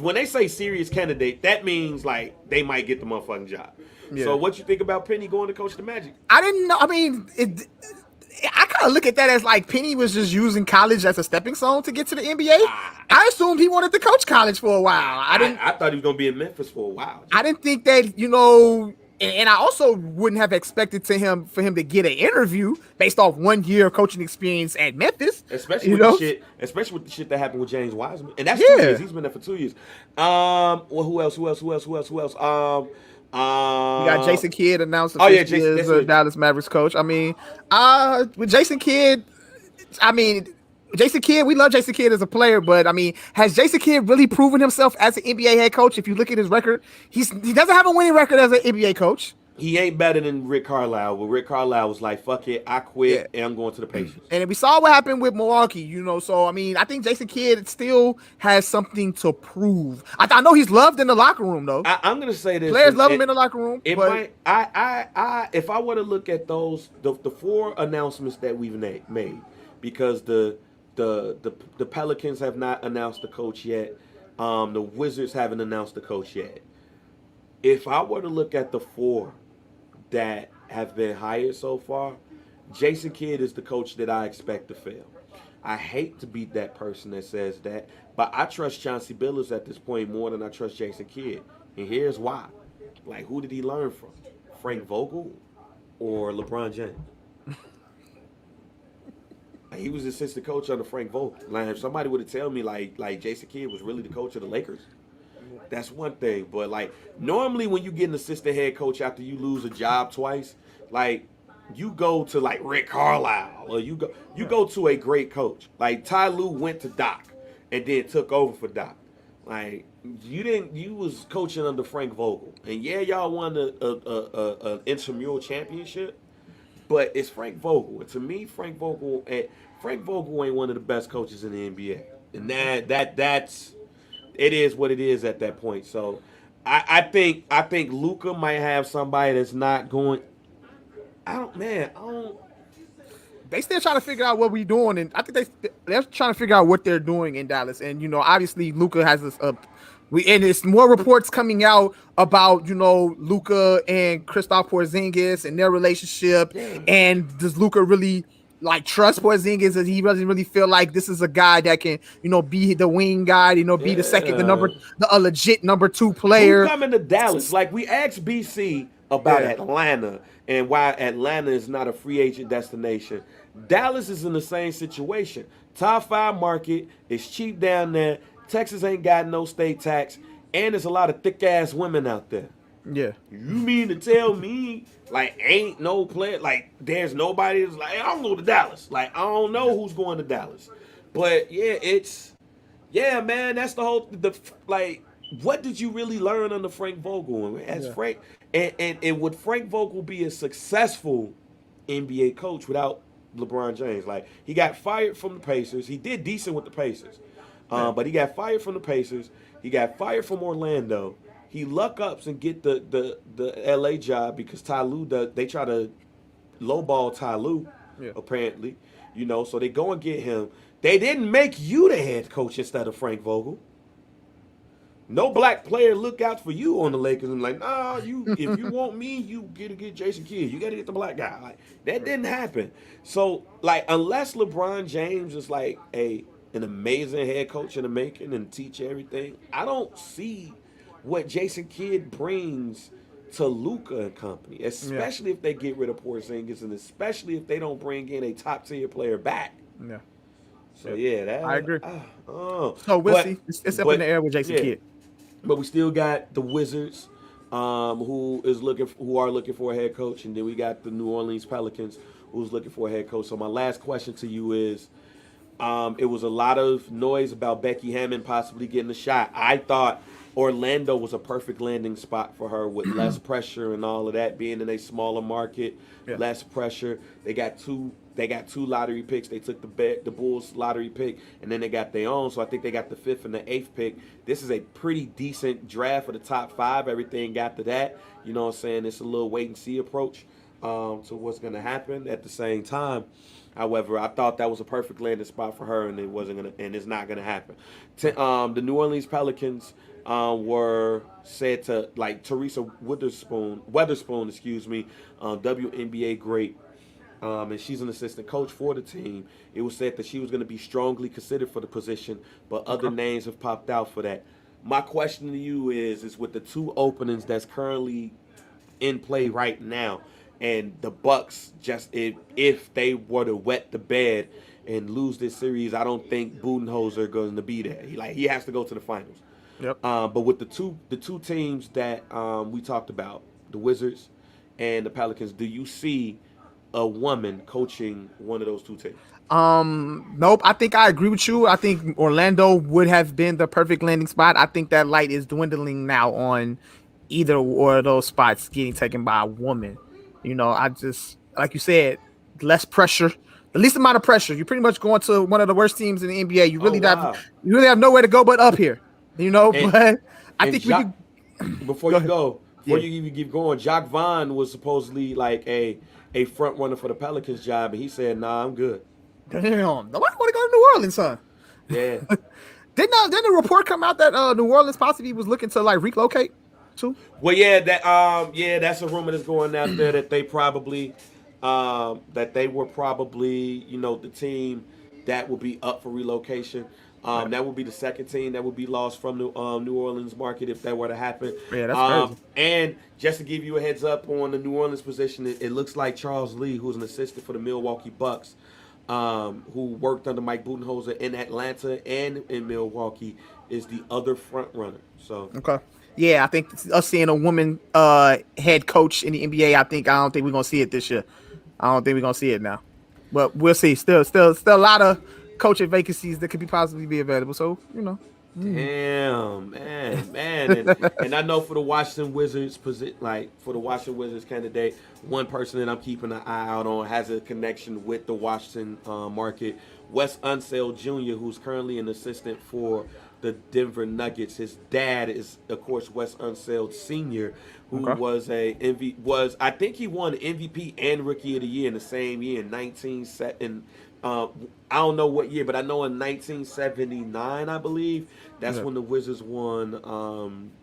S1: when they say serious candidate, that means like they might get the motherfucking job. Yeah. So what you think about Penny going to coach the Magic?
S2: I didn't know. I mean, I kind of look at that as like Penny was just using college as a stepping stone to get to the NBA. I assumed he wanted to coach college for a while.
S1: I thought he was gonna be in Memphis for a while.
S2: I didn't think that, and I also wouldn't have expected for him to get an interview based off 1 year of coaching experience at Memphis.
S1: Especially with the shit that happened with James Wiseman. And that's 2 years. He's been there for 2 years. Well, who else?
S2: You got Jason Kidd announced officially as a Dallas Mavericks coach. I mean, with Jason Kidd, we love Jason Kidd as a player, but I mean, has Jason Kidd really proven himself as an NBA head coach? If you look at his record, he doesn't have a winning record as an NBA coach.
S1: He ain't better than Rick Carlisle. Well, Rick Carlisle was like, fuck it, I quit, and I'm going to the Pacers.
S2: And we saw what happened with Milwaukee, so, I mean, I think Jason Kidd still has something to prove. I know he's loved in the locker room, though.
S1: I'm going to say this.
S2: Players love him in the locker room.
S1: If I were to look at those, the 4 announcements that we've made, because the Pelicans have not announced the coach yet, the Wizards haven't announced the coach yet. If I were to look at the 4 that have been hired so far, Jason Kidd is the coach that I expect to fail. I hate to be that person that says that, but I trust Chauncey Billups at this point more than I trust Jason Kidd. And here's why. Like, who did he learn from? Frank Vogel or LeBron James? He was assistant coach under Frank Vogel. Like, if somebody would have told me like Jason Kidd was really the coach of the Lakers, that's one thing. But like normally when you get an assistant head coach after you lose a job twice, like you go to like Rick Carlisle or you go to a great coach. Like Ty Lue went to Doc and then took over for Doc. Like you was coaching under Frank Vogel, and yeah, y'all won a intramural championship, but it's Frank Vogel. And to me, Frank Vogel ain't one of the best coaches in the NBA, and that's it is what it is at that point. So I think Luca might have somebody that's not going. I don't.
S2: They still trying to figure out what we doing, and I think they're trying to figure out what they're doing in Dallas. And obviously Luca has this and it's more reports coming out about Luca and Kristaps Porzingis and their relationship.
S1: Damn.
S2: And does Luca really like trust Porzingis? Does he doesn't really feel like this is a guy that can be the wing guy? Be the second, a legit number 2 player.
S1: Who coming to Dallas? Like we asked BC about Atlanta and why Atlanta is not a free agent destination. Dallas is in the same situation. Top 5 market. It's cheap down there. Texas ain't got no state tax, and there's a lot of thick ass women out there.
S2: Yeah.
S1: You mean to tell me like ain't no player, like there's nobody that's like, hey, I don't go to Dallas. Like I don't know who's going to Dallas. But yeah, man, that's the whole like what did you really learn under Frank Vogel? Frank and would Frank Vogel be a successful NBA coach without LeBron James? Like he got fired from the Pacers. He did decent with the Pacers. But he got fired from the Pacers. He got fired from Orlando. He luck ups and get the LA job because they try to lowball Ty Lue, apparently. So they go and get him. They didn't make you the head coach instead of Frank Vogel. No black player look out for you on the Lakers and like, nah, if you want me, you gotta get Jason Kidd. You gotta get the black guy. Like that didn't happen. So like unless LeBron James is like an amazing head coach in the making and teach everything, I don't see what Jason Kidd brings to Luka and company, especially if they get rid of Porzingis and especially if they don't bring in a top tier player back.
S2: Yeah.
S1: So I
S2: agree.
S1: So
S2: we'll see. It's up in the air with Jason Kidd.
S1: But we still got the Wizards, who are looking for a head coach, and then we got the New Orleans Pelicans, who's looking for a head coach. So my last question to you is, it was a lot of noise about Becky Hammon possibly getting a shot. I thought Orlando was a perfect landing spot for her with less pressure and all of that, being in a smaller market, less pressure. They got two lottery picks. They took the Bulls lottery pick, and then they got their own. So I think they got the 5th and the 8th pick. This is a pretty decent draft for the top 5. Everything got to that. You know what I'm saying? It's a little wait and see approach to what's going to happen. At the same time, however, I thought that was a perfect landing spot for her, and it's not gonna happen. The New Orleans Pelicans were said to like Teresa Weatherspoon, WNBA great, and she's an assistant coach for the team. It was said that she was going to be strongly considered for the position, but other names have popped out for that. My question to you is with the 2 openings that's currently in play right now. And the Bucks, just if they were to wet the bed and lose this series, I don't think Budenholzer going to be there. He has to go to the finals.
S2: Yep.
S1: But with the two teams that we talked about, the Wizards and the Pelicans, do you see a woman coaching one of those 2 teams?
S2: Nope. I think I agree with you. I think Orlando would have been the perfect landing spot. I think that light is dwindling now on either or of those spots getting taken by a woman. I just, like you said, less pressure, the least amount of pressure. You're pretty much going to one of the worst teams in the NBA. You really have nowhere to go but up here, but I think
S1: before you even keep going, Jacques Vaughn was supposedly like a front runner for the Pelicans job, and he said, nah, I'm good.
S2: Damn, nobody want to go to New Orleans, son.
S1: Yeah.
S2: Didn't a report come out that New Orleans possibly was looking to like relocate too?
S1: Well, that's a rumor that's going out there that they probably, were probably, the team that would be up for relocation. That would be the second team that would be lost from the New Orleans market if that were to happen.
S2: Yeah, that's crazy.
S1: And just to give you a heads up on the New Orleans position, it looks like Charles Lee, who's an assistant for the Milwaukee Bucks, who worked under Mike Budenholzer in Atlanta and in Milwaukee, is the other front runner. So
S2: okay. Yeah, I think us seeing a woman head coach in the NBA, I don't think we're gonna see it this year. I don't think we're gonna see it now, but we'll see. Still a lot of coaching vacancies that could possibly be available. So
S1: Damn, and I know for the Washington Wizards for the Washington Wizards candidate, one person that I'm keeping an eye out on has a connection with the Washington market. Wes Unseld Jr., who's currently an assistant for the Denver Nuggets. His dad is, of course, Wes Unseld Sr., who
S2: Okay.
S1: was I think he won MVP and Rookie of the Year in the same year in 19 set in I don't know what year, but I know in 1979, I believe, that's
S2: Yeah.
S1: when the Wizards won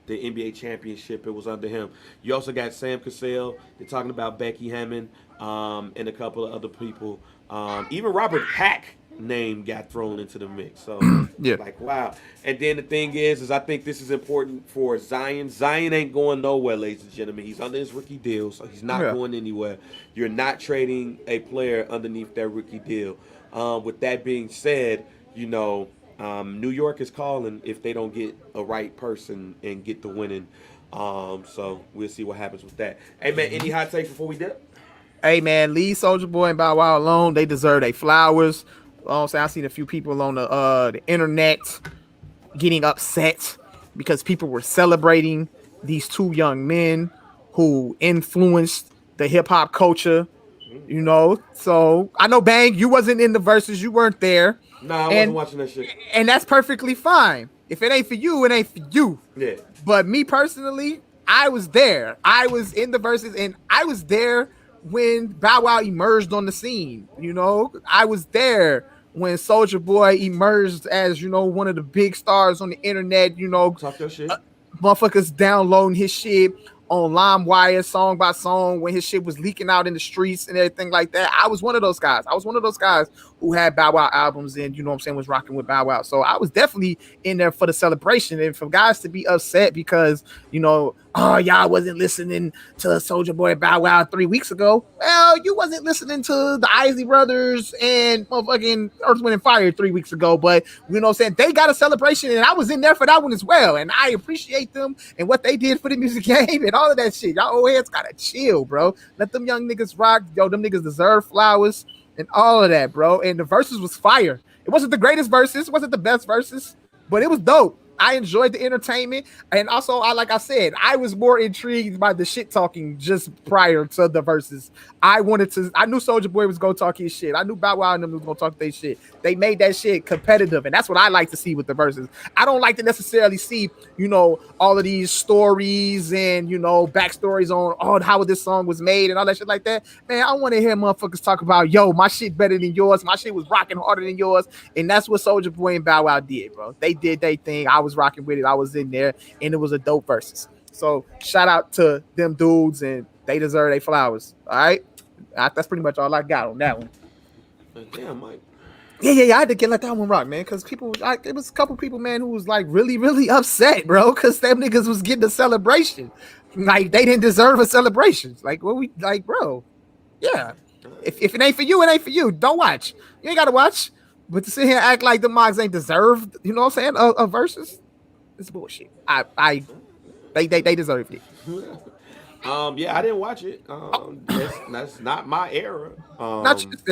S1: the NBA championship. It was under him. You also got Sam Cassell. They're talking about Becky Hammond and a couple of other people. Even Robert Pack name got thrown into the mix. So,
S2: Yeah.
S1: like, wow. And then the thing is I think this is important for Zion. Zion ain't going nowhere, ladies and gentlemen. He's under his rookie deal, so he's not
S2: Yeah.
S1: going anywhere. You're not trading a player underneath that rookie deal. With that being said, New York is calling if they don't get a right person and get the winning. So we'll see what happens with that. Hey man, any hot takes before we dip?
S2: Hey man, leave Soldier Boy and Bow Wow alone. They deserve their flowers. I've seen a few people on the internet getting upset because people were celebrating these two young men who influenced the hip hop culture. So I know, Bang, you wasn't in the verses, you weren't there.
S1: Nah, I wasn't watching that shit.
S2: And that's perfectly fine. If it ain't for you, it ain't for you.
S1: Yeah.
S2: But me personally, I was there. I was in the verses, and I was there when Bow Wow emerged on the scene. I was there when Soulja Boy emerged as, one of the big stars on the internet.
S1: Talk your shit.
S2: Motherfuckers downloading his shit on LimeWire, song by song, when his shit was leaking out in the streets and everything like that. I was one of those guys. Who had Bow Wow albums and, was rocking with Bow Wow. So I was definitely in there for the celebration. And for guys to be upset because, y'all wasn't listening to Soulja Boy Bow Wow 3 weeks ago. Well, you wasn't listening to the Isley Brothers and motherfucking Earth, Wind, and Fire 3 weeks ago. But, they got a celebration and I was in there for that one as well. And I appreciate them and what they did for the music game and all of that shit. Y'all old heads gotta chill, bro. Let them young niggas rock. Yo, them niggas deserve flowers and all of that, bro. And the verses was fire. It wasn't the greatest verses, it wasn't the best verses, but it was dope. I enjoyed the entertainment. And also, like I said, I was more intrigued by the shit talking just prior to the verses. I knew Soulja Boy was going to talk his shit. I knew Bow Wow and them was going to talk their shit. They made that shit competitive. And that's what I like to see with the verses. I don't like to necessarily see, all of these stories and, backstories on how this song was made and all that shit like that. Man, I want to hear motherfuckers talk about, yo, my shit better than yours. My shit was rocking harder than yours. And that's what Soulja Boy and Bow Wow did, bro. They did their thing. I was rocking with it. I was in there, and it was a dope versus. So shout out to them dudes, and they deserve their flowers. All right, that's pretty much all I got on that one.
S1: Damn, Mike.
S2: Yeah. I had to let that one rock, man, because it was a couple people, man, who was like really, really upset, bro, because them niggas was getting a celebration. Like they didn't deserve a celebration. Like bro, yeah. If it ain't for you, it ain't for you. Don't watch. You ain't gotta watch. But to sit here and act like the Mogs ain't deserved, you know what I'm saying, a versus, it's bullshit. They deserved it.
S1: Yeah, I didn't watch it. That's not my era.
S2: And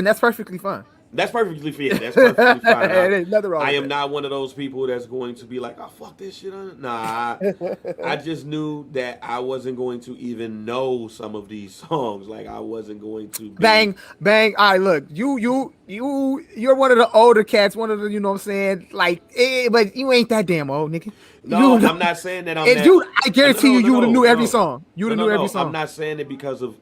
S2: that's perfectly fine.
S1: That's perfectly fair. That's perfectly fine.
S2: There's nothing wrong
S1: I
S2: with
S1: am
S2: that.
S1: not one of those people that's going to be like, oh, fuck this shit. Nah, I just knew that I wasn't going to even know some of these songs. Like, I wasn't going to be...
S2: Bang. All right, look, you're one of the older cats, one of the, you know what I'm saying, like, but you ain't that damn old, nigga.
S1: No, I'm not saying that I'm
S2: that. I guarantee you would have knew every song. You would have knew every song.
S1: I'm not saying it because of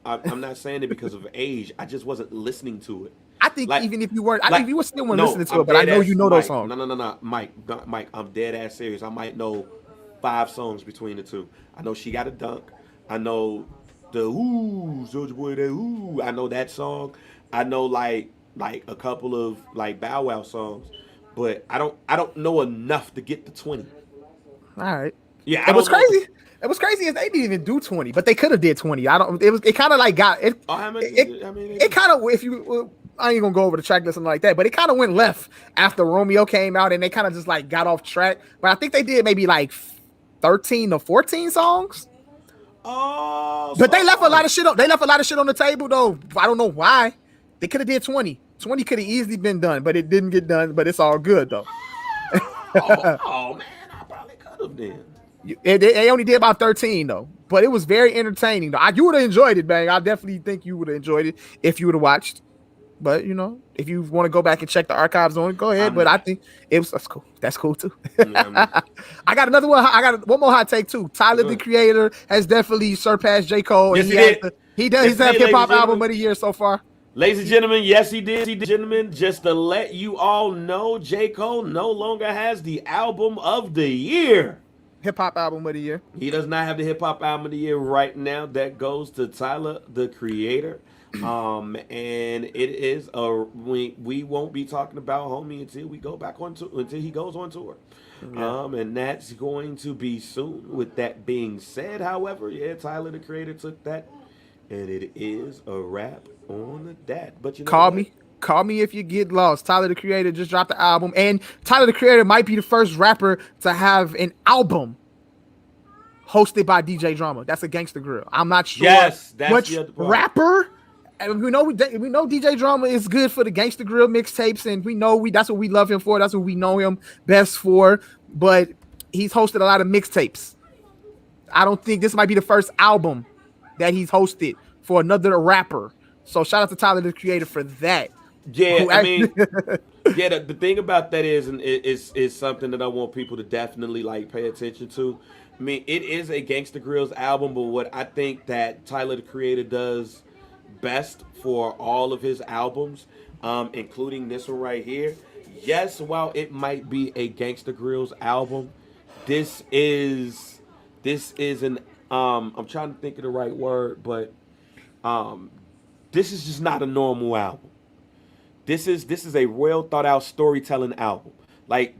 S1: age. I just wasn't listening to it.
S2: I think even if you weren't, I think you would still want to listen to it, but I know you know those songs.
S1: No, Mike, I'm dead ass serious. I might know 5 songs between the two. I know She Got a Dunk. I know the Ooh, Soulja Boy, that Ooh. I know that song. I know like a couple of like Bow Wow songs, but I don't know enough to get to 20.
S2: All right.
S1: Yeah,
S2: it was crazy. It was crazy is they didn't even do 20, but they could have did 20. It kind of like got it. It kind of, if you, I ain't gonna go over the track list and like that, but it kind of went left after Romeo came out, and they kind of just like got off track. But I think they did maybe like 13 or 14 songs.
S1: Oh,
S2: but they left a lot of shit on. They left a lot of shit on the table though. I don't know why. They could have did 20. 20 could have easily been done, but it didn't get done. But it's all good though.
S1: oh man, I probably could have then.
S2: They only did about 13 though, but it was very entertaining though. You would have enjoyed it, man. I definitely think you would have enjoyed it if you would have watched. But if you want to go back and check the archives on it, go ahead. But I think that's cool. That's cool too. I got another one. I got one more hot take too. Tyler the Creator has definitely surpassed J. Cole.
S1: Yes,
S2: he does. He's had hip hop album of the year so far.
S1: Ladies and gentlemen, yes, he did. Gentlemen, just to let you all know, J. Cole no longer has the album of the year.
S2: Hip hop album of the year.
S1: He does not have the hip hop album of the year right now. That goes to Tyler the Creator. And it is we won't be talking about homie until we go back on until he goes on tour. Yeah. And that's going to be soon. With that being said, however, Tyler the Creator took that, and it is a wrap on that. But
S2: call me if you get lost. Tyler the Creator just dropped the album, and Tyler the Creator might be the first rapper to have an album hosted by DJ Drama. That's a Gangsta Grill. I'm not sure which rapper. And we know DJ Drama is good for the Gangsta Grill mixtapes, and we know that's what we love him for. That's what we know him best for. But he's hosted a lot of mixtapes. I don't think this might be the first album that he's hosted for another rapper. So shout out to Tyler the Creator for that.
S1: Yeah, I mean, the thing about that is something that I want people to definitely pay attention to. I mean, it is a Gangsta Grill's album, but what I think that Tyler the Creator does best for all of his albums, including this one right here. Yes, while it might be a Gangsta Grill's album, this is an I'm trying to think of the right word, but this is just not a normal album. This is a well thought out storytelling album.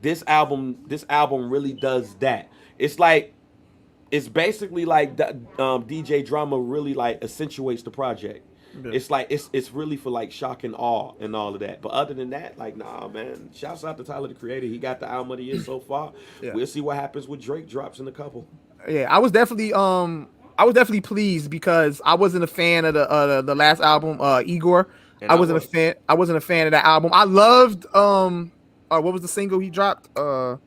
S1: This album really does that. It's basically DJ Drama really accentuates the project. Yeah. It's really for shock and awe and all of that. But other than that, nah, man. Shouts out to Tyler the Creator. He got the album of the year so far. Yeah. We'll see what happens with Drake drops in a couple.
S2: Yeah, I was definitely pleased because I wasn't a fan of the last album, Igor. I wasn't a fan of that album. I loved what was the single he dropped? I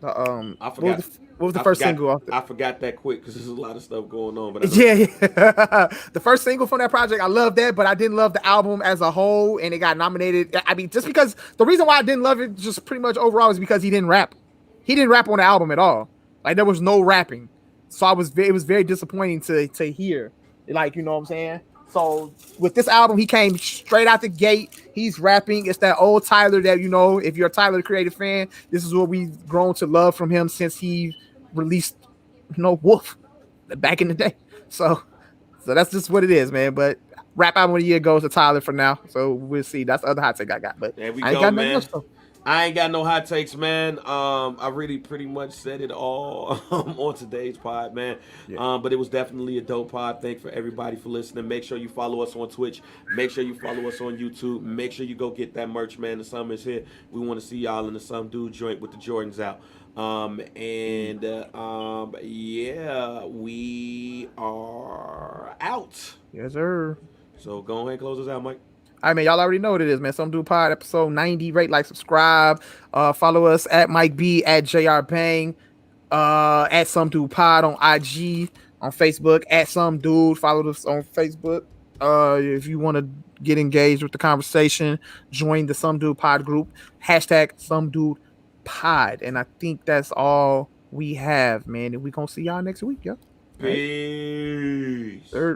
S2: forgot. What was the first single?
S1: I forgot that quick because there's a lot of stuff going on. But
S2: the first single from that project, I loved that, but I didn't love the album as a whole, and it got nominated. I mean, just because the reason why I didn't love it, just pretty much overall, is because he didn't rap. He didn't rap on the album at all. There was no rapping, so it was very disappointing to hear. You know what I'm saying? So with this album, he came straight out the gate. He's rapping. It's that old Tyler that, if you're a Tyler the Creator fan, this is what we've grown to love from him since he released, Wolf back in the day. So that's just what it is, man. But rap album of the year goes to Tyler for now. So we'll see. That's the other hot take I got. But
S1: there we go, man. I ain't got no hot takes, man. I really pretty much said it all on today's pod, man. Yeah. But it was definitely a dope pod. Thanks for everybody for listening. Make sure you follow us on Twitch. Make sure you follow us on YouTube. Make sure you go get that merch, man. The summer is here. We want to see y'all in the Some Dude joint with the Jordans out. Yeah, we are out.
S2: Yes, sir.
S1: So go ahead and close us out, Mike.
S2: All right, man. Y'all already know what it is, man. Some Dude Pod, episode 90. Rate, like, subscribe. Follow us at Mike B, at JR Bang, at Some Dude Pod on IG, on Facebook, at Some Dude. Follow us on Facebook. If you want to get engaged with the conversation, join the Some Dude Pod group. Hashtag Some Dude Pod. And I think that's all we have, man. And we're going to see y'all next week, yo.
S1: Peace.
S2: Right?